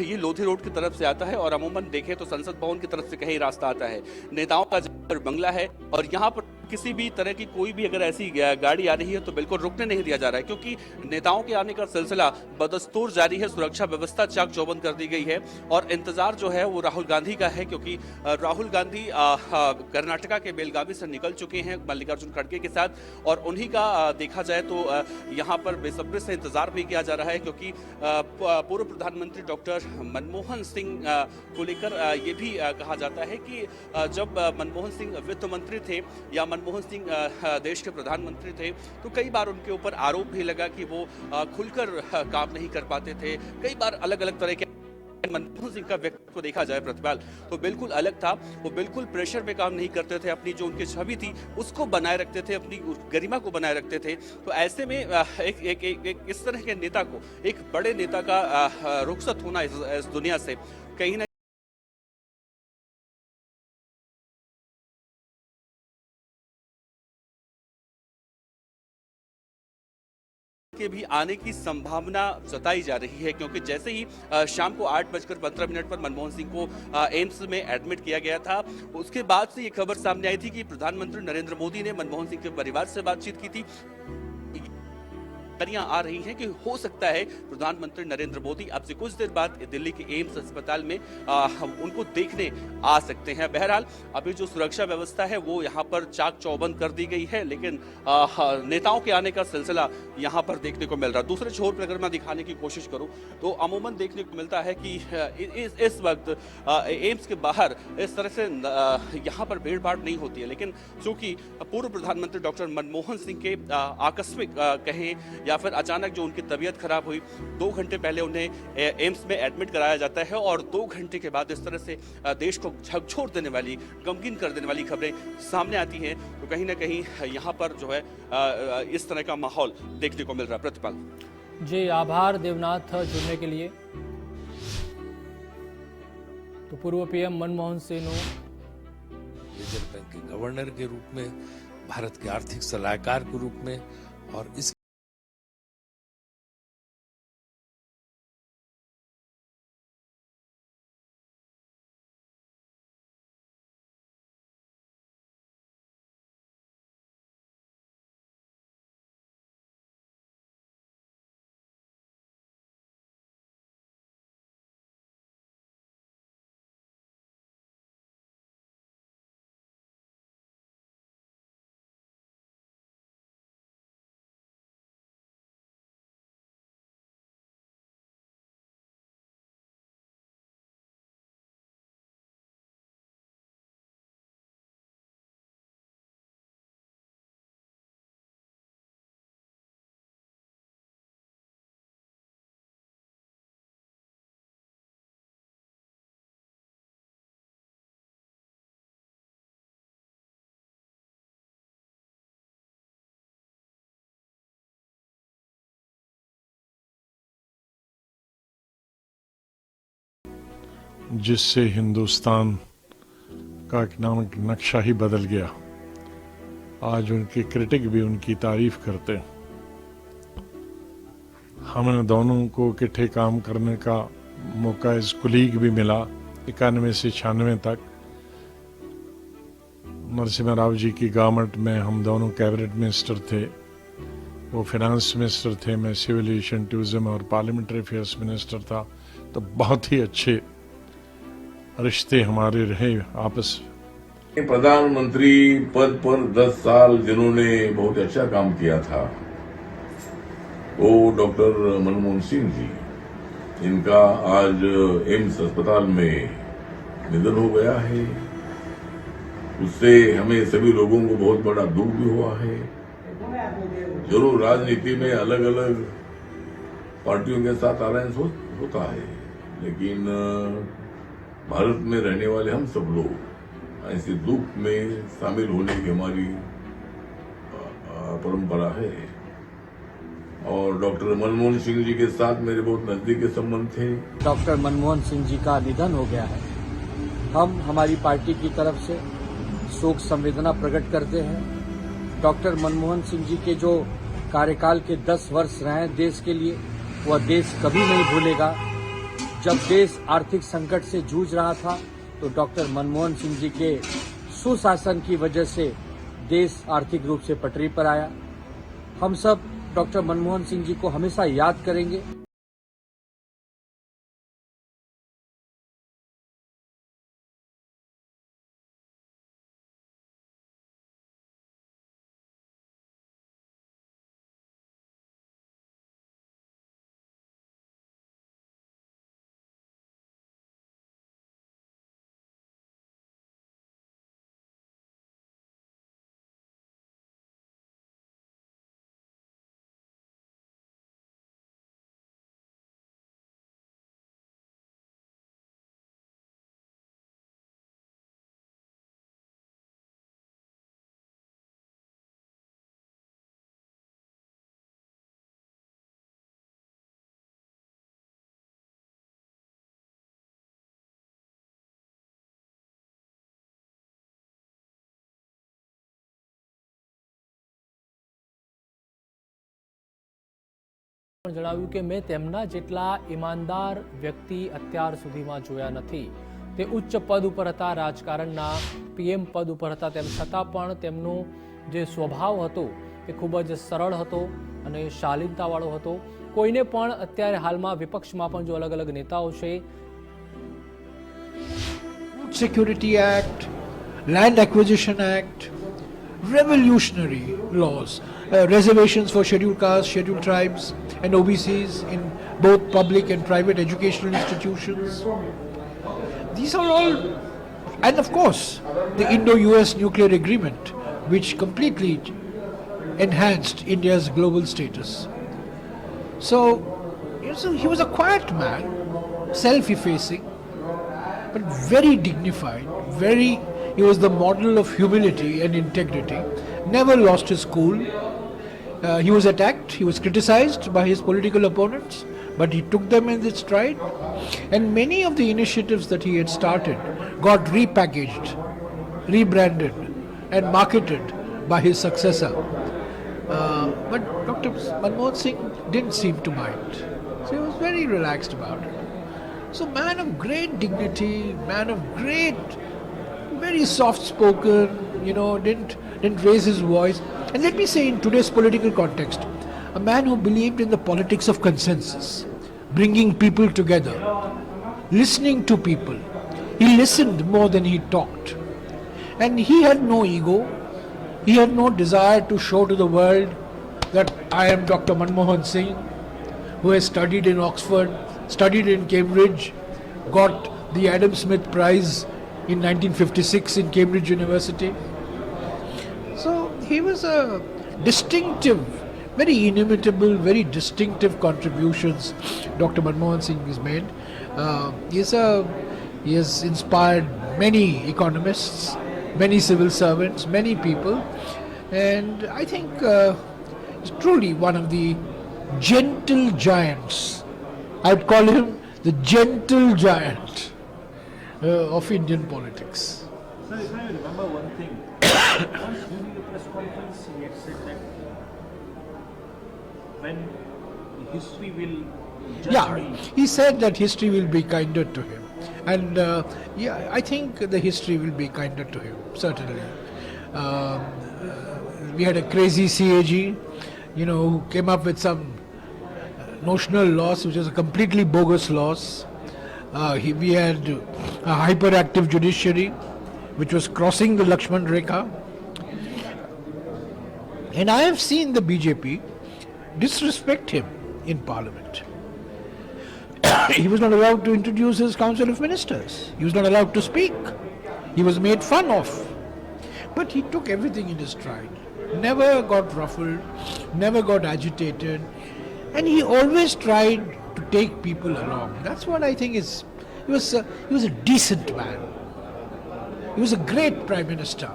ये लोधी रोड की तरफ से आता है और अमूमन देखें तो संसद भवन की तरफ से कहीं रास्ता आता है। नेताओं का बंगला है और यहाँ पर किसी भी तरह की कोई भी अगर ऐसी गाड़ी आ रही है तो बिल्कुल रुकने नहीं दिया जा रहा है, क्योंकि नेताओं के आने का सिलसिला बदस्तूर जारी है। सुरक्षा व्यवस्था चाक चौबंद कर दी गई है और इंतजार जो है वो राहुल गांधी का है, क्योंकि राहुल गांधी कर्नाटका के बेलगावी से निकल चुके हैं मल्लिकार्जुन खड़गे के साथ और उन्हीं का देखा जाए तो यहाँ पर बेसब्री से इंतजार भी किया जा रहा है, क्योंकि पूर्व प्रधानमंत्री डॉक्टर मनमोहन सिंह को लेकर ये भी कहा जाता है कि जब मनमोहन सिंह वित्त मंत्री थे या मनमोहन सिंह देश के प्रधानमंत्री थे तो कई बार उनके ऊपर आरोप भी लगा कि वो खुलकर काम नहीं कर पाते थे। कई बार अलग अलग तरह के मनमोहन सिंह का व्यक्तित्व को देखा जाए प्रतिपाल तो बिल्कुल अलग था। वो बिल्कुल प्रेशर में काम नहीं करते थे, अपनी जो उनकी छवि थी उसको बनाए रखते थे, अपनी गरिमा को बनाए रखते थे। तो ऐसे में एक इस तरह के नेता को, एक बड़े नेता का रुखसत होना इस दुनिया से कहीं ना के भी आने की संभावना जताई जा रही है, क्योंकि जैसे ही शाम को 8:15 पर मनमोहन सिंह को एम्स में एडमिट किया गया था, उसके बाद से ये खबर सामने आई थी कि प्रधानमंत्री नरेंद्र मोदी ने मनमोहन सिंह के परिवार से बातचीत की थी। आ रही हैं कि हो सकता है प्रधानमंत्री नरेंद्र मोदी अब से कुछ देर बाद दिल्ली के एम्स अस्पताल में उनको देखने आ सकते हैं। बहरहाल अभी जो सुरक्षा व्यवस्था है वो यहाँ पर चाक चौबंद कर दी गई है, लेकिन नेताओं के आने का सिलसिला यहाँ पर देखने को मिल रहा है। दूसरे छोर पर अगर मैं दिखाने की कोशिश करूँ तो अमूमन देखने को मिलता है कि इस वक्त एम्स के बाहर इस तरह से यहाँ पर भीड़ भाड़ नहीं होती है, लेकिन चूंकि पूर्व प्रधानमंत्री डॉक्टर मनमोहन सिंह के आकस्मिक कहें या फिर अचानक जो उनकी तबीयत खराब हुई, 2 घंटे पहले उन्हें एम्स में एडमिट कराया जाता है और 2 घंटे के बाद इस तरह से देश को झकझोर देने वाली, गमगीन कर देने वाली खबरें सामने आती हैं। तो कहीं ना कहीं यहाँ पर जो है इस तरह का माहौल देखने को मिल रहा है। प्रतिपाल जी, आभार देवनाथ जुड़ने के लिए। तो पूर्व PM Manmohan Singh reserve bank के गवर्नर के रूप में, भारत के आर्थिक सलाहकार के रूप में और इस जिससे हिंदुस्तान का इकनॉमिक नक्शा ही बदल गया। आज उनके क्रिटिक भी उनकी तारीफ करते। हमें दोनों को इकट्ठे काम करने का मौका एज कुलीग भी मिला 91 से 96 तक। नरसिम्हा राव जी की गवर्नमेंट में हम दोनों कैबिनेट मिनिस्टर थे, वो फाइनेंस मिनिस्टर थे, मैं सिविल एविएशन टूरिज्म और पार्लियामेंट्री अफेयर्स मिनिस्टर था। तो बहुत ही अच्छे रिश्ते हमारे रहे आपस में। प्रधानमंत्री पद पर 10 साल जिन्होंने बहुत अच्छा काम किया था वो डॉक्टर मनमोहन सिंह जी, इनका आज एम्स अस्पताल में निधन हो गया है। उससे हमें सभी लोगों को बहुत बड़ा दुख भी हुआ है। जरूर राजनीति में अलग अलग पार्टियों के साथ अलायंस होता है, लेकिन भारत में रहने वाले हम सब लोग ऐसे दुख में शामिल होने की हमारी परंपरा है। और डॉक्टर मनमोहन सिंह जी के साथ मेरे बहुत नजदीकी संबंध थे। डॉक्टर मनमोहन सिंह जी का निधन हो गया है। हम हमारी पार्टी की तरफ से शोक संवेदना प्रकट करते हैं। डॉक्टर मनमोहन सिंह जी के जो कार्यकाल के 10 वर्ष रहे देश के लिए, वह देश कभी नहीं भूलेगा। जब देश आर्थिक संकट से जूझ रहा था तो डॉक्टर मनमोहन सिंह जी के सुशासन की वजह से देश आर्थिक रूप से पटरी पर आया। हम सब डॉक्टर मनमोहन सिंह जी को हमेशा याद करेंगे। જણાવ્યું કે મેં તેમના જેટલા ઈમાનદાર વ્યક્તિ અત્યાર સુધીમાં જોયા નથી। તે ઉચ્ચ પદ ઉપર હતા, રાજકારણના પીએમ પદ ઉપર હતા, તેમ છતાં પણ તેમનો જે સ્વભાવ હતો એ ખૂબ જ સરળ હતો અને શાલીનતાવાળો હતો। કોઈને પણ અત્યારે હાલમાં વિપક્ષમાં પણ જો અલગ અલગ નેતાઓ છે, Security Act, Land Acquisition Act, revolutionary laws, reservations for scheduled castes, scheduled tribes and OBCs in both public and private educational institutions. These are all, and of course the Indo-US nuclear agreement, which completely enhanced India's global status. So he was a quiet man, self-effacing, but very dignified, he was the model of humility and integrity, never lost his cool. He was attacked, he was criticized by his political opponents, but he took them in his stride. And many of the initiatives that he had started got repackaged, rebranded and marketed by his successor. But Dr. Manmohan Singh didn't seem to mind. So he was very relaxed about it. So man of great dignity, man of great, very soft-spoken, didn't raise his voice. And let me say, in today's political context, a man who believed in the politics of consensus, bringing people together, listening to people. He listened more than he talked. And he had no ego. He had no desire to show to the world that I am Dr. Manmohan Singh, who has studied in Oxford, studied in Cambridge, got the Adam Smith Prize in 1956 in Cambridge University. So he was a distinctive, very inimitable, very distinctive contributions Dr. Manmohan Singh has made. He has inspired many economists, many civil servants, many people, and I think he's truly one of the gentle giants. I'd call him the gentle giant of Indian politics. Sir, if I remember one thing, once during the press conference he had said that when history will judge me. He said that history will be kinder to him. And I think the history will be kinder to him, certainly. We had a crazy CAG, who came up with some notional loss, which was a completely bogus loss. We had a hyperactive judiciary, which was crossing the Lakshman Rekha. And I have seen the BJP disrespect him in Parliament. He was not allowed to introduce his Council of Ministers. He was not allowed to speak. He was made fun of. But he took everything in his stride. Never got ruffled, never got agitated, and he always tried to take people along. That's what I think is. He was a decent man. He was a great Prime Minister.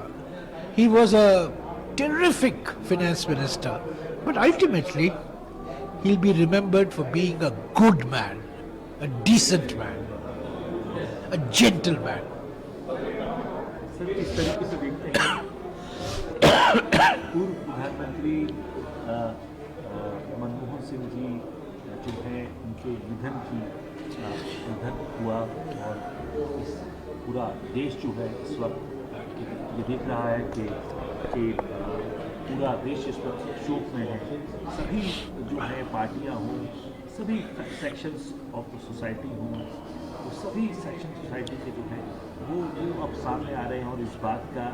He was a terrific Finance Minister. But ultimately, he'll be remembered for being a good man, a decent man, a gentleman. Sir किस तरीके से देखते हैं पूर्व प्रधानमंत्री मनमोहन सिंह जी जो है उनके निधन हुआ और इस पूरा देश जो है इस वक्त ये देख रहा है कि पूरा देश इस वक्त शोक में है। सभी जो है पार्टियां हों, सभी सेक्शंस ऑफ द सोसाइटी हों, वो सभी सेक्शन सोसाइटी के जो है वो अब सामने आ रहे हैं और इस बात का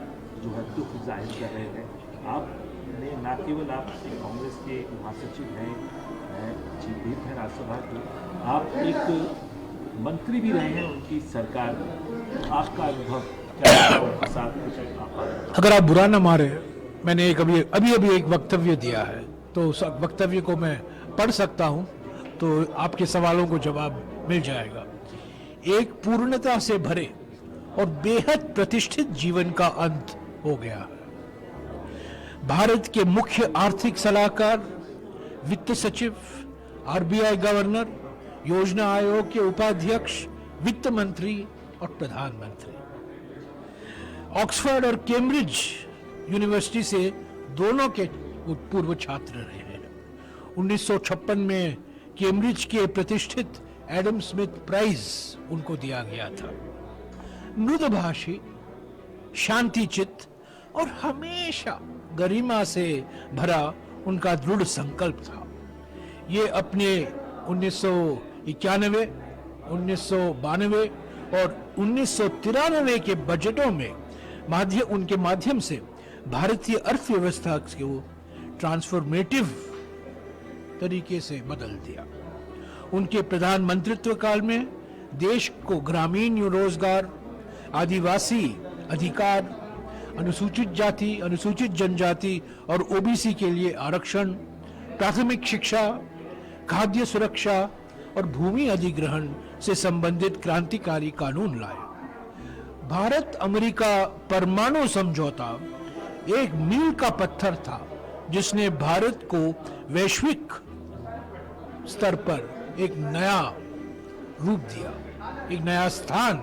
जो है दुख जाहिर कर रहे हैं। आपने न केवल आप कांग्रेस के महासचिव हैं, चीफ व्हिप हैं राज्यसभा के, आप एक मंत्री भी रहे हैं उनकी सरकार में। आपका अनुभव क्या है उनके साथ? अगर आप बुरा न मारे, मैंने अभी एक वक्तव्य दिया है, तो उस वक्तव्य को मैं पढ़ सकता हूं, तो आपके सवालों को जवाब मिल जाएगा। एक पूर्णता से भरे और बेहद प्रतिष्ठित जीवन का अंत हो गया है। भारत के मुख्य आर्थिक सलाहकार, वित्त सचिव, आरबीआई गवर्नर, योजना आयोग के उपाध्यक्ष, वित्त मंत्री और प्रधानमंत्री। ऑक्सफोर्ड और कैम्ब्रिज यूनिवर्सिटी से दोनों के पूर्व छात्र रहे हैं। 1956 में कैम्ब्रिज के प्रतिष्ठित एडम स्मिथ प्राइज उनको दिया गया था। मृदुभाषी, शांतिचित्त और हमेशा गरिमा से भरा उनका दृढ़ संकल्प था। ये अपने 1991, 1992 और 1993 के बजटों में उनके माध्यम से भारतीय अर्थव्यवस्था को ट्रांसफॉर्मेटिव तरीके से बदल दिया। उनके प्रधानमंत्रित्व काल में देश को ग्रामीण रोजगार, आदिवासी अधिकार, अनुसूचित जाति, अनुसूचित जनजाति और ओबीसी के लिए आरक्षण, प्राथमिक शिक्षा, खाद्य सुरक्षा और भूमि अधिग्रहण से संबंधित क्रांतिकारी कानून लाए। भारत अमेरिका परमाणु समझौता एक मील का पत्थर था, जिसने भारत को वैश्विक स्तर पर एक नया रूप दिया, एक नया स्थान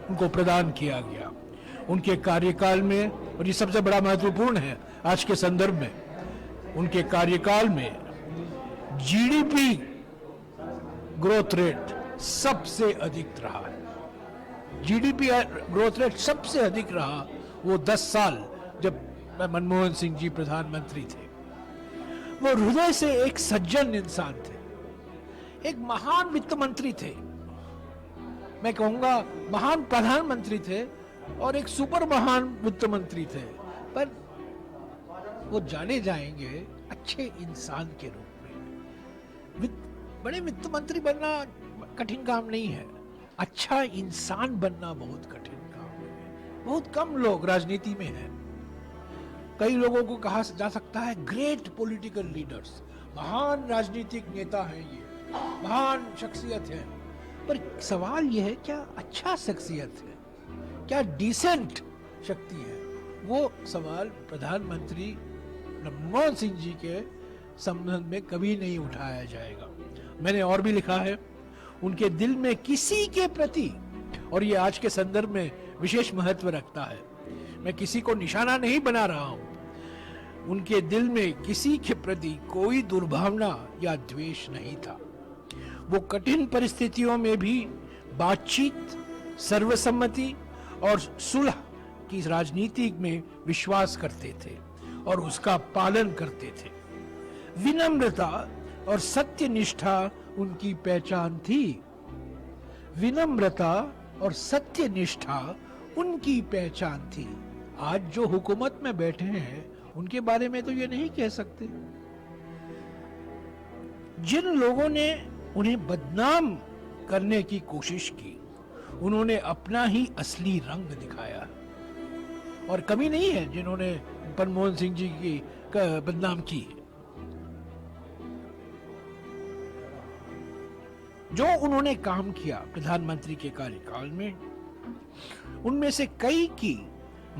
उनको प्रदान किया गया। उनके कार्यकाल में, और ये सबसे बड़ा महत्वपूर्ण है आज के संदर्भ में, उनके कार्यकाल में जीडीपी ग्रोथ रेट सबसे अधिक रहा है। जीडीपी ग्रोथ रेट सबसे अधिक रहा वो 10 साल जब मनमोहन सिंह जी प्रधानमंत्री थे। वो हृदय से एक सज्जन इंसान थे, एक महान वित्त मंत्री थे, मैं कहूंगा महान प्रधानमंत्री थे और एक सुपर महान वित्त मंत्री थे। पर वो जाने जाएंगे अच्छे इंसान के रूप में। बड़े वित्त मंत्री बनना कठिन काम नहीं है, अच्छा इंसान बनना बहुत कठिन काम है। बहुत कम लोग राजनीति में हैं। कई लोगों को कहा जा सकता है ग्रेट पॉलिटिकल लीडर्स, महान राजनीतिक नेता हैं, ये महान शख्सियत है। पर सवाल यह है, क्या अच्छा शख्सियत है, क्या डिसेंट शक्ति है? वो सवाल प्रधानमंत्री मनमोहन सिंह जी के संबंध में कभी नहीं उठाया जाएगा। मैंने और भी लिखा है, उनके दिल में किसी के प्रति और ये आज के संदर्भ में विशेष महत्व रखता है। मैं किसी को निशाना नहीं बना रहा हूं, उनके दिल में किसी के प्रति कोई दुर्भावना या द्वेष नहीं था। वो कठिन परिस्थितियों में भी बातचीत, सर्वसम्मति और सुलह की राजनीति में विश्वास करते थे और उसका पालन करते थे। विनम्रता और सत्यनिष्ठा उनकी पहचान थी। विनम्रता और सत्यनिष्ठा उनकी पहचान थी। आज जो हुकूमत में बैठे हैं उनके बारे में तो ये नहीं कह सकते। जिन लोगों ने उन्हें बदनाम करने की कोशिश की, उन्होंने अपना ही असली रंग दिखाया और कमी नहीं है जिन्होंने मनमोहन सिंह जी की बदनाम की है। जो उन्होंने काम किया प्रधानमंत्री के कार्यकाल में, उनमें से कई की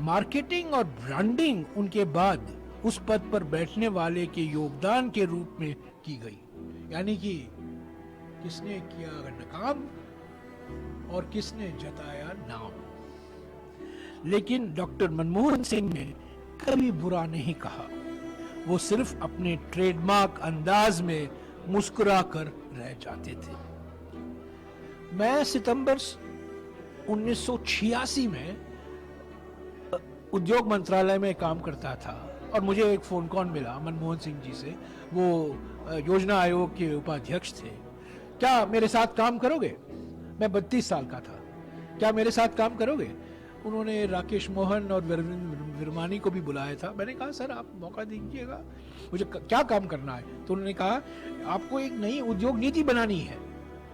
मार्केटिंग और ब्रांडिंग उनके बाद उस पद पर बैठने वाले के योगदान के रूप में की गई। यानी कि किसने किया नकाम और किसने जताया नाम। लेकिन डॉक्टर मनमोहन सिंह ने कभी बुरा नहीं कहा। वो सिर्फ अपने ट्रेडमार्क अंदाज में मुस्कुरा कर रह जाते थे। मैं सितंबर 1986 में उद्योग मंत्रालय में काम करता था और मुझे एक फोन कॉल मिला मनमोहन सिंह जी से। वो योजना आयोग के उपाध्यक्ष थे। क्या मेरे साथ काम करोगे? मैं 32 साल का था। क्या मेरे साथ काम करोगे? उन्होंने राकेश मोहन और विरमानी को भी बुलाया था। मैंने कहा सर आप मौका दीजिएगा, मुझे क्या काम करना है। तो उन्होंने कहा आपको एक नई उद्योग नीति बनानी है।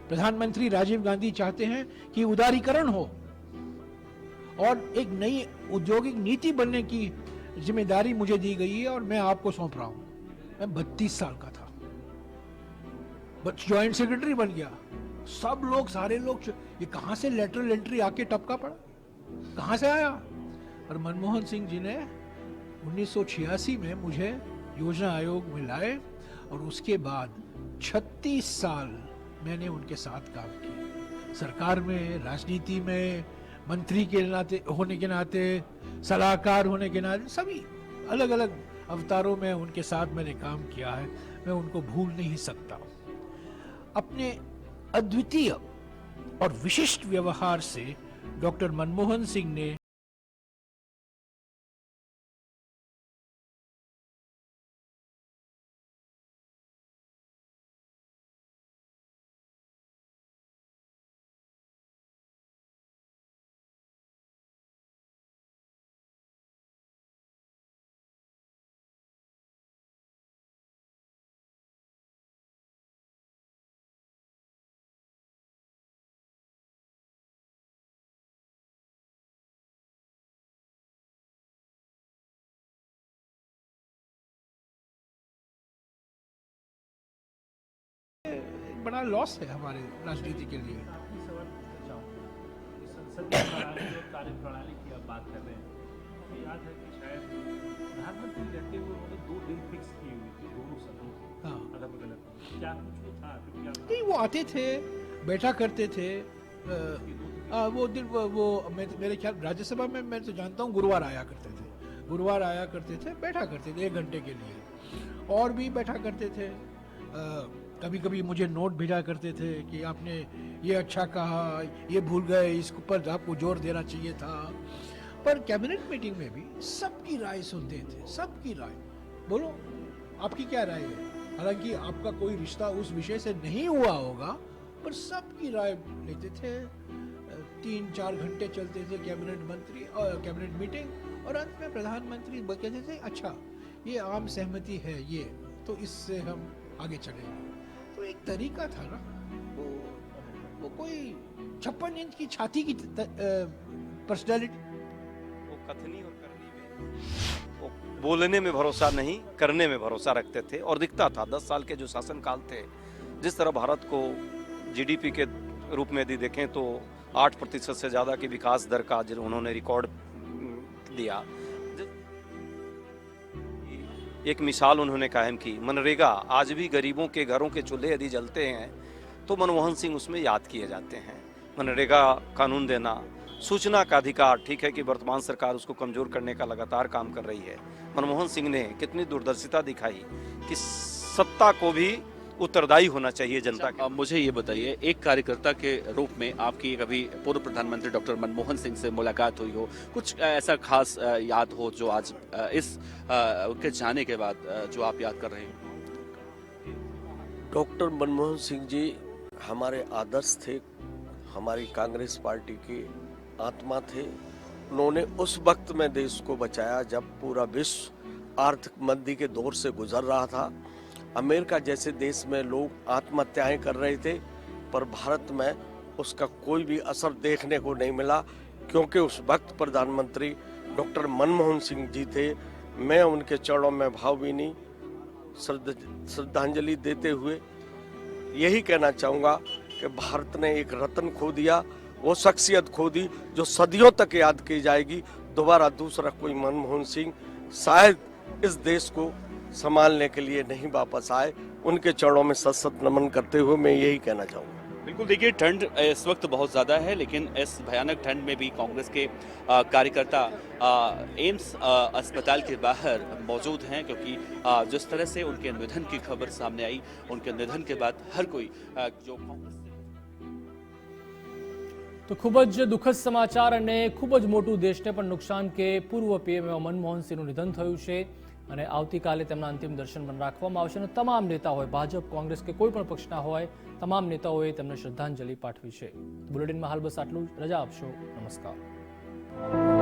प्रधानमंत्री राजीव गांधी चाहते हैं कि उदारीकरण हो और एक नई औद्योगिक नीति बनने की जिम्मेदारी मुझे दी गई है और मैं आपको सौंप रहा हूं। मैं 32 साल का था, ज्वाइंट सेक्रेटरी बन गया। सब लोग, सारे लोग, ये कहां से लेटरल एंट्री आके टपका पड़ा, कहां से आया? और मनमोहन सिंह जी ने 1986 में मुझे योजना आयोग में लाए और उसके बाद 36 साल मैंने उनके साथ काम किया। सरकार में, राजनीति में, मंत्री के नाते होने के नाते, सलाहकार होने के नाते, सभी अलग अलग अवतारों में उनके साथ मैंने काम किया है। मैं उनको भूल नहीं सकता। अपने अद्वितीय और विशिष्ट व्यवहार से डॉक्टर मनमोहन सिंह ने बड़ा लॉस है हमारे राजनीति के लिए। संसदीय प्रणाली और कार्यप्रणाली की आप बात कर रहे हैं, मुझे याद है कि शायद प्रधानमंत्री रहते हुए उन्होंने 2 दिन फिक्स की हुई थी दोनों सदनों की। हाँ। अलग अलग क्या कुछ था? नहीं, वो आते थे, बैठा करते थे। वो दिन वो मेरे ख्याल राज्यसभा में मैं तो जानता हूँ गुरुवार आया करते थे। गुरुवार आया करते थे, बैठा करते थे 1 घंटे के लिए। और भी बैठा करते थे। कभी कभी मुझे नोट भेजा करते थे कि आपने ये अच्छा कहा, ये भूल गए, इस पर आपको जोर देना चाहिए था। पर कैबिनेट मीटिंग में भी सबकी राय सुनते थे, सबकी राय। बोलो आपकी क्या राय है? हालांकि आपका कोई रिश्ता उस विषय से नहीं हुआ होगा, पर सबकी राय लेते थे। 3-4 घंटे चलते थे कैबिनेट मीटिंग और अंत में प्रधानमंत्री कहते थे अच्छा ये आम सहमति है, ये तो इससे हम आगे चलेंगे। तो एक तरीका था ना, वो कोई 56 इंच की छाती की पर्सनालिटी। वो कथनी और करनी में, वो बोलने में भरोसा नहीं, करने में भरोसा रखते थे और दिखता था 10 साल के जो शासनकाल थे, जिस तरह भारत को जीडीपी के रूप में यदि देखें तो 8% से ज्यादा की विकास दर का जो उन्होंने रिकॉर्ड दिया। एक मिसाल उन्होंने कायम की, मनरेगा। आज भी गरीबों के घरों के चूल्हे यदि जलते हैं तो मनमोहन सिंह उसमें याद किए जाते हैं। मनरेगा कानून देना, सूचना का अधिकार, ठीक है कि वर्तमान सरकार उसको कमजोर करने का लगातार काम कर रही है। मनमोहन सिंह ने कितनी दूरदर्शिता दिखाई कि सत्ता को भी उत्तरदायी होना चाहिए जनता के। अब मुझे ये बताइए, एक कार्यकर्ता के रूप में आपकी कभी पूर्व प्रधानमंत्री डॉक्टर मनमोहन सिंह से मुलाकात हुई हो, कुछ ऐसा खास याद हो जो आज इस उनके जाने के बाद जो आप याद कर रहे हैं? डॉक्टर मनमोहन सिंह जी हमारे आदर्श थे, हमारी कांग्रेस पार्टी की आत्मा थे। उन्होंने उस वक्त में देश को बचाया जब पूरा विश्व आर्थिक मंदी के दौर से गुजर रहा था। अमेरिका जैसे देश में लोग आत्महत्याएं कर रहे थे, पर भारत में उसका कोई भी असर देखने को नहीं मिला, क्योंकि उस वक्त प्रधानमंत्री डॉक्टर मनमोहन सिंह जी थे। मैं उनके चरणों में भावभीनी श्रद्धांजलि देते हुए यही कहना चाहूँगा कि भारत ने एक रत्न खो दिया, वो शख्सियत खो दी जो सदियों तक याद की जाएगी। दोबारा दूसरा कोई मनमोहन सिंह शायद इस देश को संभालने के लिए नहीं वापस आए। उनके चरणों में सत नमन करते हुए मैं यही कहना चाहूँगा। बिल्कुल, देखिए ठंड इस वक्त बहुत ज़्यादा है, लेकिन इस भयानक ठंड में भी कांग्रेस के कार्यकर्ता एम्स अस्पताल के बाहर मौजूद हैं, क्योंकि जिस तरह से उनके निधन की खबर सामने आई, उनके निधन के बाद हर कोई जो तो खूब ज दुखद समाचार અને ખૂબ જ મોટું દેશને પણ નુકસાન કે પૂર્વ પીએમ મનમોહન સિંહનું નિધન થયું છે અને આવતીકાલે તેમના અંતિમ દર્શન પણ રાખવામાં આવશે અને તમામ નેતા હોય, ભાજપ, કોંગ્રેસ કે કોઈ પણ પક્ષના હોય, તમામ નેતાઓએ તેમને શ્રદ્ધાંજલિ પાઠવી છે। બુલેટિનમાં હાલ બસ આટલું જ। રજા આપશો। નમસ્કાર।